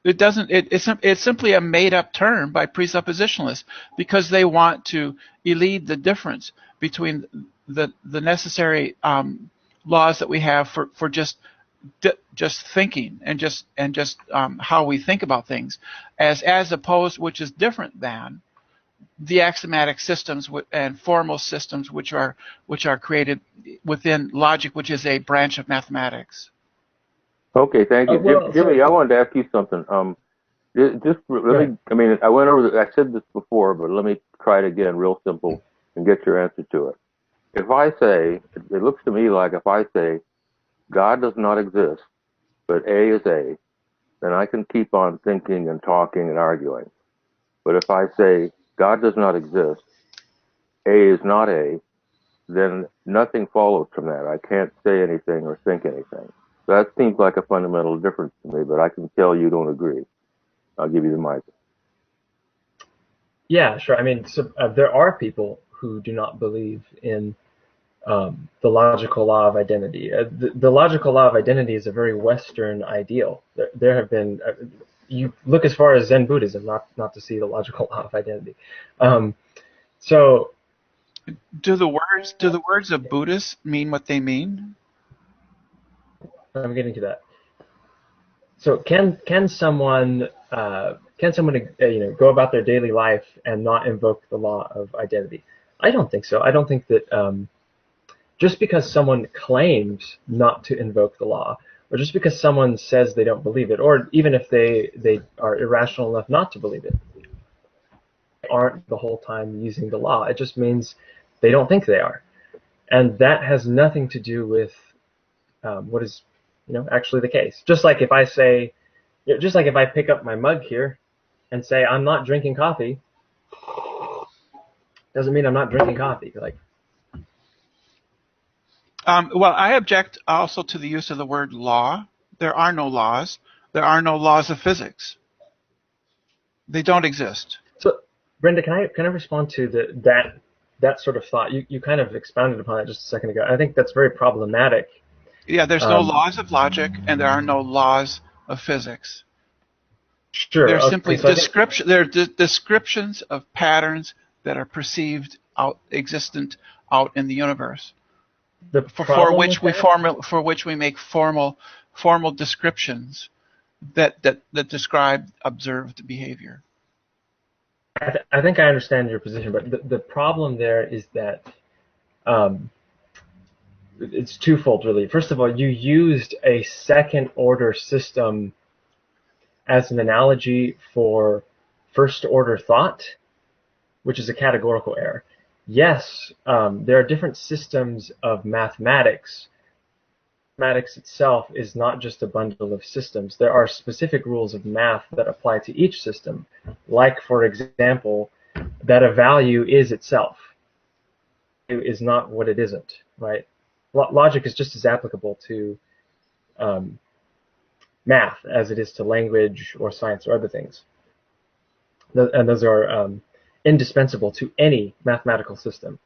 It doesn't. It's simply a made-up term by presuppositionalists because they want to elide the difference between the necessary laws that we have for just thinking and just how we think about things, as opposed, which is different than the axiomatic systems and formal systems which are created within logic, which is a branch of mathematics. Okay, thank you, Jimmy. I wanted to ask you something. Just let me. I mean, I went over. I said this before, but let me try it again, real simple, and get your answer to it. If I say, it looks to me like if I say, God does not exist, but A is A, then I can keep on thinking and talking and arguing. But if I say God does not exist, A is not A, then nothing follows from that. I can't say anything or think anything. That seems like a fundamental difference to me, but I can tell you don't agree. I'll give you the mic. Yeah, sure. I mean, there are people who do not believe in the logical law of identity. The logical law of identity is a very Western ideal. There have been, you look as far as Zen Buddhism, not to see the logical law of identity. So, do the words of Buddhists mean what they mean? I'm getting to that. So can someone go about their daily life and not invoke the law of identity? I don't think so. I don't think that just because someone claims not to invoke the law, or just because someone says they don't believe it, or even if they are irrational enough not to believe it, they aren't the whole time using the law. It just means they don't think they are, and that has nothing to do with what is actually the case. Just like if I pick up my mug here and say I'm not drinking coffee, doesn't mean I'm not drinking coffee. Well, I object also to the use of the word law. There are no laws. There are no laws of physics. They don't exist. So, Brenda, can I respond to that sort of thought? You kind of expounded upon it just a second ago. I think that's very problematic. Yeah, there's no laws of logic, and there are no laws of physics. Sure. They're simply descriptions of patterns that are perceived existent out in the universe, For which we make formal descriptions that describe observed behavior. I think I understand your position, but the problem there is that it's twofold, really. First of all, you used a second-order system as an analogy for first-order thought, which is a categorical error. Yes, there are different systems of mathematics. Mathematics itself is not just a bundle of systems. There are specific rules of math that apply to each system, like, for example, that a value is itself. It is not what it isn't, right? Logic is just as applicable to math as it is to language or science or other things. And those are indispensable to any mathematical system.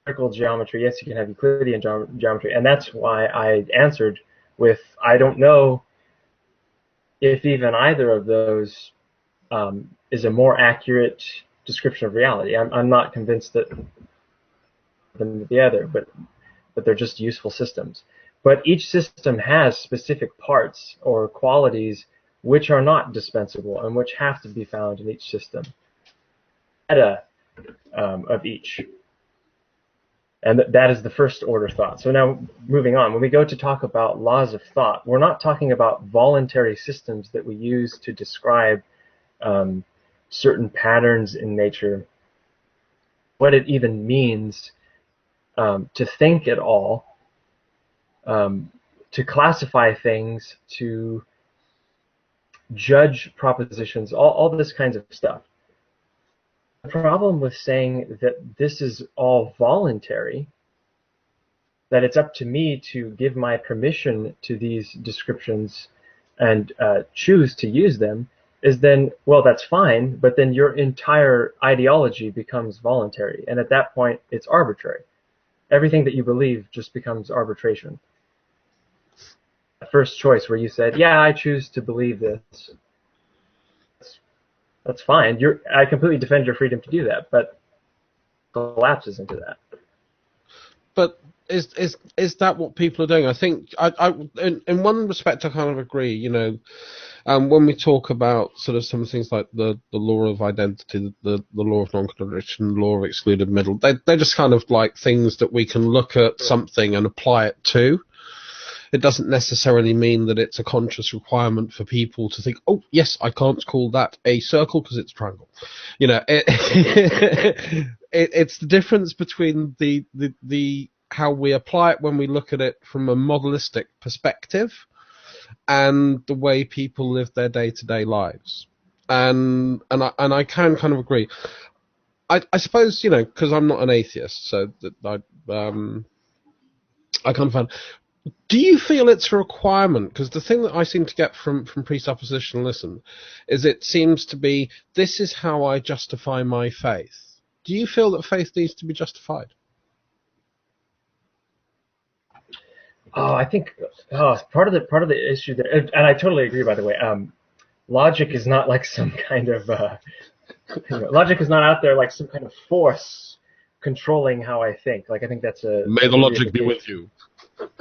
Numerical geometry, yes, you can have Euclidean geometry, and that's why I answered with, I don't know if even either of those is a more accurate description of reality. I'm not convinced that than the other, but they're just useful systems. But each system has specific parts or qualities which are not dispensable and which have to be found in each system. Meta of each. And that is the first order thought. So now, moving on, when we go to talk about laws of thought, we're not talking about voluntary systems that we use to describe certain patterns in nature. What it even means to think at all, to classify things, to judge propositions, all this kinds of stuff. The problem with saying that this is all voluntary, that it's up to me to give my permission to these descriptions and choose to use them, is then, well, that's fine, but then your entire ideology becomes voluntary, and at that point, it's arbitrary. Everything that you believe just becomes arbitration. The first choice where you said, yeah, I choose to believe this, that's fine. I completely defend your freedom to do that, but collapses into that. But is that what people are doing? I think in one respect I kind of agree. You know, when we talk about sort of some things like the law of identity, the law of non-contradiction, the law of excluded middle, they're just kind of like things that we can look at something and apply it to. It doesn't necessarily mean that it's a conscious requirement for people to think, oh, yes, I can't call that a circle because it's a triangle. You know, it's the difference between the how we apply it when we look at it from a modelistic perspective and the way people live their day-to-day lives. And I can kind of agree. I suppose, you know, because I'm not an atheist, so that I kind of find. Do you feel it's a requirement? Because the thing that I seem to get from presuppositionalism is it seems to be, this is how I justify my faith. Do you feel that faith needs to be justified? Oh, I think part of the issue there, and I totally agree, by the way. Logic is not like some kind of logic is not out there like some kind of force controlling how I think. Like, I think that's a may the logic be with you.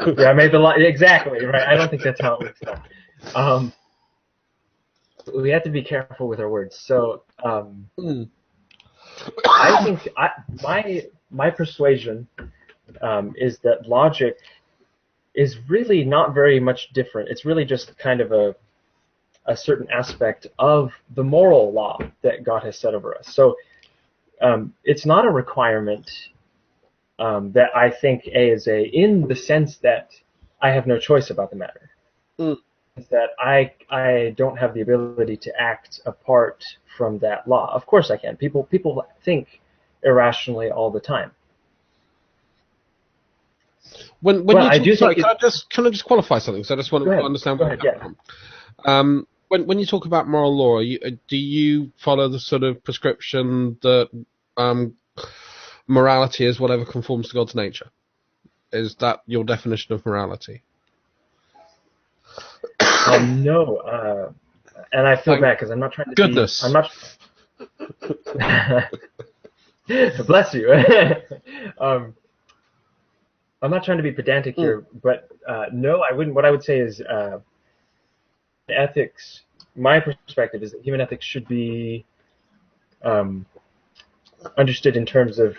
Yeah, exactly right. I don't think that's how it works out. We have to be careful with our words. So I think my persuasion is that logic is really not very much different. It's really just kind of a certain aspect of the moral law that God has set over us. So it's not a requirement that I think is in the sense that I have no choice about the matter. It's that I don't have the ability to act apart from that law. Of course I can. People think irrationally all the time. When you talk, can I just qualify something? So I just want to understand where you're coming from. When you talk about moral law, do you follow the sort of prescription that morality is whatever conforms to God's nature? Is that your definition of morality? No, and I feel bad because I'm not trying to. Goodness. I'm not. Bless you. I'm not trying to be pedantic here, but no, I wouldn't. What I would say is ethics. My perspective is that human ethics should be understood in terms of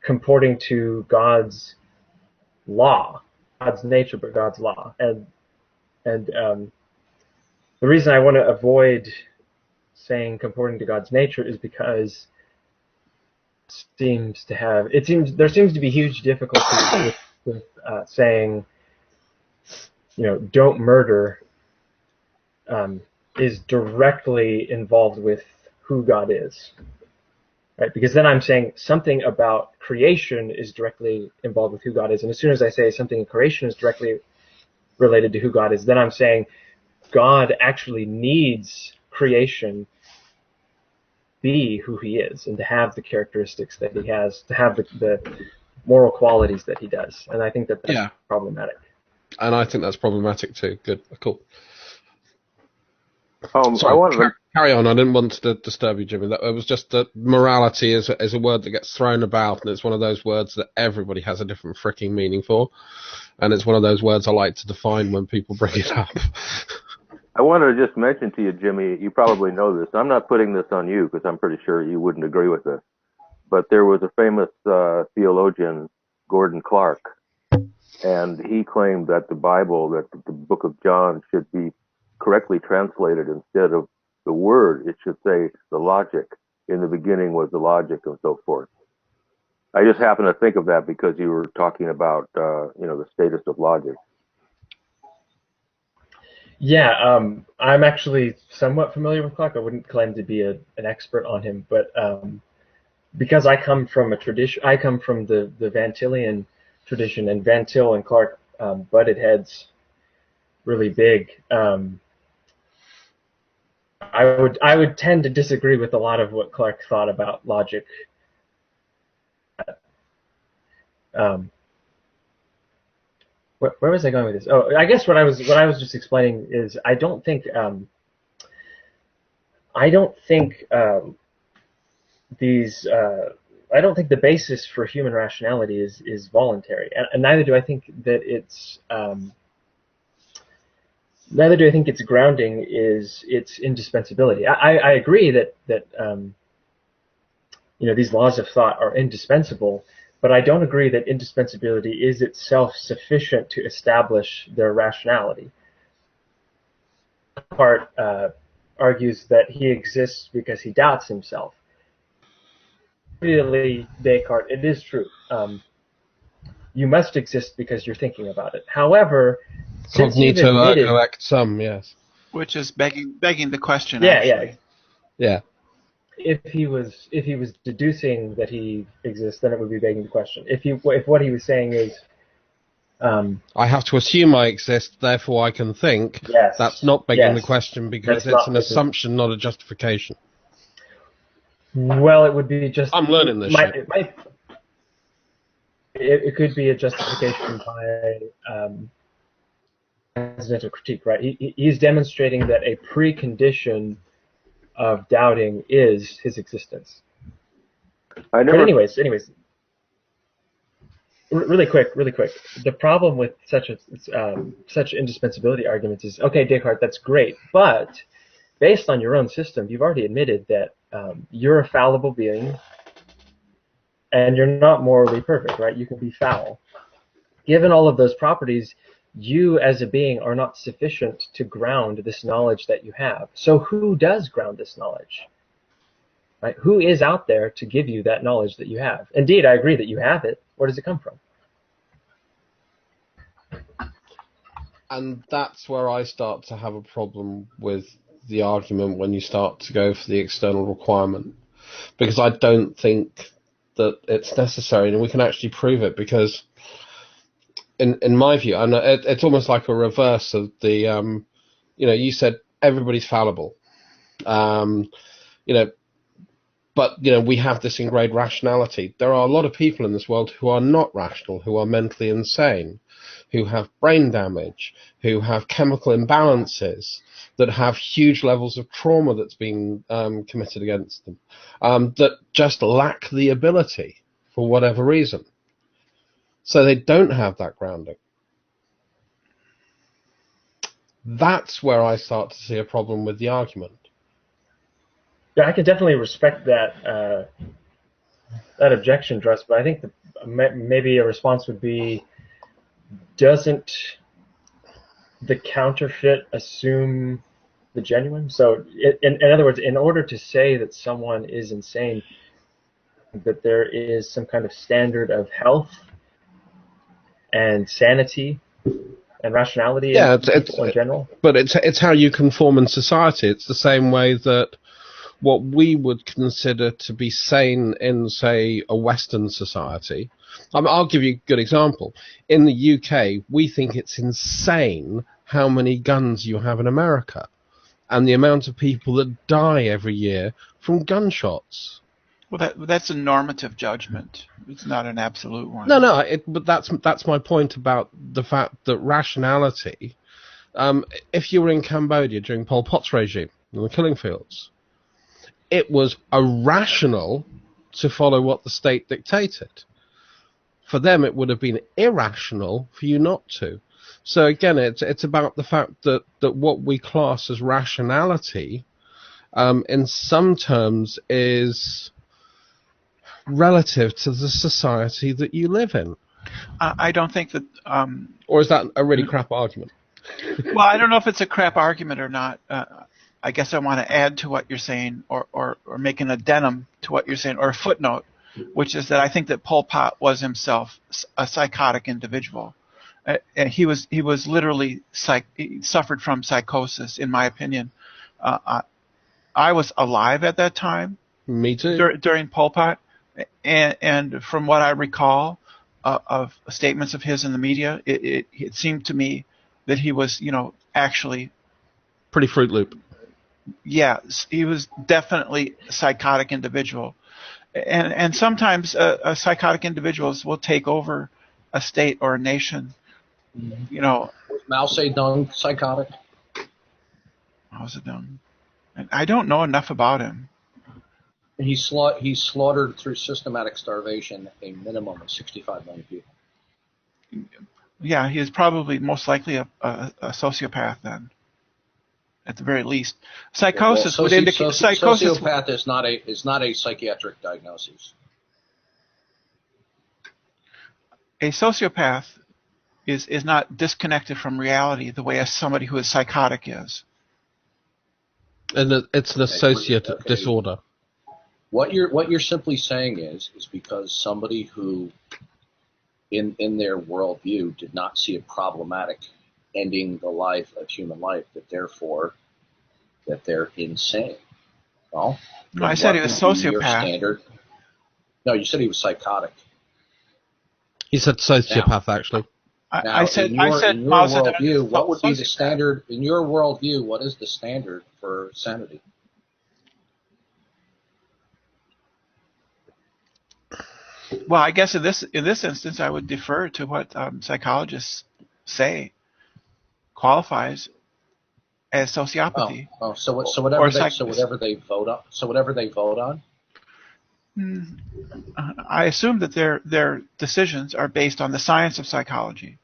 comporting to God's law, God's nature, but God's law. And the reason I want to avoid saying comporting to God's nature is because there seems to be huge difficulty with saying, don't murder is directly involved with who God is. Right? Because then I'm saying something about creation is directly involved with who God is. And as soon as I say something in creation is directly related to who God is, then I'm saying God actually needs creation be who he is and to have the characteristics that he has, to have the moral qualities that he does. And I think that's problematic. And I think that's problematic too. Good. Cool. Sorry, carry on. I didn't want to disturb you, Jimmy. It was just that morality is a word that gets thrown about, and it's one of those words that everybody has a different freaking meaning for. And it's one of those words I like to define when people bring it up. I wanted to just mention to you, Jimmy, you probably know this. I'm not putting this on you because I'm pretty sure you wouldn't agree with this. But there was a famous theologian, Gordon Clark, and he claimed that the Bible, that the book of John should be correctly translated instead of the word. It should say the logic. In the beginning was the logic and so forth. I just happened to think of that because you were talking about, the status of logic. Yeah, I'm actually somewhat familiar with Clark. I wouldn't claim to be an expert on him, but because I come from a tradition, I come from the Van Tillian tradition, and Van Til and Clark butted heads really big. I would tend to disagree with a lot of what Clark thought about logic. Where was I going with this? Oh, I guess what I was just explaining is I don't think the basis for human rationality is voluntary, and neither do I think that its grounding is its indispensability. I agree that these laws of thought are indispensable, but I don't agree that indispensability is itself sufficient to establish their rationality. Part argues that he exists because he doubts himself. Really, Descartes, it is true. You must exist because you're thinking about it. However, since you've admitted, cognito ergo sum, yes. Which is begging the question. Yeah, actually. Yeah. If he was deducing that he exists, then it would be begging the question. If what he was saying is, I have to assume I exist, therefore I can think. Yes. That's not begging the question because That's it's an assumption, not a justification. Well, it would be just. I'm learning this shit. It could be a justification by transcendental critique, right? He's demonstrating that a precondition of doubting is his existence. But anyways, really quick. The problem with such indispensability arguments is, okay, Descartes, that's great, but based on your own system, you've already admitted that you're a fallible being, and you're not morally perfect, right? You can be foul. Given all of those properties, you as a being are not sufficient to ground this knowledge that you have. So who does ground this knowledge? Right? Who is out there to give you that knowledge that you have? Indeed, I agree that you have it. Where does it come from? And that's where I start to have a problem with the argument when you start to go for the external requirement. Because I don't think that it's necessary, and we can actually prove it, because in my view, and it's almost like a reverse of the, you said everybody's fallible, but we have this ingrained rationality. There are a lot of people in this world who are not rational, who are mentally insane, who have brain damage, who have chemical imbalances, that have huge levels of trauma that's been committed against them, that just lack the ability for whatever reason. So they don't have that grounding. That's where I start to see a problem with the argument. Yeah, I can definitely respect that that objection, Dress, but I think maybe a response would be, doesn't the counterfeit assume the genuine? So, in other words, in order to say that someone is insane, that there is some kind of standard of health and sanity and rationality in people in general. But it's how you conform in society. It's the same way that what we would consider to be sane in, say, a Western society. I'll give you a good example. In the UK, we think it's insane how many guns you have in America and the amount of people that die every year from gunshots. Well, that's a normative judgment. It's not an absolute one. No, but that's my point about the fact that rationality. If you were in Cambodia during Pol Pot's regime in the killing fields, it was irrational to follow what the state dictated. For them, it would have been irrational for you not to. So again, it's about the fact that what we class as rationality, in some terms, is relative to the society that you live in. I don't think that... or is that a really crap argument? Well, I don't know if it's a crap argument or not. I guess I want to add to what you're saying, or make an addendum to what you're saying, or a footnote, which is that I think that Pol Pot was himself a psychotic individual. He was literally he suffered from psychosis, in my opinion. I was alive at that time. Me too. During Pol Pot, and from what I recall of statements of his in the media, it seemed to me that he was, actually pretty Fruit Loop. Yeah, he was definitely a psychotic individual, and sometimes psychotic individuals will take over a state or a nation. Was Mao Zedong psychotic? Mao Zedong. I don't know enough about him. He slaughtered through systematic starvation a minimum of 65 million people. Yeah, he is probably most likely a sociopath then, at the very least. Psychosis would indicate psychosis. Sociopath is not a psychiatric diagnosis. A sociopath is not disconnected from reality the way somebody who is psychotic is. And it's an associative disorder. What you're simply saying is because somebody who in their worldview did not see it problematic ending the life of human life, that therefore that they're insane. Well, no, I said he was sociopath. No, you said he was psychotic. He said sociopath, actually. I said in your worldview, what would be the standard in your worldview? What is the standard for sanity? Well, I guess in this instance, I would defer to what psychologists say qualifies as sociopathy. So whatever they vote on. I assume that their decisions are based on the science of psychology.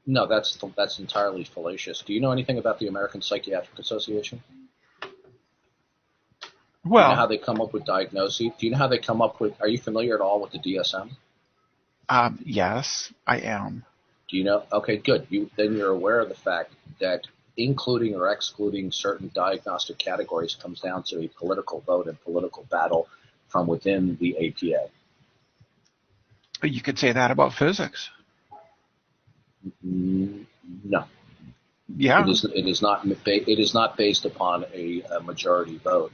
No, that's entirely fallacious. Do you know anything about the American Psychiatric Association? Well, do you know how they come up with diagnoses? Do you know how they come up with? Are you familiar at all with the DSM? Yes, I am. Do you know? Okay, good. Then you're aware of the fact that including or excluding certain diagnostic categories comes down to a political vote and political battle from within the APA. You could say that about physics. No. Yeah. It is not based upon a majority vote.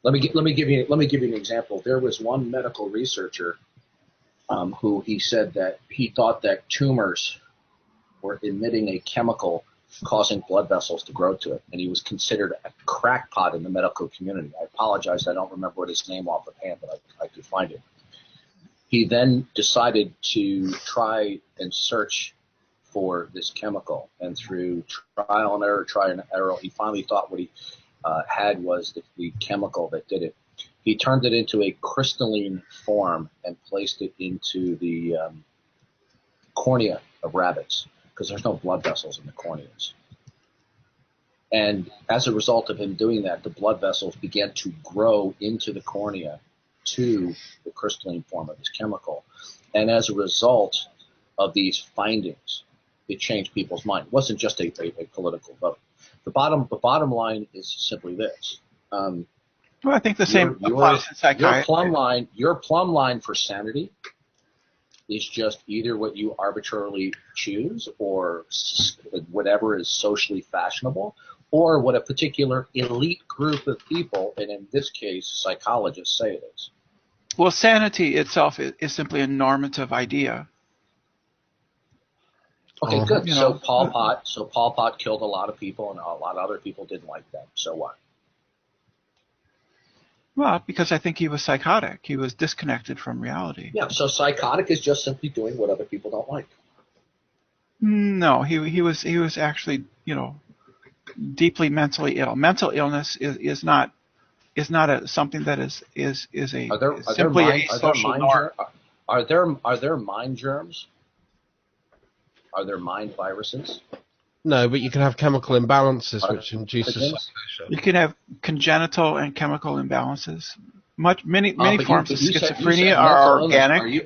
Let me give you an example. There was one medical researcher who he said that he thought that tumors were emitting a chemical causing blood vessels to grow to it, and he was considered a crackpot in the medical community. I apologize, I don't remember what his name off the hand, but I could find it. He then decided to try and search for this chemical, and through trial and error, he finally thought what he had was the chemical that did it. He turned it into a crystalline form and placed it into the cornea of rabbits, because there's no blood vessels in the corneas. And as a result of him doing that, the blood vessels began to grow into the cornea to the crystalline form of this chemical. And as a result of these findings, it changed people's mind. It wasn't just a political vote. The bottom line is simply this. Well, I think the same applies in psychiatry. Your plumb line for sanity is just either what you arbitrarily choose, or whatever is socially fashionable, or what a particular elite group of people, and in this case, psychologists, say it is. Well, sanity itself is simply a normative idea. Okay, good. So Pol Pot killed a lot of people, and a lot of other people didn't like that. So what? Well, because I think he was psychotic. He was disconnected from reality. Yeah, so psychotic is just simply doing what other people don't like. No, he was actually, deeply mentally ill. Mental illness is not something that is simply a social norm. Are there mind germs? Are there mind viruses? No, but you can have chemical imbalances which induces psychosis. You can have congenital and chemical imbalances. Many forms of schizophrenia are organic. Here's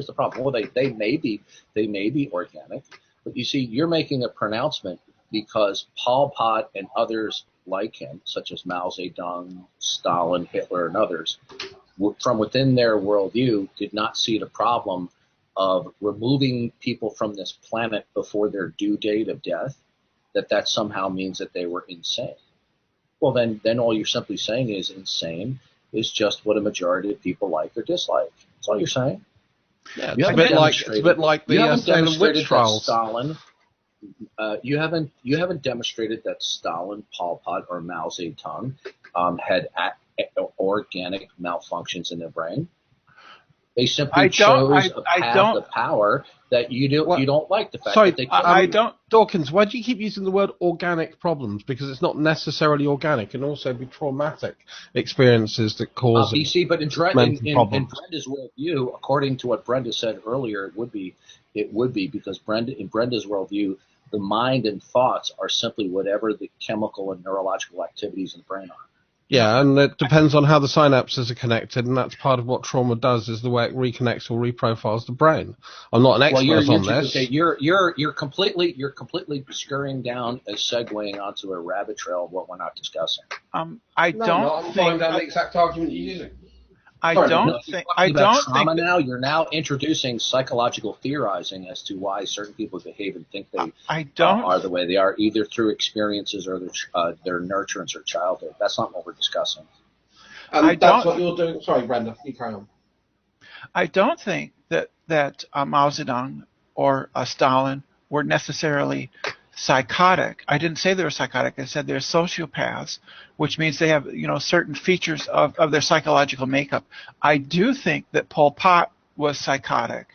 the problem. Well, they may be organic, but you see, you're making a pronouncement because Pol Pot and others like him, such as Mao Zedong, Stalin, Hitler, and others, from within their worldview, did not see the problem of removing people from this planet before their due date of death, that somehow means that they were insane. Well, then all you're simply saying is insane is just what a majority of people like or dislike. That's all you're saying. Yeah, it's a bit like the Salem witch trials. You haven't demonstrated that Stalin, Pol Pot, or Mao Zedong had organic malfunctions in their brain. They simply chose a path of power that you don't like. The fact that they Dawkins, why do you keep using the word organic problems? Because it's not necessarily organic. It can also be traumatic experiences that cause but in Brenda's worldview, according to what Brenda said earlier, it would be because in Brenda's worldview, the mind and thoughts are simply whatever the chemical and neurological activities in the brain are. Yeah, and it depends on how the synapses are connected, and that's part of what trauma does, is the way it reconnects or reprofiles the brain. I'm not an expert on this. Okay, you're completely scurrying down and segueing onto a rabbit trail of what we're not discussing. I'm following down the exact argument you're using. Now you're now introducing psychological theorizing as to why certain people behave and think they are the way they are, either through experiences or their nurturance or childhood. That's not what we're discussing. That's what you're doing. Sorry, Brenda, you carry on. I don't think that Mao Zedong or Stalin were necessarily psychotic. I didn't say they were psychotic. I said they're sociopaths, which means they have certain features of their psychological makeup. I do think that Pol Pot was psychotic,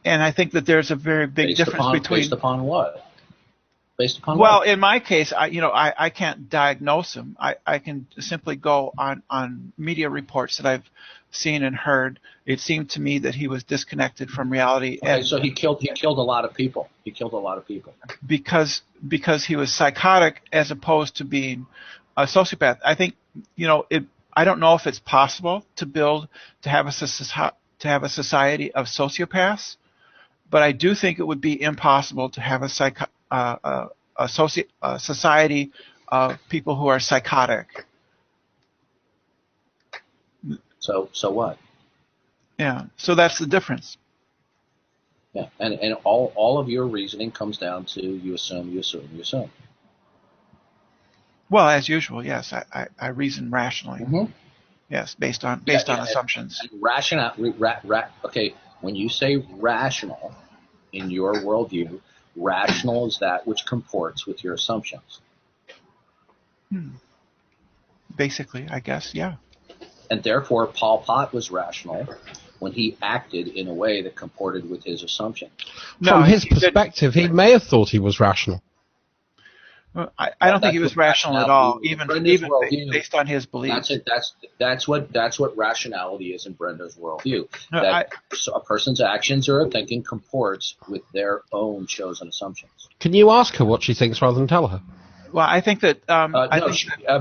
and I think that there's a very big difference between. Based upon what? Well, in my case, I can't diagnose him. I can simply go on media reports that I've seen and heard. It seemed to me that he was disconnected from reality. Okay, so he killed a lot of people. He killed a lot of people because he was psychotic as opposed to being a sociopath. I think I don't know if it's possible to have a society of sociopaths, but I do think it would be impossible to have a society of people who are psychotic. So what? Yeah. So that's the difference. Yeah, and all of your reasoning comes down to you assume. Well, as usual, yes, I reason rationally. Mm-hmm. Yes, based on assumptions. Okay, when you say rational in your worldview, rational is that which comports with your assumptions. Basically, I guess, yeah. And therefore, Pol Pot was rational when he acted in a way that comported with his assumption. From his perspective, he may have thought he was rational. I don't think he was rational at all, even based on his beliefs. That's what rationality is in Brenda's worldview. So a person's actions or thinking comports with their own chosen assumptions. Can you ask her what she thinks rather than tell her? Well, I think that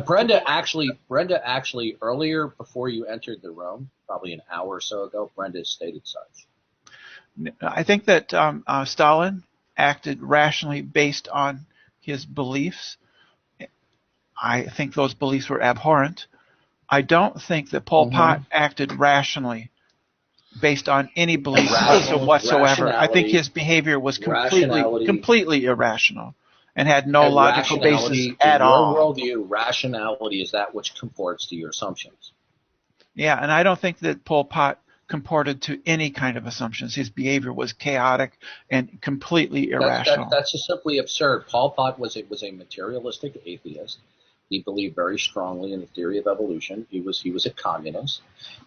Brenda actually earlier, before you entered the room, probably an hour or so ago, Brenda stated such. I think that Stalin acted rationally based on his beliefs. I think those beliefs were abhorrent. I don't think that Pol Pot acted rationally based on any beliefs whatsoever. I think his behavior was completely irrational and had no logical basis at all. In your worldview, rationality is that which comports to your assumptions. Yeah, and I don't think that Pol Pot comported to any kind of assumptions. His behavior was chaotic and completely irrational. That's just simply absurd. Pol Pot was a materialistic atheist. He believed very strongly in the theory of evolution. He was a communist,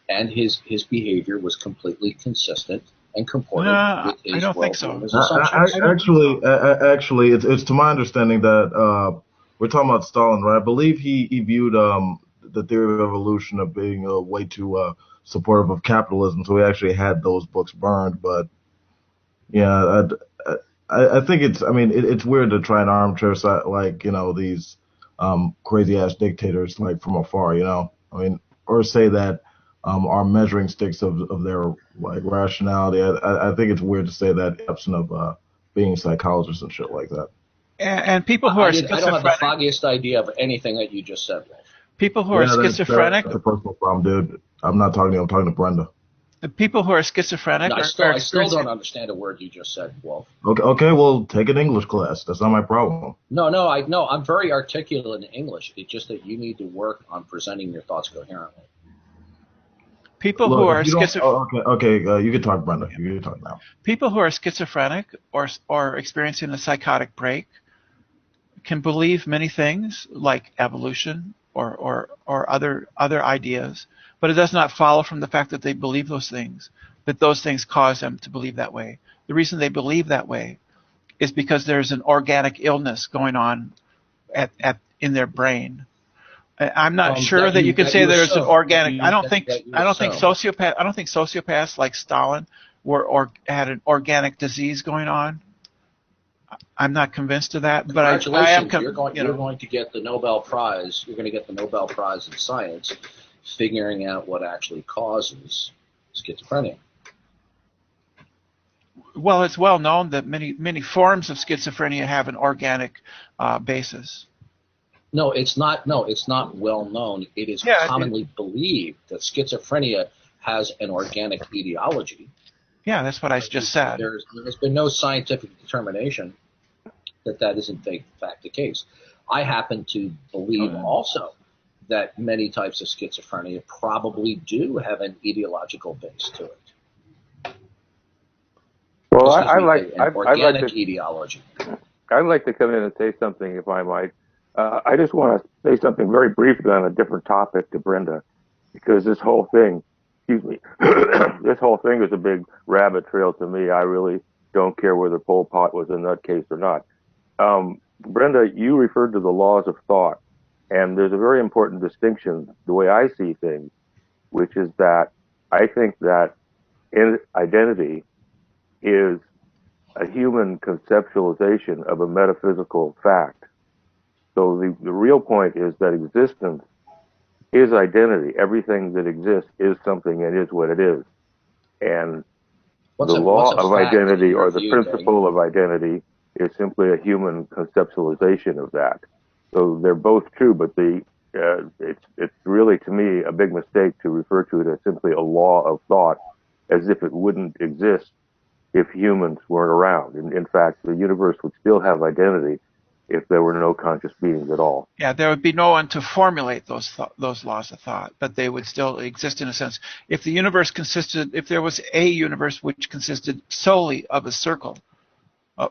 and his behavior was completely consistent and comported with his I don't think so. Actually, it's to my understanding that we're talking about Stalin, right? I believe he viewed the theory of evolution of being way too supportive of capitalism, so he actually had those books burned. But yeah, I think it's weird to try and armchair these crazy ass dictators from afar, or say that are measuring sticks of their rationality. I think it's weird to say that absent of being psychologists and shit like that. And people who are schizophrenic. I don't have the foggiest idea of anything that you just said, Wolf. People who are schizophrenic. That's a personal problem, dude. I'm not talking to you. I'm talking to Brenda. The people who are schizophrenic. No, I still don't understand a word you just said, Wolf. Okay, well, take an English class. That's not my problem. No, I'm very articulate in English. It's just that you need to work on presenting your thoughts coherently. People who are schizophrenic. Okay, you can talk, Brenda. You can talk now. People who are schizophrenic or experiencing a psychotic break can believe many things like evolution or other ideas, but it does not follow from the fact that they believe those things that those things cause them to believe that way. The reason they believe that way is because there's an organic illness going on in their brain. I'm not sure that you can say there's an organic. I don't think sociopaths like Stalin had an organic disease going on. I'm not convinced of that, but I am. You're going to get the Nobel Prize. You're going to get the Nobel Prize in science, figuring out what actually causes schizophrenia. Well, it's well known that many forms of schizophrenia have an organic basis. No, it's not. No, it's not well known. It is commonly believed that schizophrenia has an organic etiology. Yeah, that's what I just said. There's been no scientific determination that is in fact the case. I happen to believe also that many types of schizophrenia probably do have an etiological base to it. Well, I'd like to etiology. I'd like to come in and say something, if I might. I just want to say something very briefly on a different topic to Brenda, because this whole thing, this whole thing is a big rabbit trail to me. I really don't care whether Pol Pot was a nutcase or not. Brenda, you referred to the laws of thought, and there's a very important distinction, the way I see things, which is that I think that identity is a human conceptualization of a metaphysical fact. So the real point is that existence is identity. Everything that exists is something and is what it is. And the law of identity, or the principle of identity, is simply a human conceptualization of that. So they're both true, but it's really, to me, a big mistake to refer to it as simply a law of thought, as if it wouldn't exist if humans weren't around. In fact, the universe would still have identity if there were no conscious beings at all. Yeah, there would be no one to formulate those laws of thought, but they would still exist in a sense. If there was a universe which consisted solely of a circle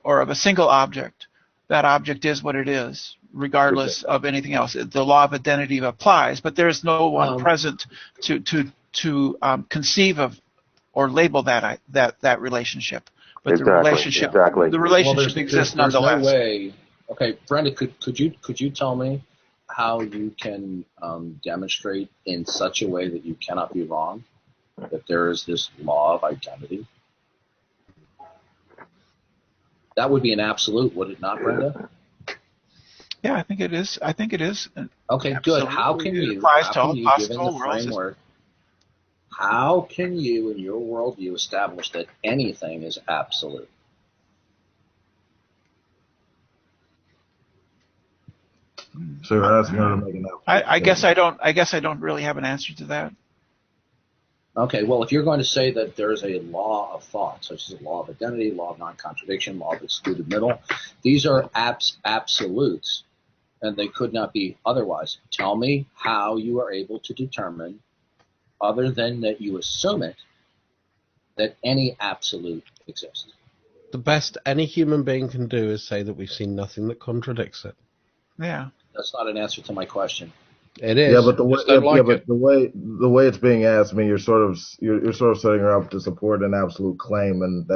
or of a single object, that object is what it is, regardless of anything else. The law of identity applies, but there's no one present to conceive of or label that relationship. But Exactly. the relationship exists there's nonetheless. no way. Okay, Brenda, could you tell me how you can demonstrate in such a way that you cannot be wrong that there is this law of identity? That would be an absolute, would it not, Brenda? Yeah, I think it is. Okay, good. How can you, given the framework, how can you, in your worldview, establish that anything is absolute? So you're asking her to make an I guess I don't really have an answer to that. Okay, well, if you're going to say that there's a law of thought, such as a law of identity, law of non-contradiction, law of excluded middle, these are absolutes, and they could not be otherwise. Tell me how you are able to determine, other than that you assume it, that any absolute exists. The best any human being can do is say that we've seen nothing that contradicts it. Yeah. That's not an answer to my question. It is. Yeah, but the way it's being asked, I mean, you're sort of setting her up to support an absolute claim, and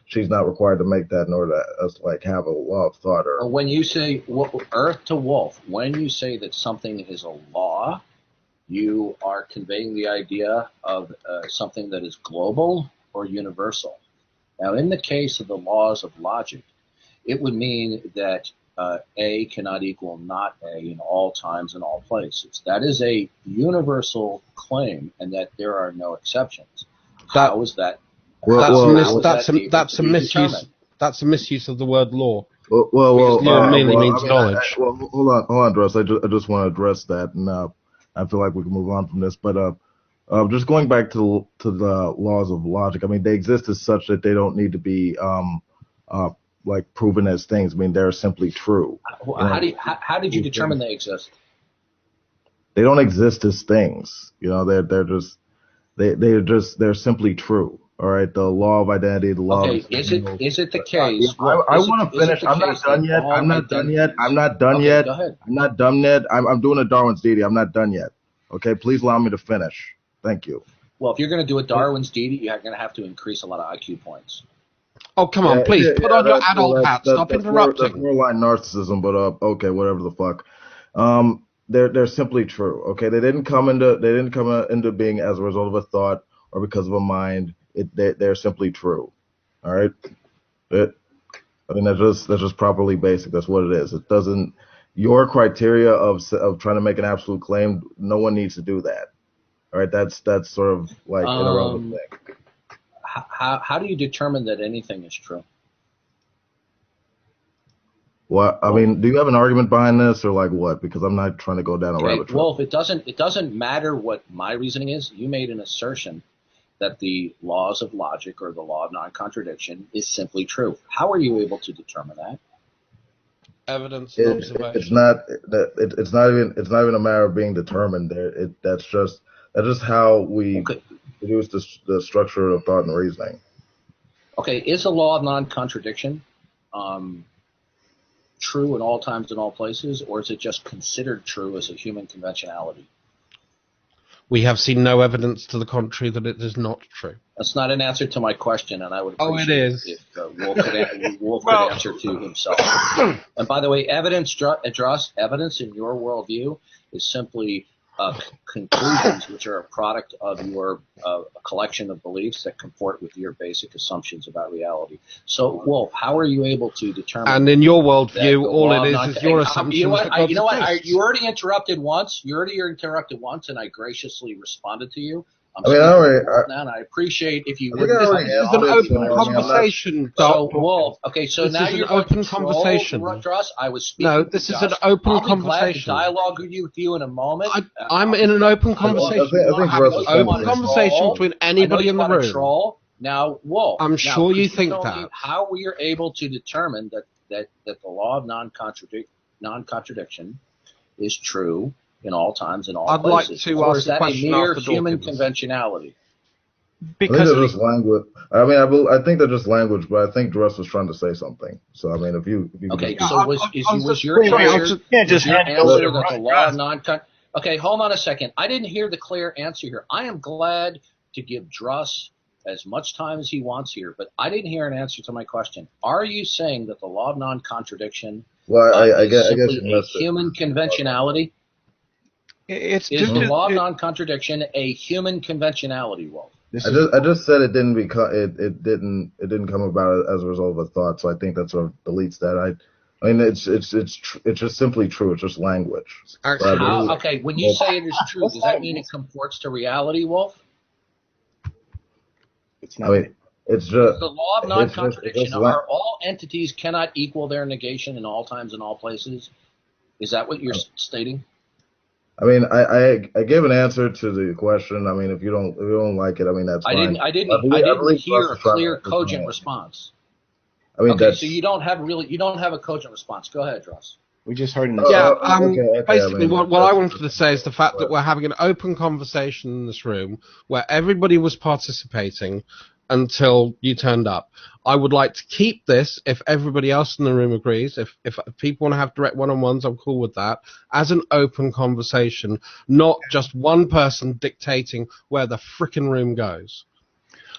she's not required to make that in order to us like have a law of thought. Or when you say Earth to Wolf, when you say that something is a law, you are conveying the idea of something that is global or universal. Now, in the case of the laws of logic, it would mean that A cannot equal not A in all times and all places. That is a universal claim, and that there are no exceptions. How is that? That's a misuse. That's a misuse of the word law. Law mainly means knowledge. Hold on, Dross. I just want to address that, and I feel like we can move on from this. But just going back to the laws of logic, I mean, they exist as such that they don't need to be like proven as things. I mean, they're simply true. How did you determine they exist? They don't exist as things. You know, they're simply true. All right, the law of identity, the law. Okay, is it the case? I want to finish. I'm not done yet. I'm not done yet. I'm not done yet. Go ahead. I'm not done yet. I'm doing a Darwin's deity. I'm not done yet. Okay, please allow me to finish. Thank you. Well, if you're going to do a Darwin's deity, you're going to have to increase a lot of IQ points. Oh, come on, please put on your adult hat. Stop interrupting. That's more like narcissism, but okay, whatever the fuck. They're simply true. Okay, they didn't come into being as a result of a thought or because of a mind. They're simply true. All right. I mean, that's just properly basic. That's what it is. It doesn't. Your criteria of trying to make an absolute claim, no one needs to do that. All right. That's sort of like an irrelevant thing. How do you determine that anything is true? Well, I mean, do you have an argument behind this, or like what? Because I'm not trying to go down a rabbit trail. Well, if it doesn't matter what my reasoning is. You made an assertion that the laws of logic or the law of non-contradiction is simply true. How are you able to determine that? Evidence and observation. It's not even a matter of being determined. That's just how we produce the structure of thought and reasoning. Okay, is the law of non-contradiction true in all times and all places, or is it just considered true as a human conventionality? We have seen no evidence to the contrary that it is not true. That's not an answer to my question, and I would appreciate if Wolf could answer to himself. And by the way, evidence in your worldview is simply conclusions which are a product of your a collection of beliefs that comport with your basic assumptions about reality. So, Wolf, how are you able to determine? And in your worldview, all it is your assumptions. You know what? You already interrupted once. And I graciously responded to you. And I appreciate if you would. This is an open conversation, So, Wolf. Okay, so this now is you're an open conversation. I was speaking. No, this is an open conversation. I'll be glad to dialogue with you in a moment. I'm in an open conversation. Open conversation between anybody in the room. Now, Wolf. I'm sure you think that. How we are able to determine that the law of non-contradiction is true in all times and all places. I'd like to ask a question mere after human Dawkins. Conventionality? Because I think they're just language. I mean, I think they're just language, but I think Dress was trying to say something. So I mean, if you okay, so was your answer that the law of non-con? Okay, hold on a second. I didn't hear the clear answer here. I am glad to give Druss as much time as he wants here, but I didn't hear an answer to my question. Are you saying that the law of non-contradiction is simply a human conventionality? Is the law of non-contradiction a human conventionality, Wolf? I just said it didn't it didn't come about as a result of a thought, so I think that's what deletes that. I mean it's just simply true. It's just language. Okay, when you say it is true, does that mean it comports to reality, Wolf? It's not. I mean, it's just the law of non-contradiction. Are all entities cannot equal their negation in all times and all places? Is that what you're stating? I mean, I gave an answer to the question. I mean, if you don't like it, I mean that's fine. I didn't hear a clear, cogent response. I mean, okay, so you don't have a cogent response. Go ahead, Russ. We just heard in basically what I wanted to say is the fact that we're having an open conversation in this room where everybody was participating until you turned up. I would like to keep this, if everybody else in the room agrees, if people want to have direct one-on-ones, I'm cool with that, as an open conversation, not just one person dictating where the frickin' room goes.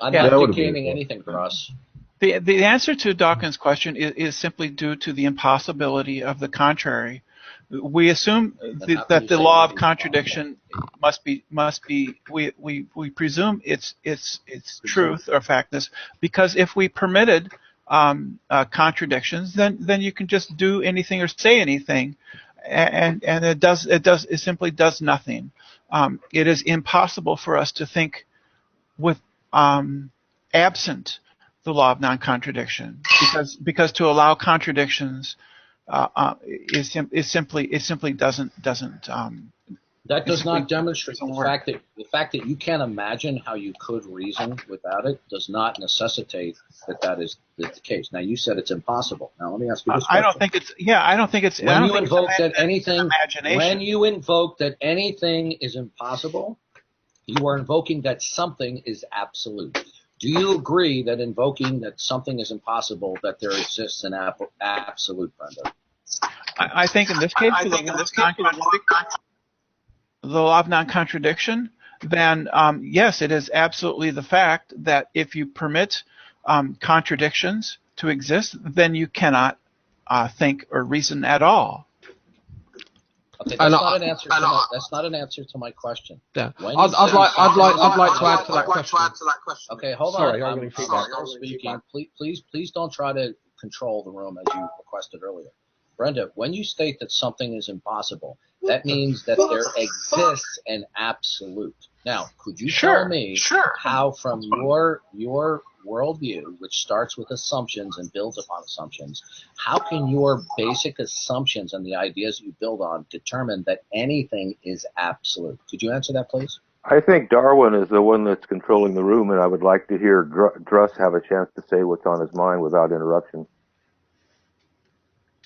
I'm not dictating anything for us. The answer to Dawkins' question is simply due to the impossibility of the contrary. We assume that the law of contradiction must be we presume it's truth or factness, because if we permitted contradictions, then you can just do anything or say anything, and it simply does nothing. It is impossible for us to think with absent the law of non-contradiction, because to allow contradictions it simply doesn't. That does not demonstrate the fact that you can't imagine how you could reason without it does not necessitate that is the case. Now you said it's impossible. Now let me ask you this question. I don't think it's. When you invoke that anything is impossible, you are invoking that something is absolute. Do you agree that invoking that something is impossible, that there exists an absolute, Brenda? I think in this case, the law of non-contradiction, then yes, it is absolutely the fact that if you permit contradictions to exist, then you cannot think or reason at all. Okay, that's not an answer to my question. Yeah. I'd like to add to that question. Okay, hold on. Sorry, I'm still speaking. Please don't try to control the room as you requested earlier. Brenda, when you state that something is impossible, that means that there exists an absolute. Now, could you tell me how, from your worldview, which starts with assumptions and builds upon assumptions, how can your basic assumptions and the ideas you build on determine that anything is absolute? Could you answer that, please? I think Darwin is the one that's controlling the room, and I would like to hear Druss have a chance to say what's on his mind without interruption.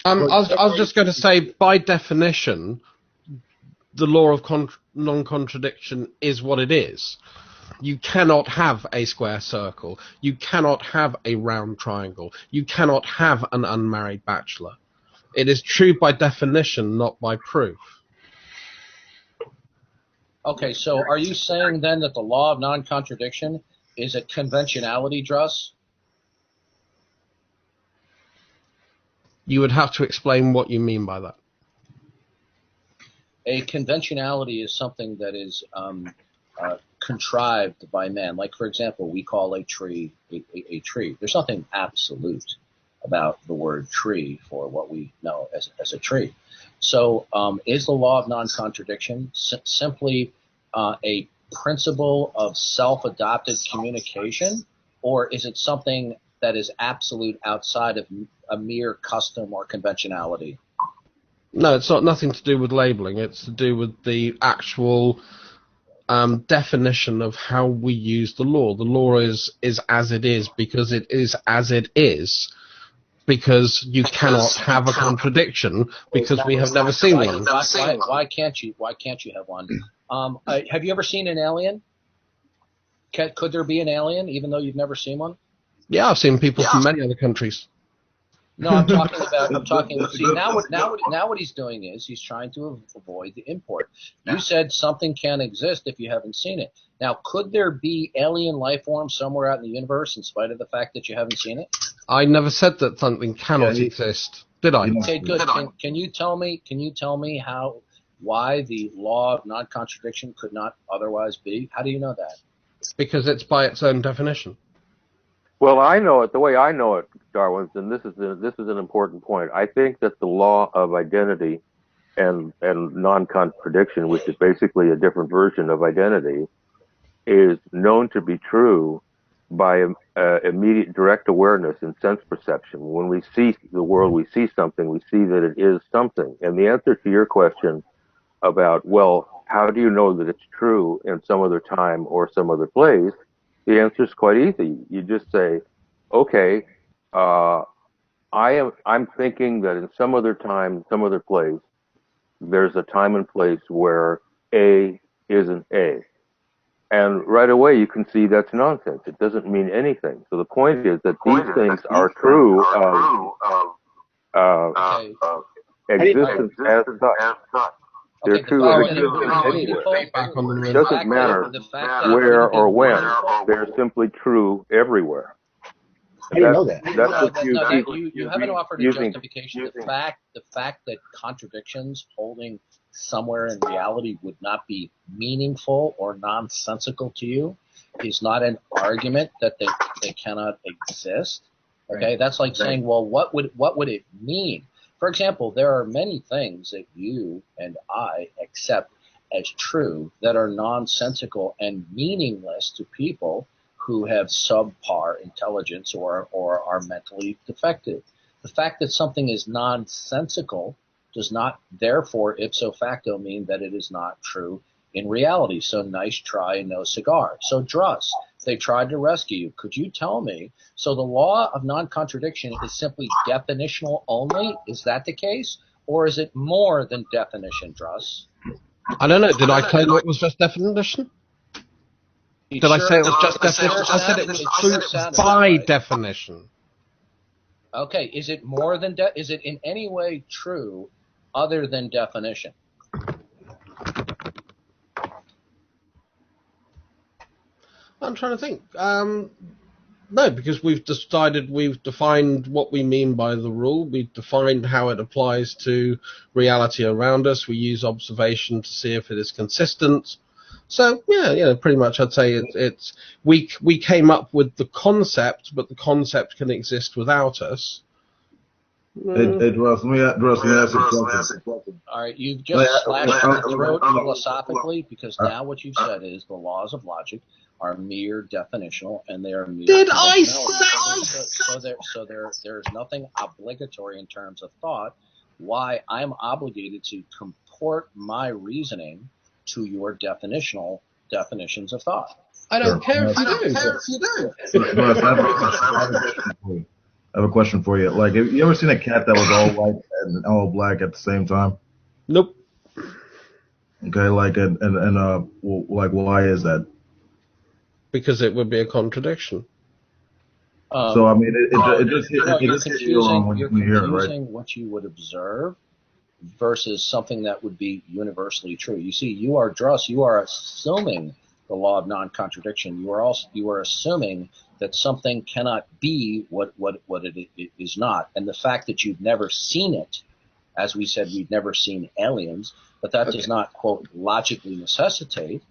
I was just going to say, by definition, the law of non-contradiction is what it is. You cannot have a square circle. You cannot have a round triangle. You cannot have an unmarried bachelor. It is true by definition, not by proof. Okay, so are you saying then that the law of non-contradiction is a conventionality, Druss? You would have to explain what you mean by that. A conventionality is something that is contrived by man. Like, for example, we call a tree a tree. There's nothing absolute about the word tree for what we know as a tree. So is the law of non-contradiction simply a principle of self-adopted communication, or is it something that is absolute outside of a mere custom or conventionality? No, it's nothing to do with labeling. It's to do with the actual definition of how we use the law. The law is as it is because it is as it is, because you cannot have a contradiction because we have never seen one. Why can't you have one? Have you ever seen an alien? Could there be an alien even though you've never seen one? Yeah, I've seen people from many other countries. No, I'm talking about. See, now what he's doing is he's trying to avoid the import. You said something can't exist if you haven't seen it. Now, could there be alien life forms somewhere out in the universe in spite of the fact that you haven't seen it? I never said that something cannot exist, did I? Okay, good. Can you tell me? Can you tell me why the law of non-contradiction could not otherwise be? How do you know that? Because it's by its own definition. Well, I know it the way I know it, Darwin, and this is an important point. I think that the law of identity and non-contradiction, which is basically a different version of identity, is known to be true by immediate direct awareness and sense perception. When we see the world, we see something, we see that it is something. And the answer to your question about, well, how do you know that it's true in some other time or some other place? The answer is quite easy. You just say, okay, I'm thinking that in some other time, some other place, there's a time and place where A isn't A. And right away you can see that's nonsense. It doesn't mean anything. So the point is that these things are true of existence as such. They're true of existence anywhere. It doesn't matter where or when. They're simply true everywhere. I didn't know that. You haven't offered a justification. The fact that contradictions holding somewhere in reality would not be meaningful or nonsensical to you is not an argument that they cannot exist. Okay, right. That's like saying, well, what would it mean? For example, there are many things that you and I accept as true that are nonsensical and meaningless to people who have subpar intelligence or are mentally defective. The fact that something is nonsensical does not, therefore, ipso facto mean that it is not true in reality. So nice try, no cigar. So Druss, they tried to rescue you. Could you tell me, so the law of non-contradiction is simply definitional only? Is that the case? Or is it more than definition, Druss? I don't know. Did I claim it was just definition? Did I say it was just definition? I said it was true by definition. Okay, is it more than is it in any way true other than definition? I'm trying to think. No, because we've defined what we mean by the rule. We've defined how it applies to reality around us. We use observation to see if it is consistent. So yeah, pretty much I'd say it's we came up with the concept, but the concept can exist without us. Hey, Druss, let me ask you a question. All right, you've just slashed the throat philosophically, because now what you've said is the laws of logic are mere definitional, and they are mere. Did I say so? There's nothing obligatory in terms of thought. Why I'm obligated to comport my reasoning to your definitions of thought. I don't care if you do. I have a question for you. Like, have you ever seen a cat that was all white and all black at the same time? Nope. Okay, like, like, why is that? Because it would be a contradiction. So I mean, it just hits you wrong when you hear it, right? What you would observe versus something that would be universally true. You see, you are assuming the law of non-contradiction. You are assuming that something cannot be what it is not. And the fact that you've never seen it, as we said, we've never seen aliens, but that does not, quote, logically necessitate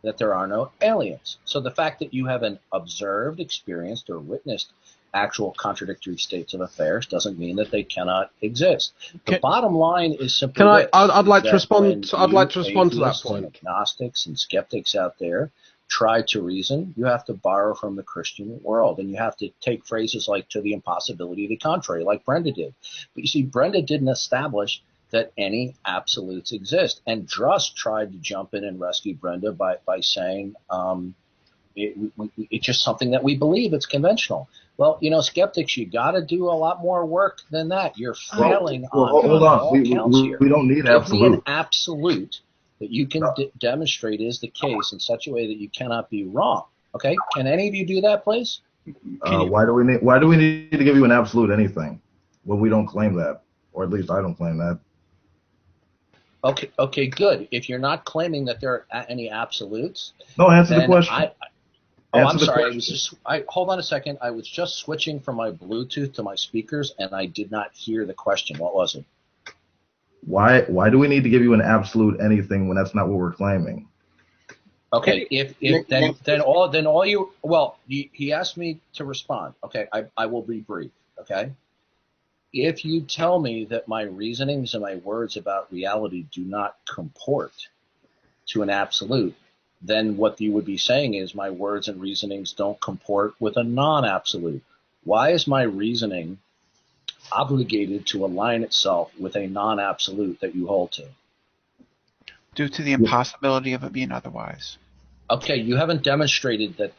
that there are no aliens. So the fact that you haven't observed, experienced, or witnessed actual contradictory states of affairs doesn't mean that they cannot exist. The bottom line is simply I'd like to respond to that point. Agnostics and skeptics out there try to reason, you have to borrow from the Christian world, and you have to take phrases like "to the impossibility of the contrary," like Brenda did. But you see, Brenda didn't establish that any absolutes exist, and Druss tried to jump in and rescue Brenda by saying it's just something that we believe. It's conventional. Well, skeptics, you got to do a lot more work than that. You're failing hold on. all counts here. We don't need absolute. Give me an absolute that you can demonstrate is the case in such a way that you cannot be wrong. Okay? Can any of you do that, please? Why do we need to give you an absolute anything? when we don't claim that, or at least I don't claim that. Okay, good. If you're not claiming that there are any absolutes, no, answer the then question. I'm sorry. Hold on a second. I was just switching from my Bluetooth to my speakers, and I did not hear the question. What was it? Why do we need to give you an absolute anything when that's not what we're claiming? Okay, he asked me to respond. Okay, I will be brief. Okay, if you tell me that my reasonings and my words about reality do not comport to an absolute, then what you would be saying is my words and reasonings don't comport with a non-absolute. Why is my reasoning obligated to align itself with a non-absolute that you hold to? Due to the impossibility of it being otherwise. Okay, you haven't demonstrated that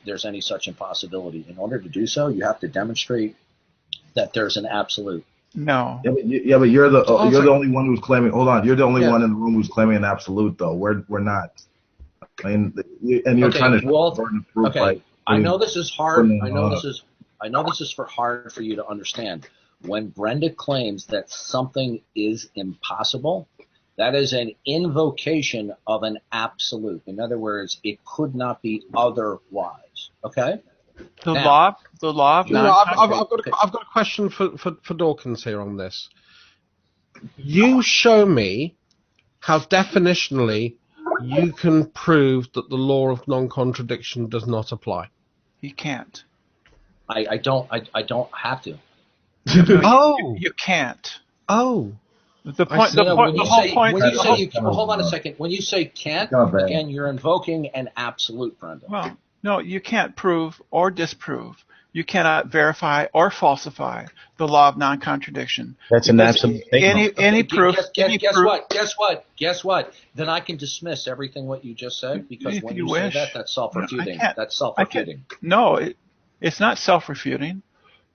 there's any such impossibility. In order to do so, you have to demonstrate that there's an absolute. No. Yeah, but you're the only one who's claiming. Hold on, you're the only one in the room who's claiming an absolute, though. We're not. I mean, and you're trying to prove. Okay, I know this is hard. I know this is hard for you to understand. When Brenda claims that something is impossible, that is an invocation of an absolute. In other words, it could not be otherwise. Okay. The law of I've got a question for Dawkins here on this. You show me how definitionally you can prove that the law of non-contradiction does not apply. You can't. I don't have to. You can't. Oh. The whole point. Hold on a second. When you say can't, again, you're invoking an absolute, Brenda. Well, no, you can't prove or disprove. You cannot verify or falsify the law of non-contradiction. That's an absolute statement. Any proof. Guess what? Then I can dismiss everything what you just said because when you say that, that's self-refuting. That's self-refuting. No, it's not self-refuting.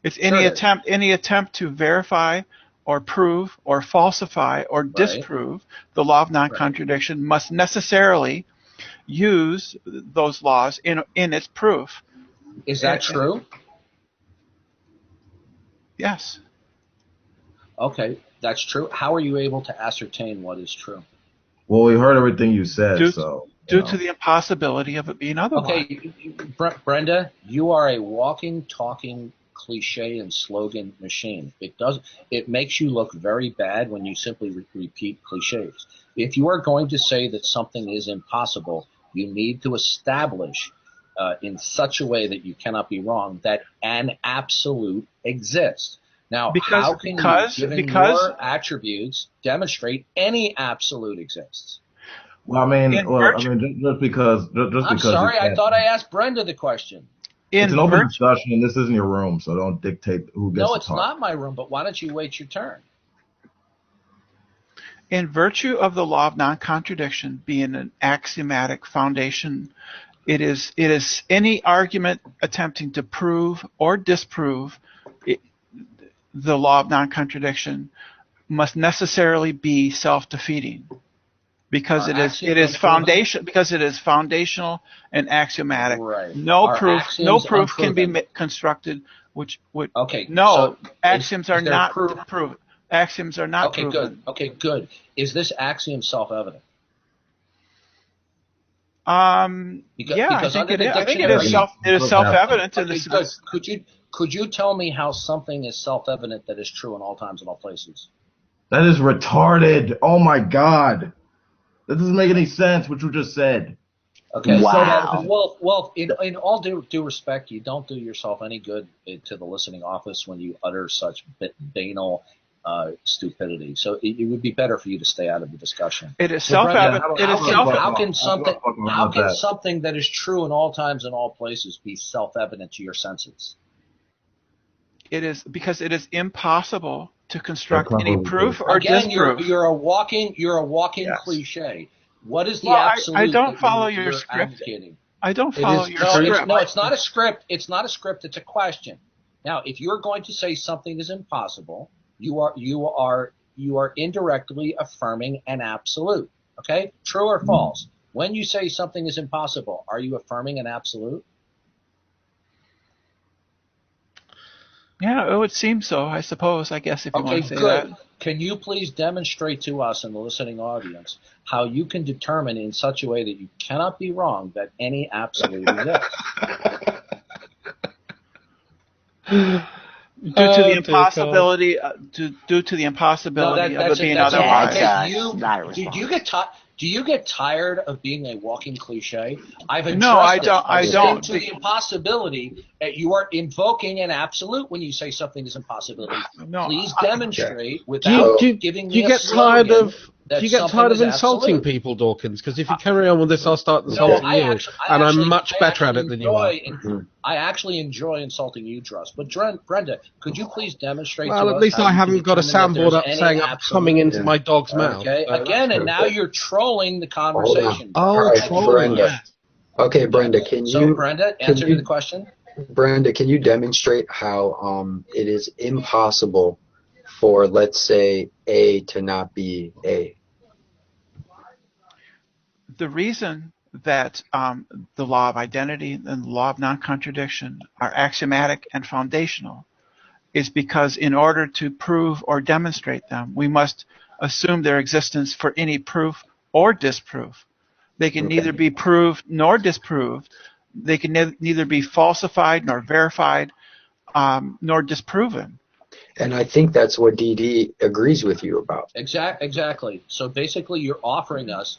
It's any attempt to verify or prove or falsify or disprove the law of non-contradiction must necessarily use those laws in its proof. Is that true? Yes. Okay, that's true. How are you able to ascertain what is true? Well, we heard everything you said, due to the impossibility of it being otherwise. Okay, Brenda, you are a walking, talking cliche and slogan machine. It makes you look very bad when you simply repeat cliches. If you are going to say that something is impossible, you need to establish in such a way that you cannot be wrong that an absolute exists. Now, how can you, given your attributes, demonstrate any absolute exists? Well, I mean, just because. I'm sorry, I thought I asked Brenda the question. It's an open discussion, and this isn't your room, so don't dictate who gets to talk. No, it's not my room, but why don't you wait your turn? In virtue of the law of non-contradiction being an axiomatic foundation, it is any argument attempting to prove or disprove the law of non-contradiction must necessarily be self-defeating. Because it is foundational and axiomatic. Right. No proof can be constructed. Axioms are not proven. Axioms are not proven. Okay, good. Is this axiom self-evident? I think it is. I think it is self-evident. Could you tell me how something is self-evident that is true in all times and all places? That is retarded. Oh my God. That doesn't make any sense, what you just said. Okay. Wow. Well, in all due respect, you don't do yourself any good to the listening office when you utter such banal stupidity. So it would be better for you to stay out of the discussion. It is self-evident. How can something that is true in all times and all places be self-evident to your senses? It is because it is impossible to construct any proof or disproof. You're a walking cliche. What is the absolute? I don't follow your script. Advocating? I don't follow your script. No, it's not a script. It's not a script. It's a question. Now, if you're going to say something is impossible, you are indirectly affirming an absolute. Okay, true or false? When you say something is impossible, are you affirming an absolute? Yeah, it would seem so, I suppose, I guess, if you want to say good. that. Can you please demonstrate to us in the listening audience how you can determine in such a way that you cannot be wrong that any absolute exists? Due to the impossibility, due to the impossibility of it being otherwise. Do you get tired of being a walking cliche? I've addressed No, I don't. I don't. To the impossibility that you are invoking an absolute when you say something is impossibility. No, please demonstrate without giving me a tired slogan of that do you get something tired of is insulting absolute. people, Dawkins? Because if you carry on with this, I'll start insulting you, and I'm much better at it than you are. I actually enjoy insulting you, Trust. But Brenda, could you please demonstrate Well, to at us least how I you haven't got a determine that soundboard there's up any saying I'm absolute? coming into my dog's mouth. Okay, again, and now you're trolling the conversation. Oh, all right, trolling, Brenda. yes. Okay, Brenda, Brenda, answer to the question. Brenda, can you demonstrate how it is impossible for, let's say, A to not be A? The reason that the law of identity and the law of non-contradiction are axiomatic and foundational is because in order to prove or demonstrate them, we must assume their existence for any proof or disproof. They can neither be proved nor disproved. They can neither be falsified nor verified nor disproven. And I think that's what DD agrees with you about. Exactly. So basically, you're offering us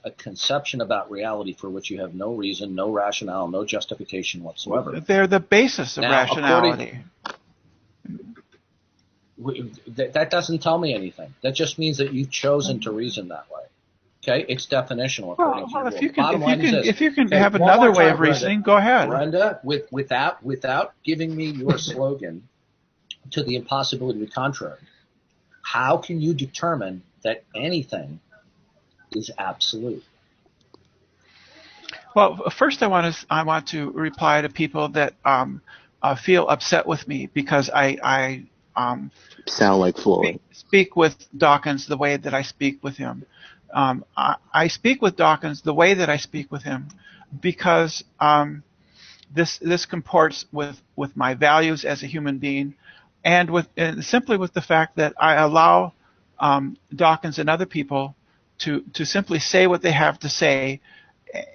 a conception about reality for which you have no reason, no rationale, no justification whatsoever. They're the basis of rationality. That doesn't tell me anything. That just means that you've chosen to reason that way. Okay, it's definitional according to your rule. If you can have another way of reasoning, go ahead. Brenda, without giving me your slogan to the impossibility of the contrary, how can you determine that anything is absolute? Well, first I want to reply to people that feel upset with me because I sound like Floyd. Speak with Dawkins the way that I speak with him. I speak with Dawkins the way that I speak with him because this comports with my values as a human being, and simply with the fact that I allow Dawkins and other people to simply say what they have to say,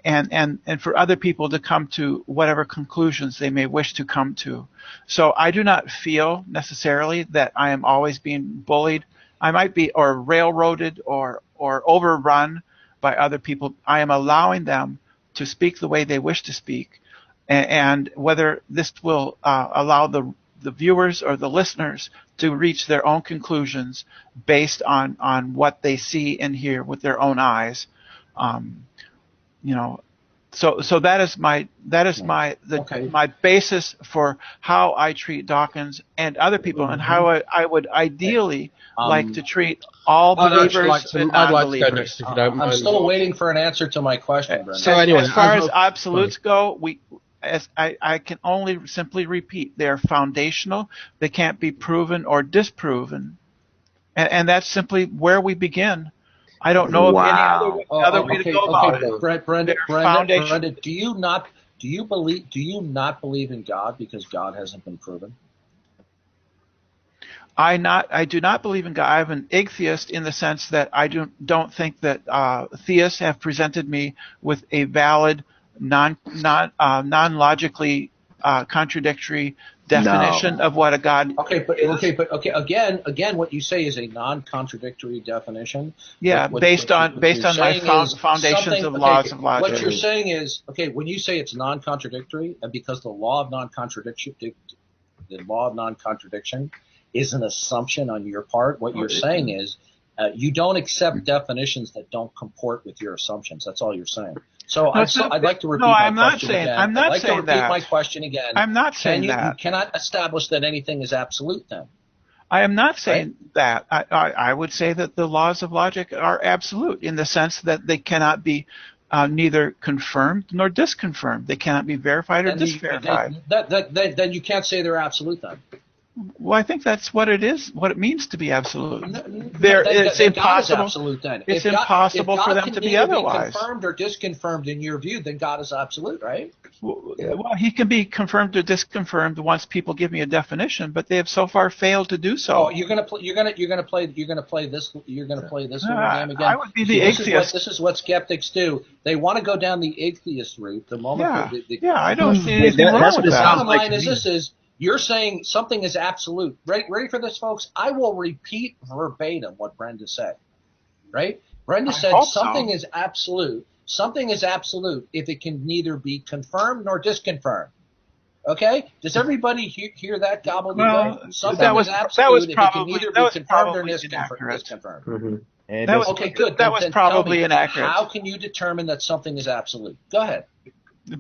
and for other people to come to whatever conclusions they may wish to come to. So I do not feel necessarily that I am always being bullied. I might be, or railroaded, or overrun by other people. I am allowing them to speak the way they wish to speak, and whether this will allow the viewers or the listeners to reach their own conclusions based on what they see and hear with their own eyes. So that is my basis for how I treat Dawkins and other people, and how I would ideally like to treat all believers and non-believers. I'm still waiting for an answer to my question, Brenda. So anyway, as far as absolutes go, I can only simply repeat, they're foundational. They can't be proven or disproven, and that's simply where we begin. I don't know of any other way to go about it. Brenda, do you not believe in God because God hasn't been proven? I do not believe in God. I'm an atheist in the sense that I don't think that theists have presented me with a valid, non-logically contradictory definition of what a God is. Okay. Again, what you say is a non-contradictory definition. Yeah, based on my foundations of laws of logic. What you're saying is, when you say it's non-contradictory, and because the law of non-contradiction is an assumption on your part, what you're saying is you don't accept definitions that don't comport with your assumptions. That's all you're saying. So I'd like to repeat my question again. I'm not saying that. Repeat my question again. I'm not saying that. You cannot establish that anything is absolute then. I am not saying that. I would say that the laws of logic are absolute in the sense that they cannot be neither confirmed nor disconfirmed. They cannot be verified or disverified. Then you can't say they're absolute then. Well, I think that's what it is, what it means to be absolute. It's impossible. God is absolute then. It's impossible for them to be otherwise. If God can neither be confirmed or disconfirmed in your view, then God is absolute, right? Well, he can be confirmed or disconfirmed once people give me a definition, but they have so far failed to do so. Oh, you're gonna play this little game again. I would be the atheist. This is what skeptics do. They want to go down the atheist route. The moment I don't see anything wrong with that. The bottom line is you're saying something is absolute. Ready for this, folks? I will repeat verbatim what Brenda said. Right? Brenda said something is absolute. Something is absolute if it can neither be confirmed nor disconfirmed. Okay? Does everybody hear that gobbledygook? Something is absolute if it can neither be confirmed or disconfirmed. Mm-hmm. Okay, good. That was probably inaccurate. How can you determine that something is absolute? Go ahead.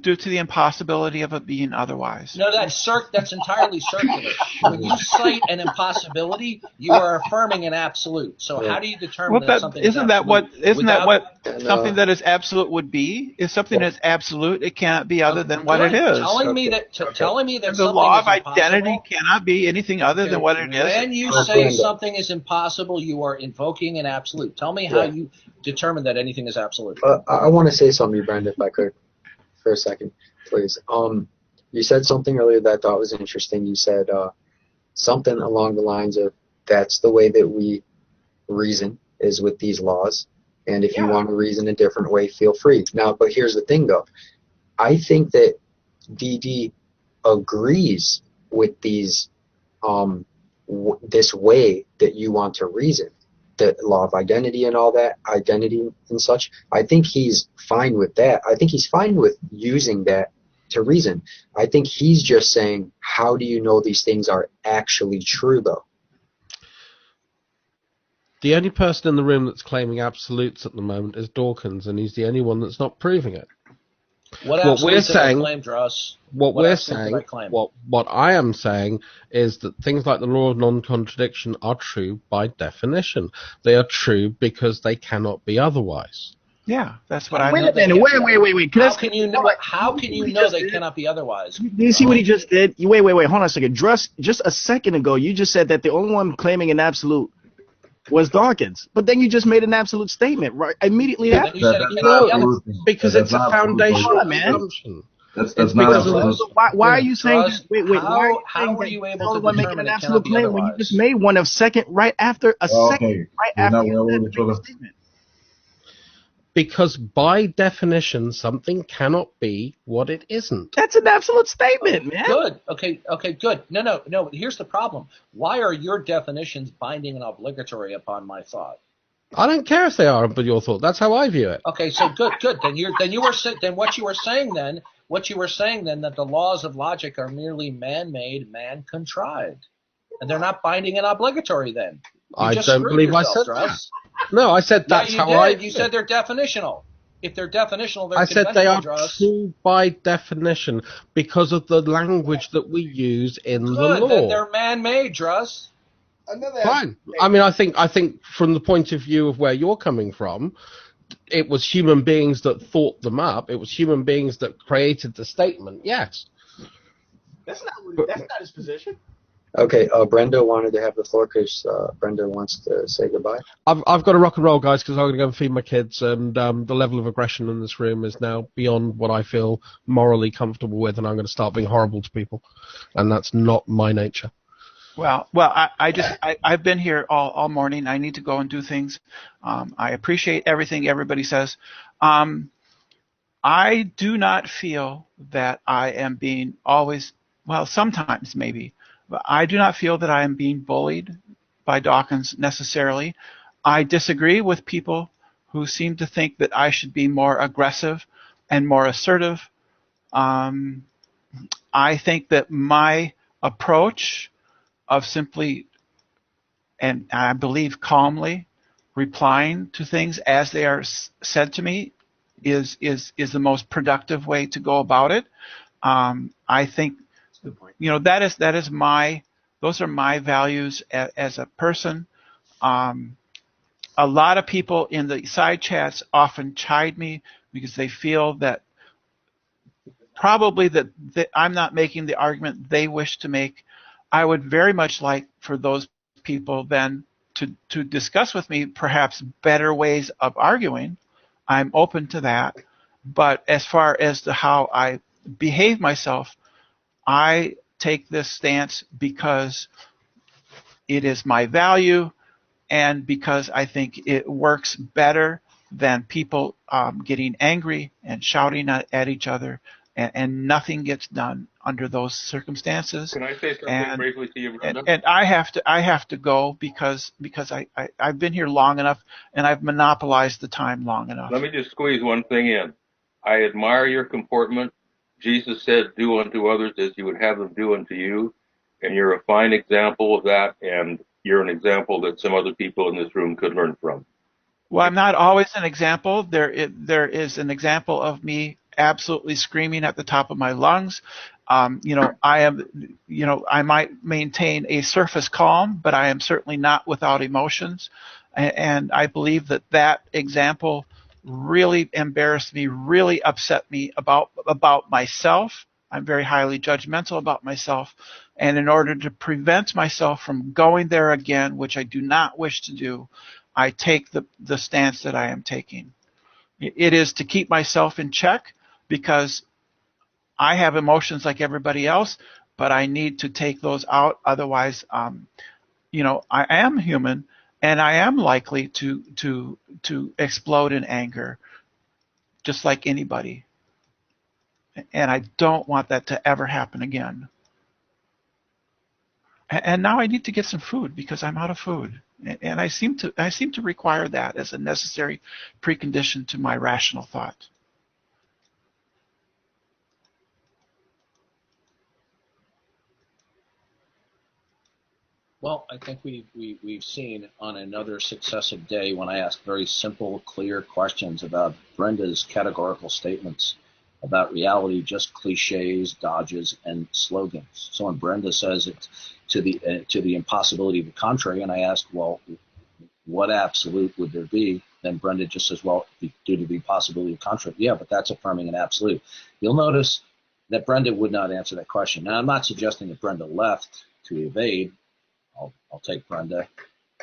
Due to the impossibility of it being otherwise. No, that's entirely circular. When you cite an impossibility, you are affirming an absolute. So how do you determine that something is absolute? Isn't that what something that is absolute would be? If something that's absolute, it cannot be other than what it is. Telling me that the law of identity cannot be anything other than what it is. When you say something is impossible, you are invoking an absolute. Tell me how you determine that anything is absolute. I want to say something, Brenda, if I could. For a second, please. You said something earlier that I thought was interesting. You said something along the lines of, that's the way that we reason, is with these laws, and if you want to reason a different way, feel free. Now, but here's the thing, though. I think that DD agrees with these this way that you want to reason, the law of identity and all that, identity and such. I think he's fine with that. I think he's fine with using that to reason. I think he's just saying, how do you know these things are actually true, though? The only person in the room that's claiming absolutes at the moment is Dawkins, and he's the only one that's not proving it. What we're saying, what I am saying is that things like the law of non-contradiction are true by definition. They are true because they cannot be otherwise. Yeah, that's what I. Wait a minute. Wait. How can you know they cannot be otherwise? Do you see what he just did? Wait. Hold on a second. Just a second ago, you just said that the only one claiming an absolute was Dawkins, but then you just made an absolute statement right immediately after. Because it's a foundational assumption. That's not absolute. So why are you saying? How are you able to determine making an absolute claim when you just made one of second right after a second right after the statement? Because by definition, something cannot be what it isn't. That's an absolute statement, man. Good. Okay, good. No. Here's the problem. Why are your definitions binding and obligatory upon my thought? I don't care if they are but your thought. That's how I view it. Okay, so good. Then what you were saying then that the laws of logic are merely man-made, man-contrived. And they're not binding and obligatory then. I don't believe I said that. No, I said that's how You said they're definitional. If they're definitional, they're I said they are Druss. true by definition because of the language that we use in the law. Then they're man-made, Druss. Fine. I mean, I think from the point of view of where you're coming from, it was human beings that thought them up. It was human beings that created the statement. Yes. That's not his position. Okay, Brenda wanted to have the floor because Brenda wants to say goodbye. I've got to rock and roll, guys, because I'm going to go and feed my kids, and the level of aggression in this room is now beyond what I feel morally comfortable with, and I'm going to start being horrible to people, and that's not my nature. Well, I've been here all morning. I need to go and do things. I appreciate everything everybody says. I do not feel that I am being always, well, sometimes maybe, but I do not feel that I am being bullied by Dawkins necessarily. I disagree with people who seem to think that I should be more aggressive and more assertive. I think that my approach of simply, and I believe calmly, replying to things as they are said to me is the most productive way to go about it. I think, those are my values as a person. A lot of people in the side chats often chide me because they feel that probably that I'm not making the argument they wish to make. I would very much like for those people then to discuss with me perhaps better ways of arguing. I'm open to that. But as far as to how I behave myself, I take this stance because it is my value and because I think it works better than people getting angry and shouting at each other, and nothing gets done under those circumstances. Can I say something briefly to you, Brenda? And I have to go because I've been here long enough and I've monopolized the time long enough. Let me just squeeze one thing in. I admire your comportment. Jesus said, do unto others as you would have them do unto you. And you're a fine example of that, and you're an example that some other people in this room could learn from. Well, I'm not always an example. There is an example of me absolutely screaming at the top of my lungs. I might maintain a surface calm, but I am certainly not without emotions. And I believe that example really embarrassed me, really upset me about myself. I'm very highly judgmental about myself. And in order to prevent myself from going there again, which I do not wish to do, I take the stance that I am taking. It is to keep myself in check because I have emotions like everybody else, but I need to take those out. Otherwise, I am human and I am likely to explode in anger, just like anybody. And I don't want that to ever happen again. And now I need to get some food because I'm out of food. And I seem to require that as a necessary precondition to my rational thought. Well, I think we've seen on another successive day when I ask very simple, clear questions about Brenda's categorical statements about reality, just cliches, dodges, and slogans. So when Brenda says it to the impossibility of the contrary, and I ask, well, what absolute would there be? Then Brenda just says, well, due to the possibility of contrary. Yeah, but that's affirming an absolute. You'll notice that Brenda would not answer that question. Now, I'm not suggesting that Brenda left to evade. I'll take Brenda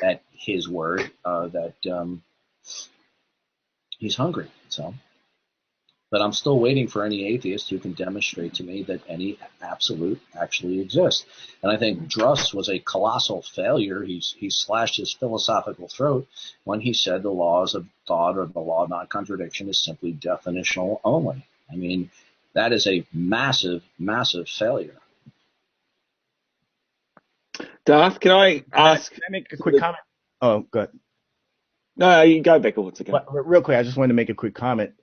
at his word that he's hungry. So, but I'm still waiting for any atheist who can demonstrate to me that any absolute actually exists. And I think Druss was a colossal failure. He slashed his philosophical throat when he said the laws of thought or the law of non-contradiction is simply definitional only. I mean, that is a massive, massive failure. Darth, can I ask? Can I make a quick comment? Oh, good. No, you go back once again. Real quick, I just wanted to make a quick comment.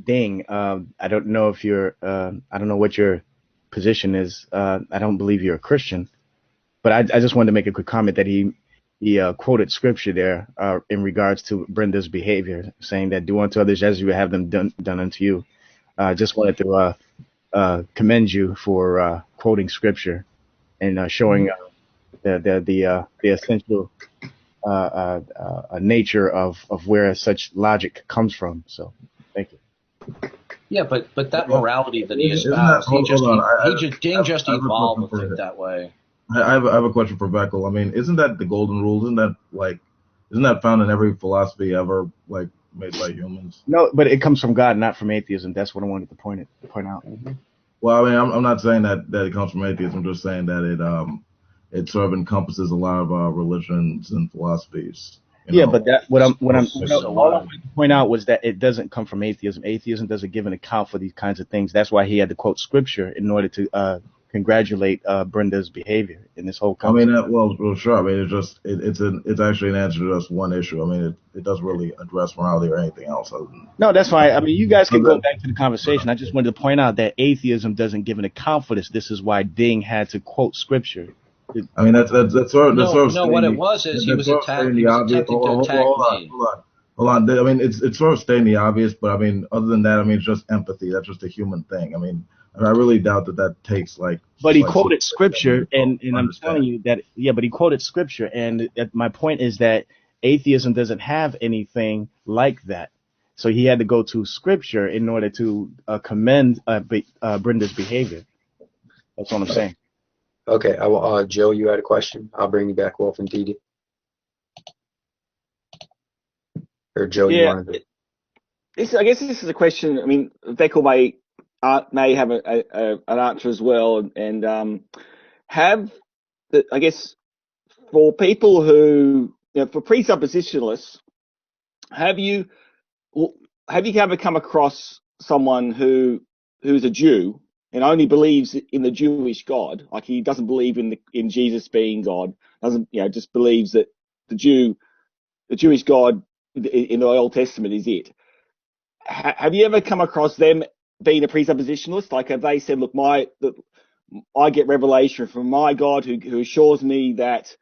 Ding, I don't know if you're, I don't know what your position is. I don't believe you're a Christian, but I just wanted to make a quick comment that he quoted scripture there in regards to Brenda's behavior, saying that do unto others as you would have them done unto you. Just wanted to commend you for quoting scripture and showing the essential nature of where such logic comes from. So, thank you. Yeah, but that morality that he espoused, Ding just evolved with it that way. I have a question for Beckel. I mean, isn't that the golden rule? Isn't that found in every philosophy ever made by humans? No, but it comes from God, not from atheism. That's what I wanted to point out. Mm-hmm. Well, I mean, I'm not saying that it comes from atheism. I'm just saying that it sort of encompasses a lot of religions and philosophies. Yeah, but all I wanted to point out was that it doesn't come from atheism. Atheism doesn't give an account for these kinds of things. That's why he had to quote scripture in order to congratulate Brenda's behavior in this whole conversation. I mean, well, sure. I mean, it's actually an answer to just one issue. I mean, it doesn't really address morality or anything else. No, that's fine. I mean, you guys can go back to the conversation. I just wanted to point out that atheism doesn't give an account for this. This is why Ding had to quote scripture. I mean, that's sort of no. What it was is he was attempting to attack me. Hold on. I mean, it's sort of stating the obvious, but I mean, other than that, I mean, it's just empathy. That's just a human thing. I mean, I really doubt that takes But he quoted scripture, and I'm telling you that but he quoted scripture, and my point is that atheism doesn't have anything like that. So he had to go to scripture in order to commend Brenda's behavior. That's what I'm saying. Okay, Joe, you had a question. I'll bring you back, Wolf and Didi. Or Joe, you Yeah, wanted I guess this is a question. I mean, Beckel may have an answer as well, and I guess for people who, for presuppositionalists, have you ever come across someone who's a Jew and only believes in the Jewish God, like he doesn't believe in Jesus being God, doesn't just believes that the Jewish God in the Old Testament is it? Have you ever come across them being a presuppositionalist? Like, have they said, look, I get revelation from my God who assures me that,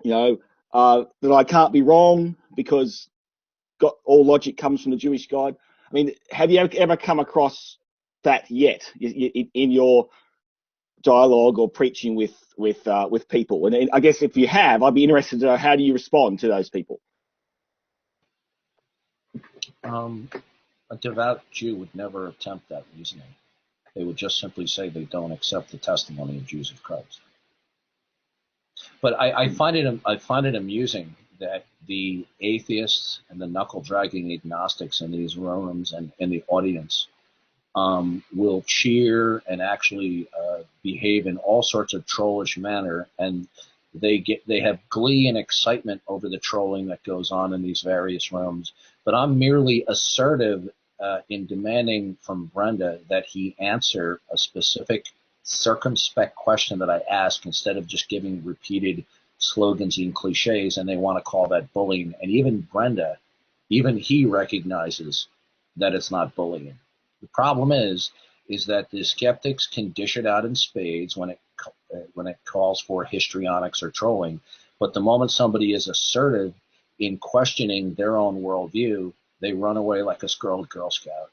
that I can't be wrong because all logic comes from the Jewish God? I mean, have you ever come across that yet in your dialogue or preaching with people? And I guess if you have, I'd be interested to know, how do you respond to those people? A devout Jew would never attempt that reasoning. They would just simply say they don't accept the testimony of Jesus Christ. But I find it amusing that the atheists and the knuckle-dragging agnostics in these rooms and in the audience will cheer and actually behave in all sorts of trollish manner, and they have glee and excitement over the trolling that goes on in these various rooms. But I'm merely assertive in demanding from Brenda that he answer a specific circumspect question that I ask, instead of just giving repeated slogans and cliches, and they want to call that bullying. And even Brenda, even he recognizes that it's not bullying. The problem is that the skeptics can dish it out in spades when it calls for histrionics or trolling, but the moment somebody is assertive in questioning their own worldview, they run away like a squirreled Girl Scout.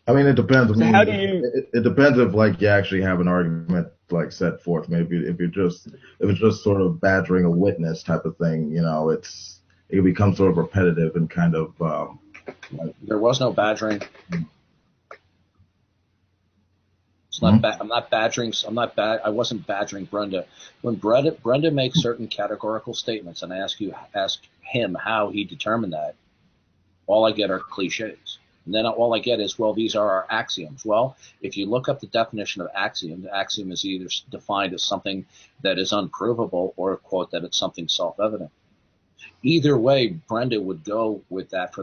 I mean, it depends. I So mean, how do you? it depends if like you actually have an argument like set forth. Maybe if it's just sort of badgering a witness type of thing, it becomes sort of repetitive and kind of. There was no badgering. It's not. I'm not badgering. I wasn't badgering Brenda. When Brenda makes certain categorical statements, and I ask him how he determined that, all I get are cliches. And then all I get is, well, these are our axioms. Well, if you look up the definition of axiom, the axiom is either defined as something that is unprovable or, quote, that it's something self-evident. Either way, Brenda would go with that for the